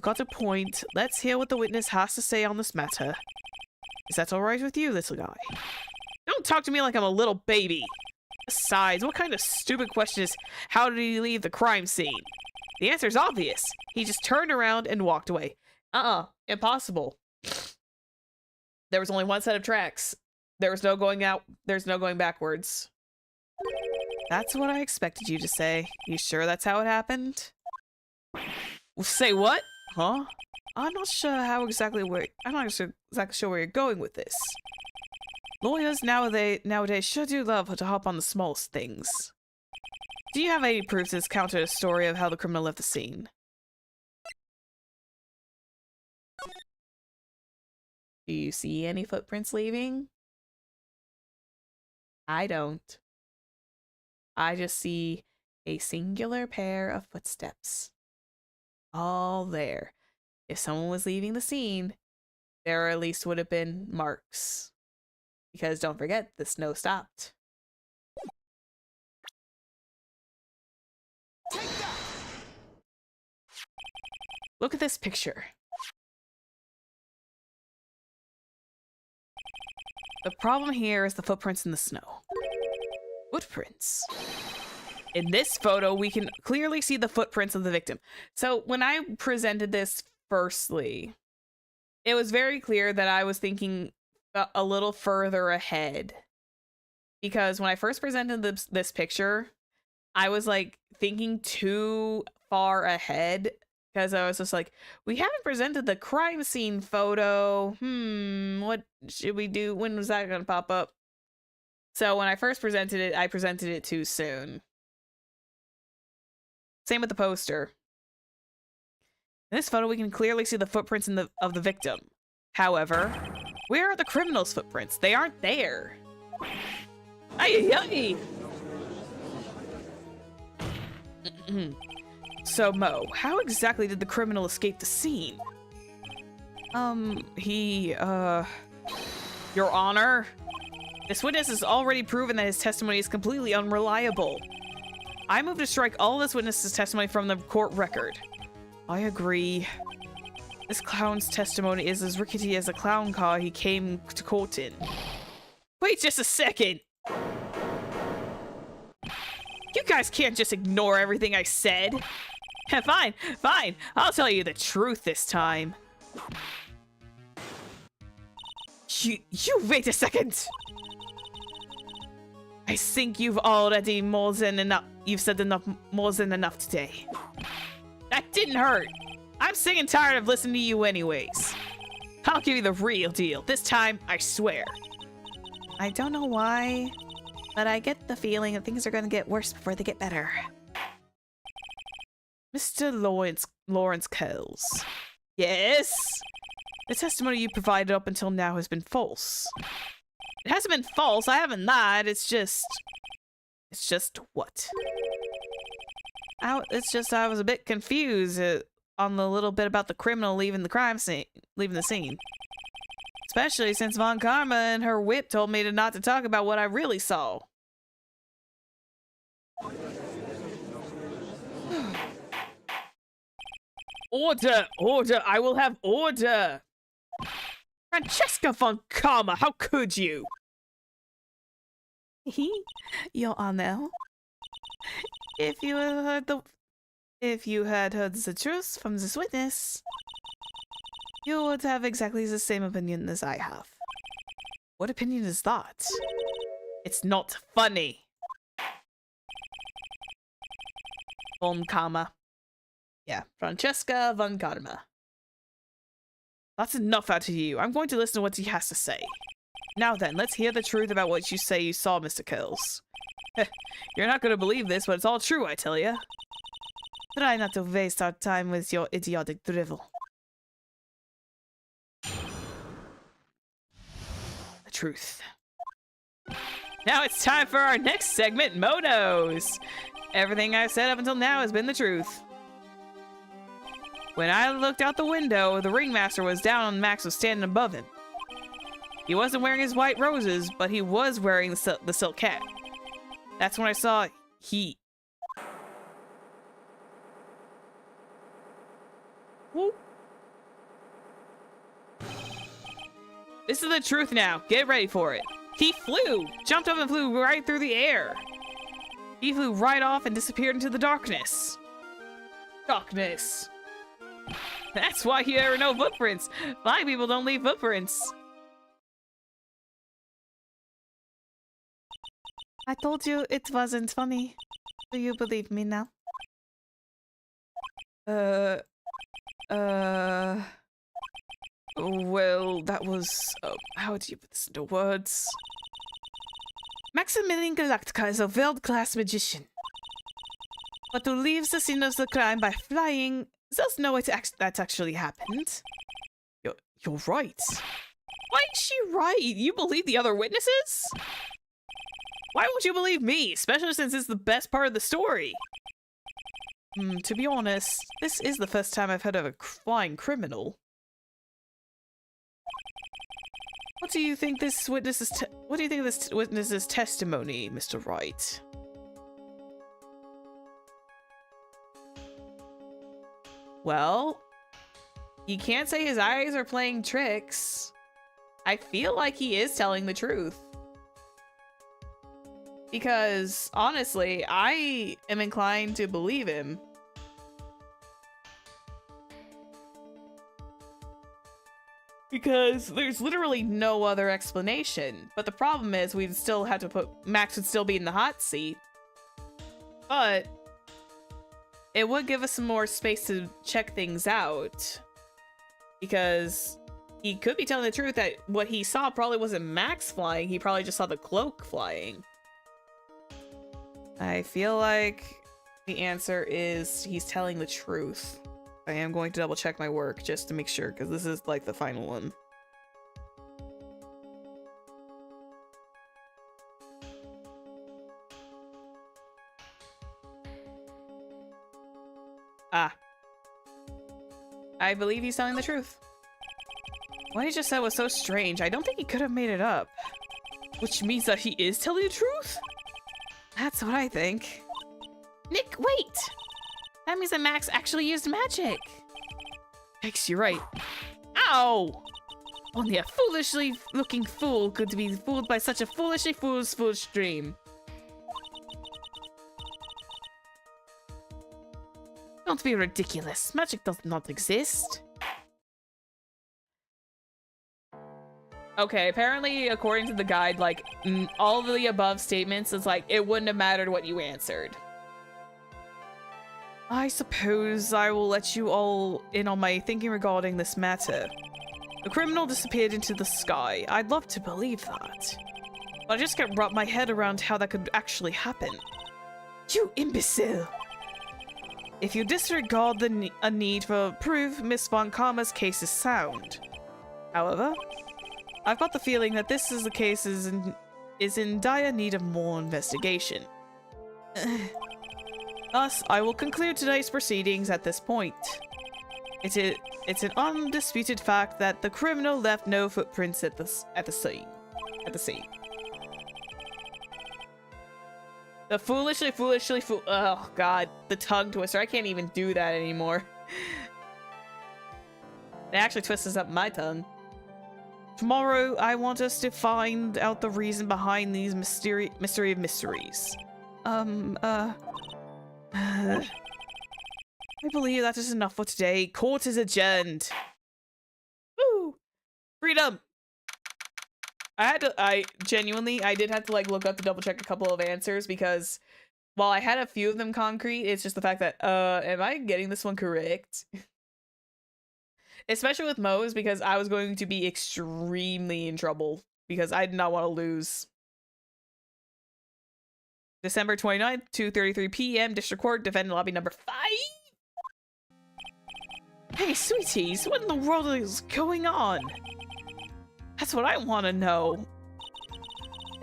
got a point. Let's hear what the witness has to say on this matter. Is that alright with you, little guy? Don't talk to me like I'm a little baby. Besides, what kind of stupid question is, how did he leave the crime scene? The answer's obvious. He just turned around and walked away. Impossible. There was only one set of tracks. There was no going out. There's no going backwards. That's what I expected you to say. You sure that's how it happened? Say what? Huh? I'm not sure exactly where you're going with this. Lawyers nowadays sure do love to hop on the smallest things. Do you have any proof to counter the story of how the criminal left the scene? Do you see any footprints leaving? I don't. I just see a singular pair of footsteps. All there. If someone was leaving the scene, there at least would have been marks. Because don't forget, the snow stopped. Take that! Look at this picture. The problem here is the footprints in the snow. Footprints. In this photo, we can clearly see the footprints of the victim. So when I presented this firstly, it was very clear that I was thinking a little further ahead. Because when I first presented this picture, I was like thinking too far ahead. Because I was just like, we haven't presented the crime scene photo. What should we do? When was that going to pop up? So when I first presented it, I presented it too soon. Same with the poster. In this photo, we can clearly see the footprints of the victim. However, where are the criminal's footprints? They aren't there. Ay, ay. So, Mo, how exactly did the criminal escape the scene? Your Honor, this witness has already proven that his testimony is completely unreliable. I move to strike all this witness's testimony from the court record. I agree. This clown's testimony is as rickety as a clown car he came to court in. Wait just a second! You guys can't just ignore everything I said. Fine, fine. I'll tell you the truth this time. You wait a second. I think you've already more than enough. You've said more than enough today. That didn't hurt. I'm sick and tired of listening to you anyways. I'll give you the real deal. This time, I swear. I don't know why, but I get the feeling that things are gonna get worse before they get better. Mr. Lawrence Kells. Yes? The testimony you provided up until now has been false. It hasn't been false, I haven't lied, it's just what? It's just I was a bit confused on the little bit about the criminal leaving the scene. Especially since Von Karma and her whip told me not to talk about what I really saw. Order! Order! I will have order! Francesca Von Karma, how could you? Your Honor, if you had heard the truth from this witness, you would have exactly the same opinion as I have. What opinion is that? It's not funny. Von Karma. Yeah, Francesca Von Karma. That's enough out of you. I'm going to listen to what he has to say. Now then, let's hear the truth about what you say you saw, Mr. Kells. You're not going to believe this, but it's all true, I tell ya. Try not to waste our time with your idiotic drivel. The truth. Now it's time for our next segment, Monos. Everything I've said up until now has been the truth. When I looked out the window, the ringmaster was down and Max was standing above him. He wasn't wearing his white roses, but he was wearing the silk cap. That's when I saw he... Whoop. This is the truth now. Get ready for it. He flew! Jumped up and flew right through the air. He flew right off and disappeared into the darkness. Darkness. That's why there are no footprints. Blind people don't leave footprints. I told you it wasn't funny. Do you believe me now? Well, that was... how do you put this into words? Maximilian Galactica is a world-class magician. But to leave the scene of the crime by flying, there's no way that's actually happened. You're right. Why is she right? You believe the other witnesses? Why won't you believe me? Especially since it's the best part of the story. To be honest, this is the first time I've heard of a flying criminal. What do you think this witness's testimony, Mr. Wright? Well, you can't say his eyes are playing tricks. I feel like he is telling the truth. Because, honestly, I am inclined to believe him. Because there's literally no other explanation. But the problem is we'd still have to put... Max would still be in the hot seat. But it would give us some more space to check things out. Because he could be telling the truth that what he saw probably wasn't Max flying. He probably just saw the cloak flying. I feel like the answer is he's telling the truth. I am going to double check my work just to make sure, because this is like the final one. Ah. I believe he's telling the truth. What he just said was so strange. I don't think he could have made it up. Which means that he is telling the truth? That's what I think. Nick, wait! That means that Max actually used magic. Yikes, you're right. Ow! Only a foolishly looking fool could be fooled by such a foolish dream. Don't be ridiculous. Magic does not exist. Okay, apparently, according to the guide, like, all of the above statements is like, it wouldn't have mattered what you answered. I suppose I will let you all in on my thinking regarding this matter. The criminal disappeared into the sky. I'd love to believe that. But I just can't wrap my head around how that could actually happen. You imbecile! If you disregard a need for proof, Miss Von Karma's case is sound. However, I've got the feeling that this is the case is in dire need of more investigation. Thus, I will conclude today's proceedings at this point. It's an undisputed fact that the criminal left no footprints at the scene. The oh god, the tongue twister. I can't even do that anymore. It actually twists up my tongue. Tomorrow, I want us to find out the reason behind these mystery of mysteries. I believe that is enough for today. Court is adjourned. Woo! Freedom! I genuinely did have to like look up to double check a couple of answers because while I had a few of them concrete, it's just the fact that, am I getting this one correct? Especially with Moe's, because I was going to be extremely in trouble because I did not want to lose. December 29th, 2:33 p.m. District Court, defendant lobby number 5. Hey, sweeties, what in the world is going on? That's what I want to know.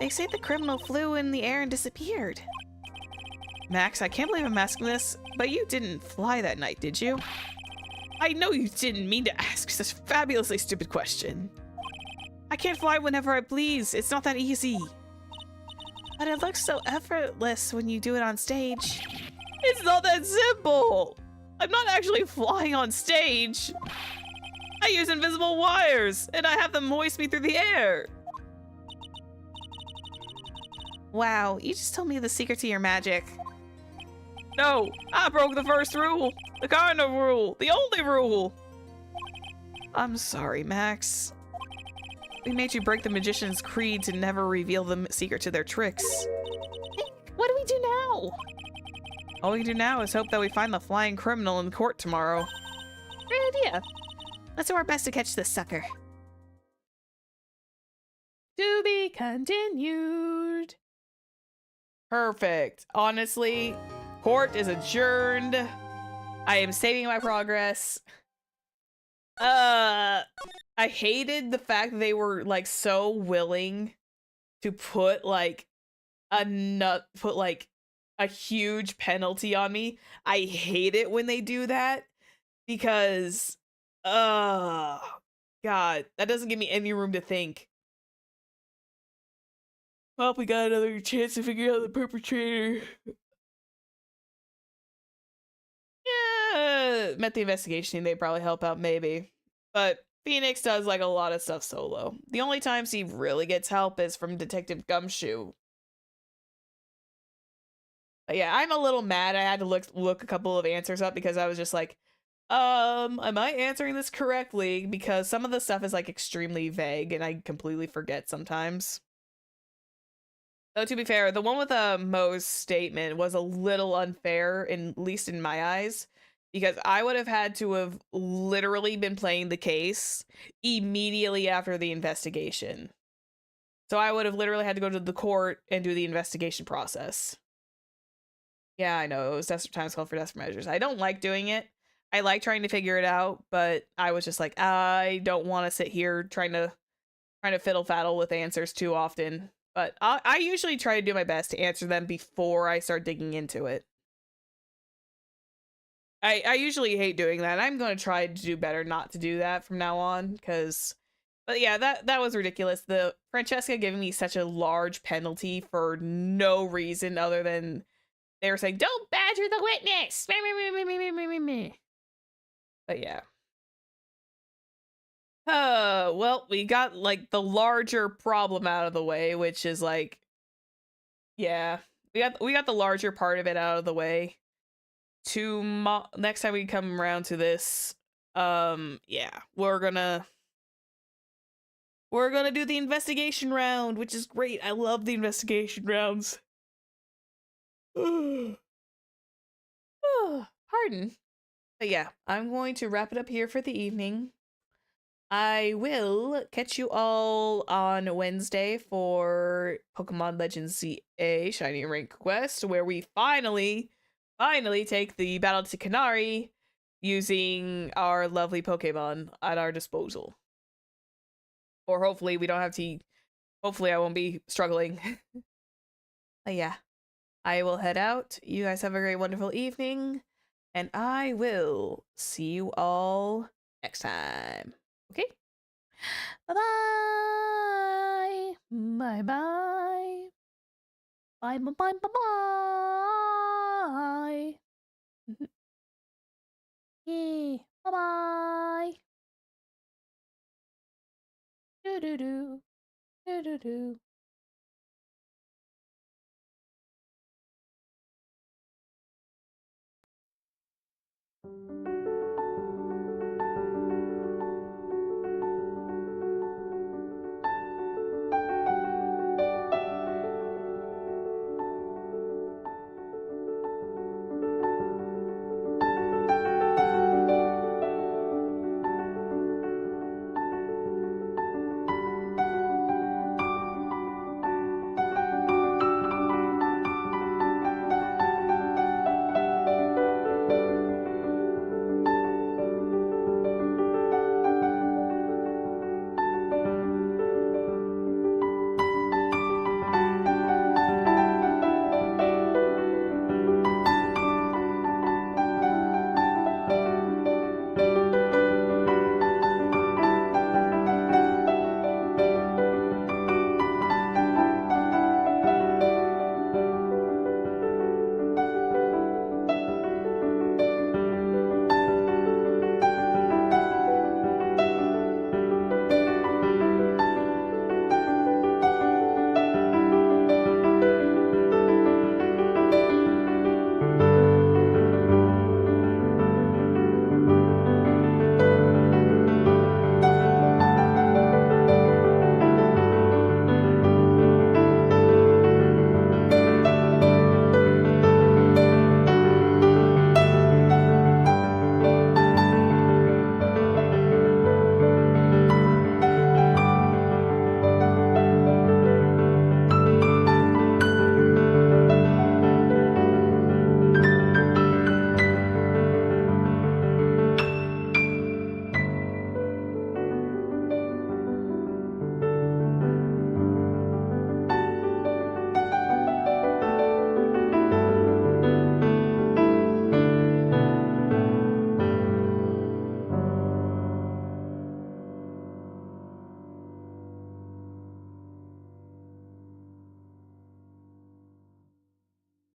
They say the criminal flew in the air and disappeared. Max, I can't believe I'm asking this, but you didn't fly that night, did you? I know you didn't mean to ask such a fabulously stupid question. I can't fly whenever I please. It's not that easy. But it looks so effortless when you do it on stage. It's not that simple! I'm not actually flying on stage. I use invisible wires, and I have them hoist me through the air. Wow, you just told me the secret to your magic. No, I broke the first rule. The cardinal rule. The only rule. I'm sorry, Max. We made you break the magician's creed to never reveal the secret to their tricks. What do we do now? All we do now is hope that we find the flying criminal in court tomorrow. Great idea. Let's do our best to catch this sucker. To be continued. Perfect. Honestly, court is adjourned. I am saving my progress. I hated the fact that they were like so willing to put like a huge penalty on me. I hate it when they do that because God, that doesn't give me any room to think. Well, we got another chance to figure out the perpetrator. Yeah, met the investigation team. They'd probably help out, maybe. But Phoenix does like a lot of stuff solo. The only times he really gets help is from Detective Gumshoe. But yeah, I'm a little mad. I had to look a couple of answers up because I was just like, am I answering this correctly? Because some of the stuff is like extremely vague and I completely forget sometimes. Though to be fair, the one with Mo's statement was a little unfair, at least in my eyes, because I would have had to have literally been playing the case immediately after the investigation. So I would have literally had to go to the court and do the investigation process. Yeah, I know, it was desperate times called for desperate measures. I don't like doing it. I like trying to figure it out, but I was just like, I don't want to sit here trying to fiddle faddle with answers too often. But I usually try to do my best to answer them before I start digging into it. I usually hate doing that. I'm going to try to do better not to do that from now on, because but yeah, that was ridiculous. The Francesca giving me such a large penalty for no reason other than they were saying, "Don't badger the witness." But yeah. Well, we got like the larger problem out of the way, which is like, yeah, we got the larger part of it out of the way. Next time we come around to this, yeah, we're gonna do the investigation round, which is great. I love the investigation rounds. Pardon. But yeah, I'm going to wrap it up here for the evening. I will catch you all on Wednesday for Pokemon Legends ZA Shiny Rank Quest, where we finally take the battle to Canary using our lovely Pokemon at our disposal. Or hopefully we don't have to, hopefully I won't be struggling. But yeah, I will head out. You guys have a very wonderful evening, and I will see you all next time. Okay? Bye-bye. Bye-bye. Bye-bye-bye-bye. Yeah. Bye-bye. Do-do-do. Do-do-do.